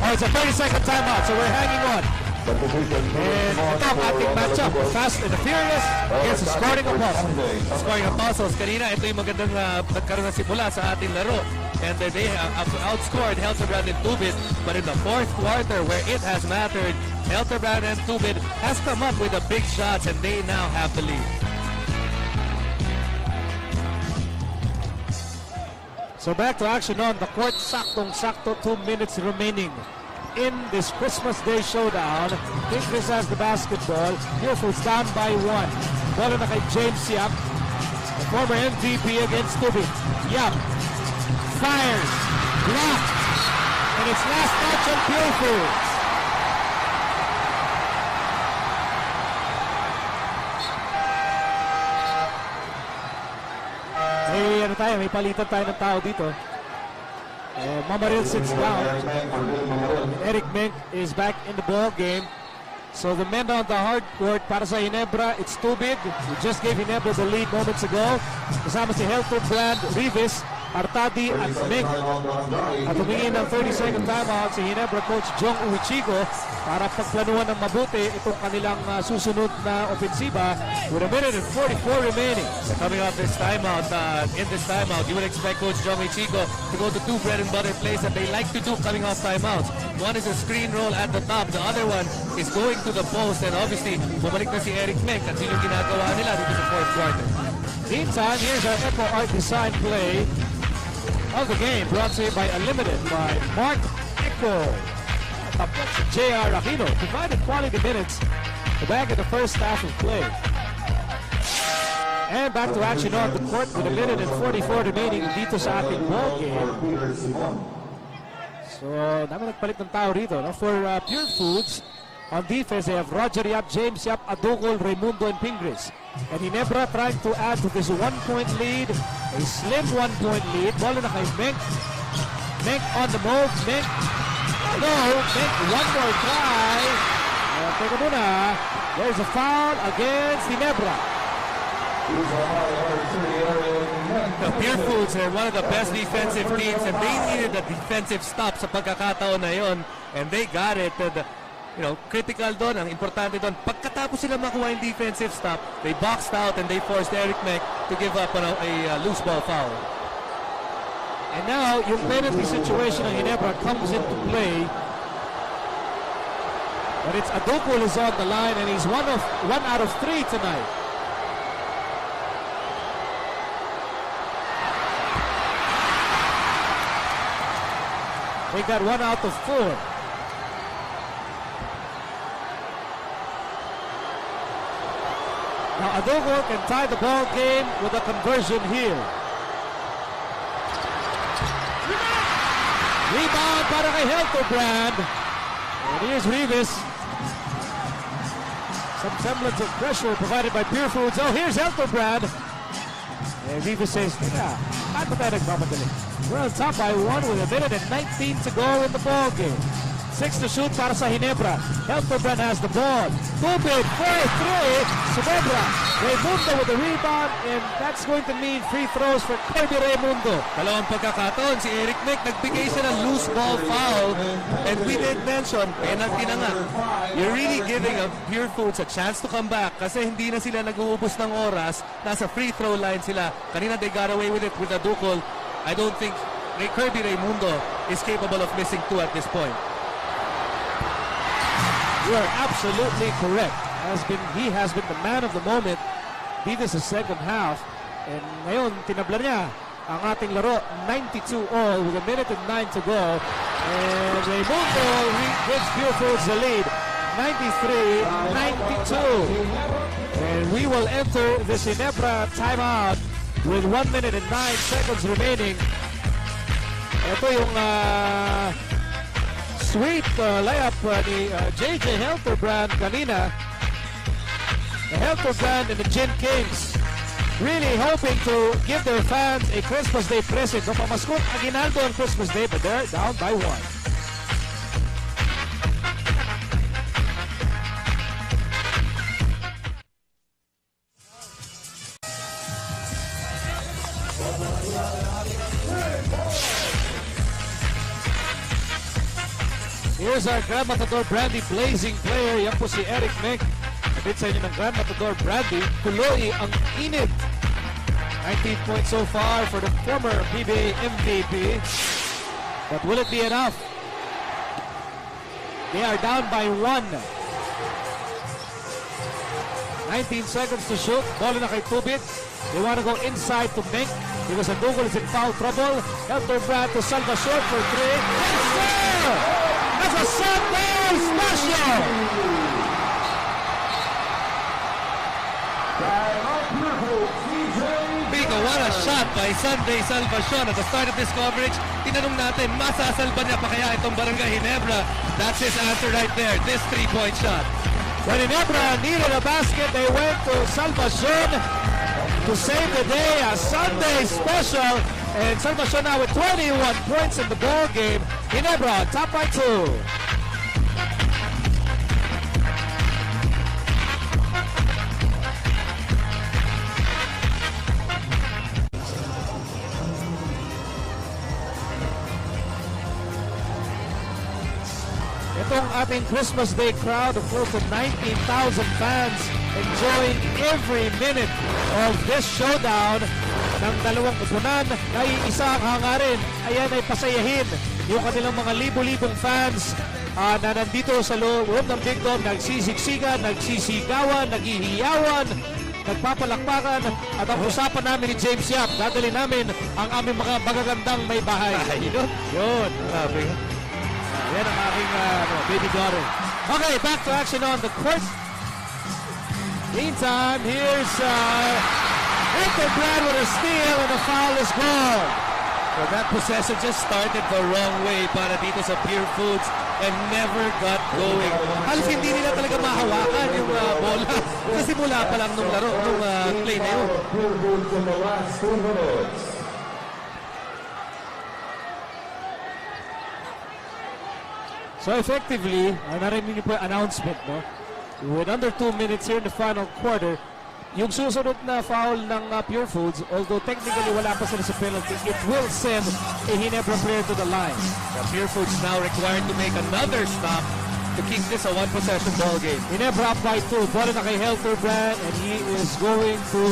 Oh, it's a 30-second timeout, so we're hanging on. And ito ang ating matchup, Fast and the Furious against the Scoring Apostles. Scoring Apostles, kanina ito yung magandang nagkaroon na simula sa ating laro. And they have outscored Helterbrand and Tubid. But in the fourth quarter, where it has mattered, Helterbrand and Tubid has come up with the big shots and they now have the lead. So back to action on the court. Saktong-sakto, 2 minutes remaining in this Christmas Day showdown. Pingris has the basketball. Purefoods down by 1. Bola na kay James Yap, the former MVP against Tubid. Yap fires, blocked, and it's last touch on Purefoods. May palitan tayo ng tao dito. Mamaril sits down. Eric Meng is back in the ball game. So the men on the hard court para sa Ginebra, it's too big. We just gave Ginebra the lead moments ago. Kasama si Helter Brand, Rivas, Artadi at Mick. At humingi ng 30-second timeout si Ginebra coach Jong Uichigo para pagplanuhan ng mabuti itong kanilang susunod na ofensiba with a minute and 44 remaining. So coming off this timeout, in this timeout, you would expect Coach Jong Ichigo to go to two bread and butter plays that they like to do coming off timeouts. One is a screen roll at the top. The other one is going to the post. And obviously, bumalik na si Eric Mek at yun yung ginagawa nila dito sa fourth quarter. Meantime, here's our Echo Art Design play of the game, brought to you by Unlimited by Mark Echo. J.R. Aquino provided quality minutes back in the first half of play. And back to action on the court with a minute and 44 remaining dito sa ating ball game. So, dami nagpalit ng tao rito. No? For Purefoods, on defense, they have Roger Yap, James Yap, Adugol, Raimundo, and Pingris. And Ginebra trying to add to this 1-point lead, a slim 1-point lead. Ball na kay Menk. Menk on the move. Menk. No, Menk, one more try. Teka muna. There's a foul against Ginebra. The Purefoods are one of the best defensive teams and they needed a defensive stop sa pagkakataon na yon. And they got it. Critical doon, ang importante doon, pagkatapos sila makuha yung defensive stop, they boxed out and they forced Eric Mek to give up on a loose ball foul. And now, yung penalty situation ng Ginebra comes into play. But it's Adukul is on the line and he's one out of 3 tonight. They got 1 out of 4. Now Adogo can tie the ball game with a conversion here. Rebound para kay Helterbrand. And here's Rivas. Some semblance of pressure provided by Purefoods. Oh, here's Helterbrand. And Rivas says, yeah, not pa tayo nagmamadali. We're on top by 1 with a minute and 19 to go in the ball game. 6 to shoot para sa Ginebra. Helterbrand has the ball. Tubig, 4-3. Ginebra. Raimundo with the rebound, and that's going to mean free throws for Kirby Raimundo. Dalawang pagkakataon, si Eric Mek nagbigay siya ng loose ball foul, and we did mention, penalty na nga. You're really giving Purefoods a chance to come back kasi hindi na sila nag-uubos ng oras. Nasa free throw line sila. Kanina they got away with it with Adukol. I don't think Kirby Raimundo is capable of missing 2 at this point. You are absolutely correct. He has been the man of the moment dito sa second half. And ngayon, tinabla niya ang ating laro. 92 all with a minute and 9 to go. And Raimundo gives Purefoods the lead. 93-92. And we will enter the Ginebra timeout with 1 minute and 9 seconds remaining. Ito yung sweet layup ni JJ Helterbrand kanina. The Helterbrand and the Gin Kings really hoping to give their fans a Christmas Day present. No, pamaskot aginaldo on Christmas Day, but they're down by 1. Here's our Grand Matador Brandy blazing player. Yan po si Eric Mek. Kapit sa inyo ng Grand Matador Brandy. Tuloy ang init. 19 points so far for the former PBA MVP. But will it be enough? They are down by 1. 19 seconds to shoot. Ball na kay Tubit. They want to go inside to Mek because Andugol is in foul trouble. Helterbrand to Salva short for 3. Yes, sir! That's a Sunday special! Pico, what a shot by Sunday Salvacion at the start of this coverage. Tinanong natin, masasalba niya pa kaya itong Barangay Ginebra? That's his answer right there, this 3-point shot. When Ginebra needed a basket, they went to Salvacion to save the day. A Sunday special. And Salvacion now with 21 points in the ball game. Ginebra top by 2. ating Christmas Day crowd of close to 19,000 fans enjoying every minute of this showdown ng dalawang kupunan na iisa ang hangarin. Ayan ay pasayahin yung kanilang mga libo-libong fans na nandito sa loob ng Big Dome, nagsisiksikan, nagsisigawan, naghihiyawan, nagpapalakpakan. At ang usapan namin ni James Yap, dadali namin ang aming mga magagandang may bahay. Yun. Yan ang aking baby daughter. Okay, back to action on the court. Meantime, here's Brad with a steal and a foul is gone. So that possession just started the wrong way para dito sa Purefoods and never got going. Halos hindi nila talaga mahawakan yung bola. Kasi mula pa lang nung laro, nung play na yun. Purefoods in the last 2 minutes. So effectively, narinig niyo po yung announcement, no? With under 2 minutes here in the final quarter, yung susunod na foul ng Purefoods, although technically wala pa sila sa penalty, it will send a Ginebra player to the line. The Purefoods now required to make another stop to keep this a one-possession ball game. Ginebra up by 2. Bola na kay Brad, and he is going to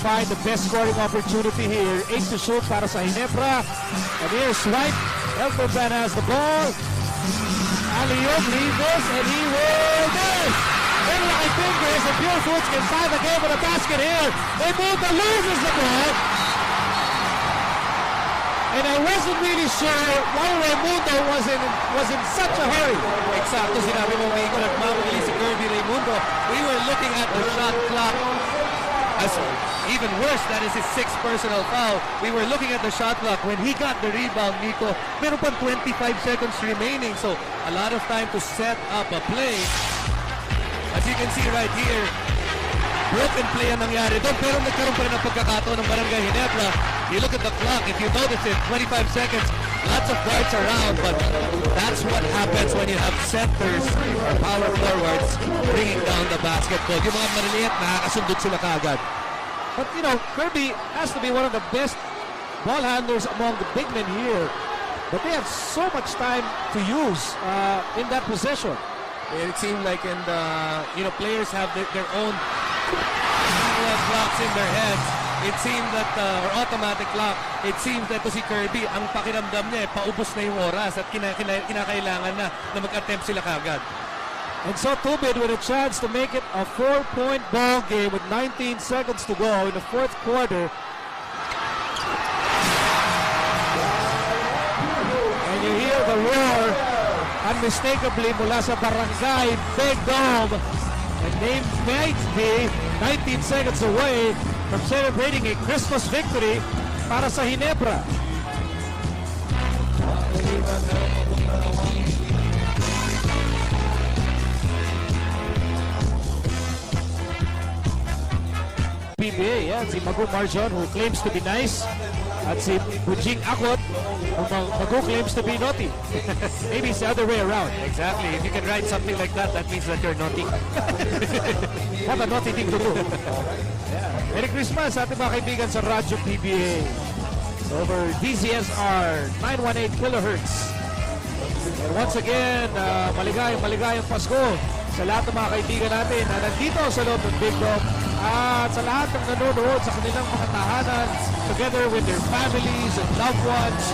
find the best scoring opportunity here. 8 to shoot para sa Ginebra. And here's White. Brad has the ball. Alley-oop, Rivas, and he will miss! Very high fingers, and Purefoods can tie the game with a basket here. They move the loses the ball. And I wasn't really sure why Raimundo was in such a hurry. Exacto, sinabi mo, Miko, nagmamagili si Kirby Raimundo. We were looking at the shot clock. As even worse, that is his 6th personal foul. We were looking at the shot clock. When he got the rebound, Nico, meron pa 25 seconds remaining. So, a lot of time to set up a play. As you can see right here, broken play ang nangyari doon. Pero nagkaroon pa rin ng pagkakataon ng Barangay Ginebra. You look at the clock. If you notice it, 25 seconds. Lots of guards around. But that's what happens when you have centers or power forwards bringing down the basketball. Yung mga maliliit, nakakasundot sila kaagad. But, you know, Kirby has to be one of the best ball handlers among the big men here. But they have so much time to use in that possession. It seemed like players have their own clocks in their heads. It seemed that, or automatic clock, it seems that to si Kirby, ang pakiramdam niya, paubos na yung oras at kinakailangan na mag-attempt sila kagad. And so Tubid with a chance to make it a 4-point ball game with 19 seconds to go in the 4th quarter. And you hear the roar unmistakably mula sa Barangay Big Dome. And they might be 19 seconds away from celebrating a Christmas victory para sa Ginebra. PBA, yan, si Magu Marjon who claims to be nice at si Bujing Akot who Magu claims to be naughty. Maybe it's the other way around. Exactly. If you can write something like that, that means that you're naughty. Have a naughty thing to do. Yeah. Merry Christmas sa ating mga kaibigan sa Radyo PBA. Over DZSR 918 kilohertz. And once again, maligayang Pasko sa lahat ng mga kaibigan natin na nandito sa loob ng Big Dome at sa lahat ng nanonood sa kanilang mga tahanan together with their families and loved ones.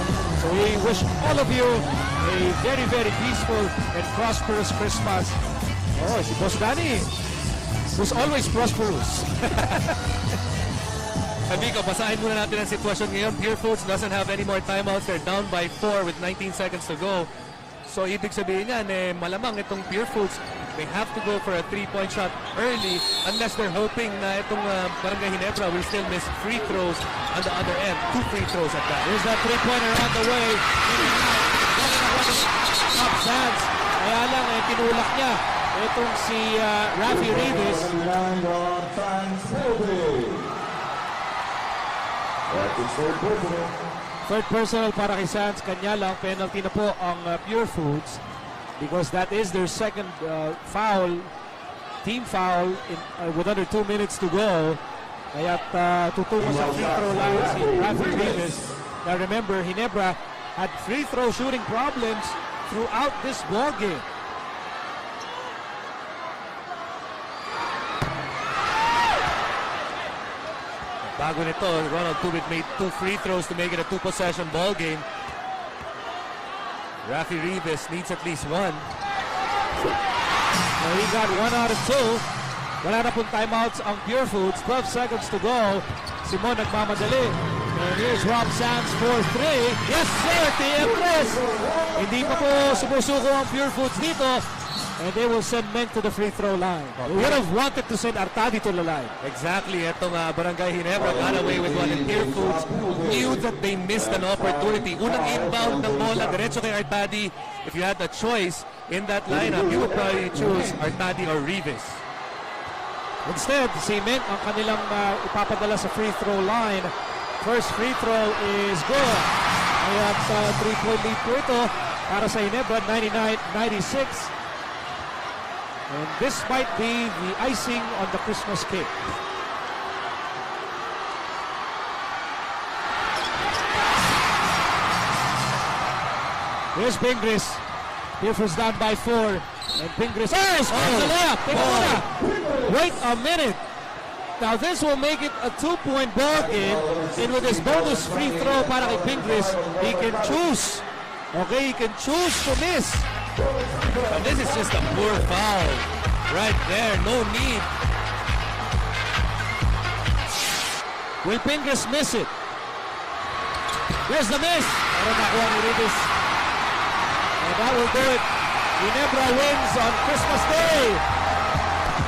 So we wish all of you a very, very peaceful and prosperous Christmas. Oh, si Boss Danny who's always prosperous. Amigo, basahin muna natin ang sitwasyon ngayon. Purefoods doesn't have any more timeouts. They're down by 4 with 19 seconds to go. So, ibig sabihin yan, malamang itong Purefoods, they have to go for a 3-point shot early unless they're hoping na itong Barangay Ginebra will still miss free throws on the other end. 2 free throws at that. Here's that 3-pointer on the way. Top Sands. Kaya lang, tinulak niya. Itong si Rafi Rivas. Third personal para kay Sands. Kanya lang, penalty na po ang Purefoods because that is their second foul, team foul with under 2 minutes to go. Kaya tutungo sa free throw line si Rafi Rivas. Now remember, Ginebra had free throw shooting problems throughout this ball game. Bago nito, Ronald Tubit made 2 free throws to make it a 2-possession ball game. Rafi Rivas needs at least 1. Well, he got 1 out of 2. Wala na pong timeouts ang Purefoods. 12 seconds to go. Simon nagmamadali. And here's Rob Sands for 3. Yes, sir! TM Chris! Hindi pa po sumusuko ang Purefoods dito. And they will send Meng to the free throw line. We would have wanted to send Artadi to the line. Exactly. Itong Barangay Ginebra got away with one. And Purefoods knew that they missed an opportunity. Unang inbound ng bola, diretso kay Artadi. If you had the choice in that lineup, you would probably choose Artadi or Rivas. Instead, si Meng ang kanilang ipapadala sa free throw line. First free throw is good. At 3-point lead po ito para sa Ginebra, 99-96. And this might be the icing on the Christmas cake. Here's Pingris. Purefoods down by 4. And Pingris scores the layup. Wait a minute. Now this will make it a 2-point ball game. And with his bonus free throw para kay Pingris, he can choose. Okay, he can choose to miss. But this is just a poor foul. Right there, no need. Will Pingris miss it? There's the miss. Pero nakuha ni Rivas. And that will do it. Ginebra wins on Christmas Day.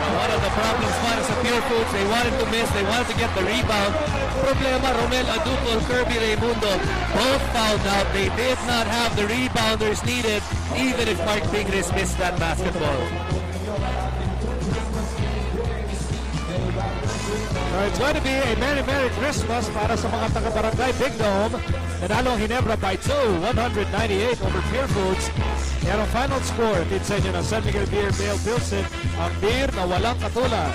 One of the problems para sa Purefoods, they wanted to miss, they wanted to get the rebound. Problema, Romel Aducol, Kirby Raimundo, both fouled out. They did not have the rebounders needed, even if Mark Pingris missed that basketball. It's going to be a Merry Merry Christmas para sa mga taga-barangay Big Dome. Nanalo ang Ginebra by 2, 198 over Purefoods. Yan ang final score. Tin sa inyo ng San Miguel Beer Male Pilsen, ang beer na walang katulad.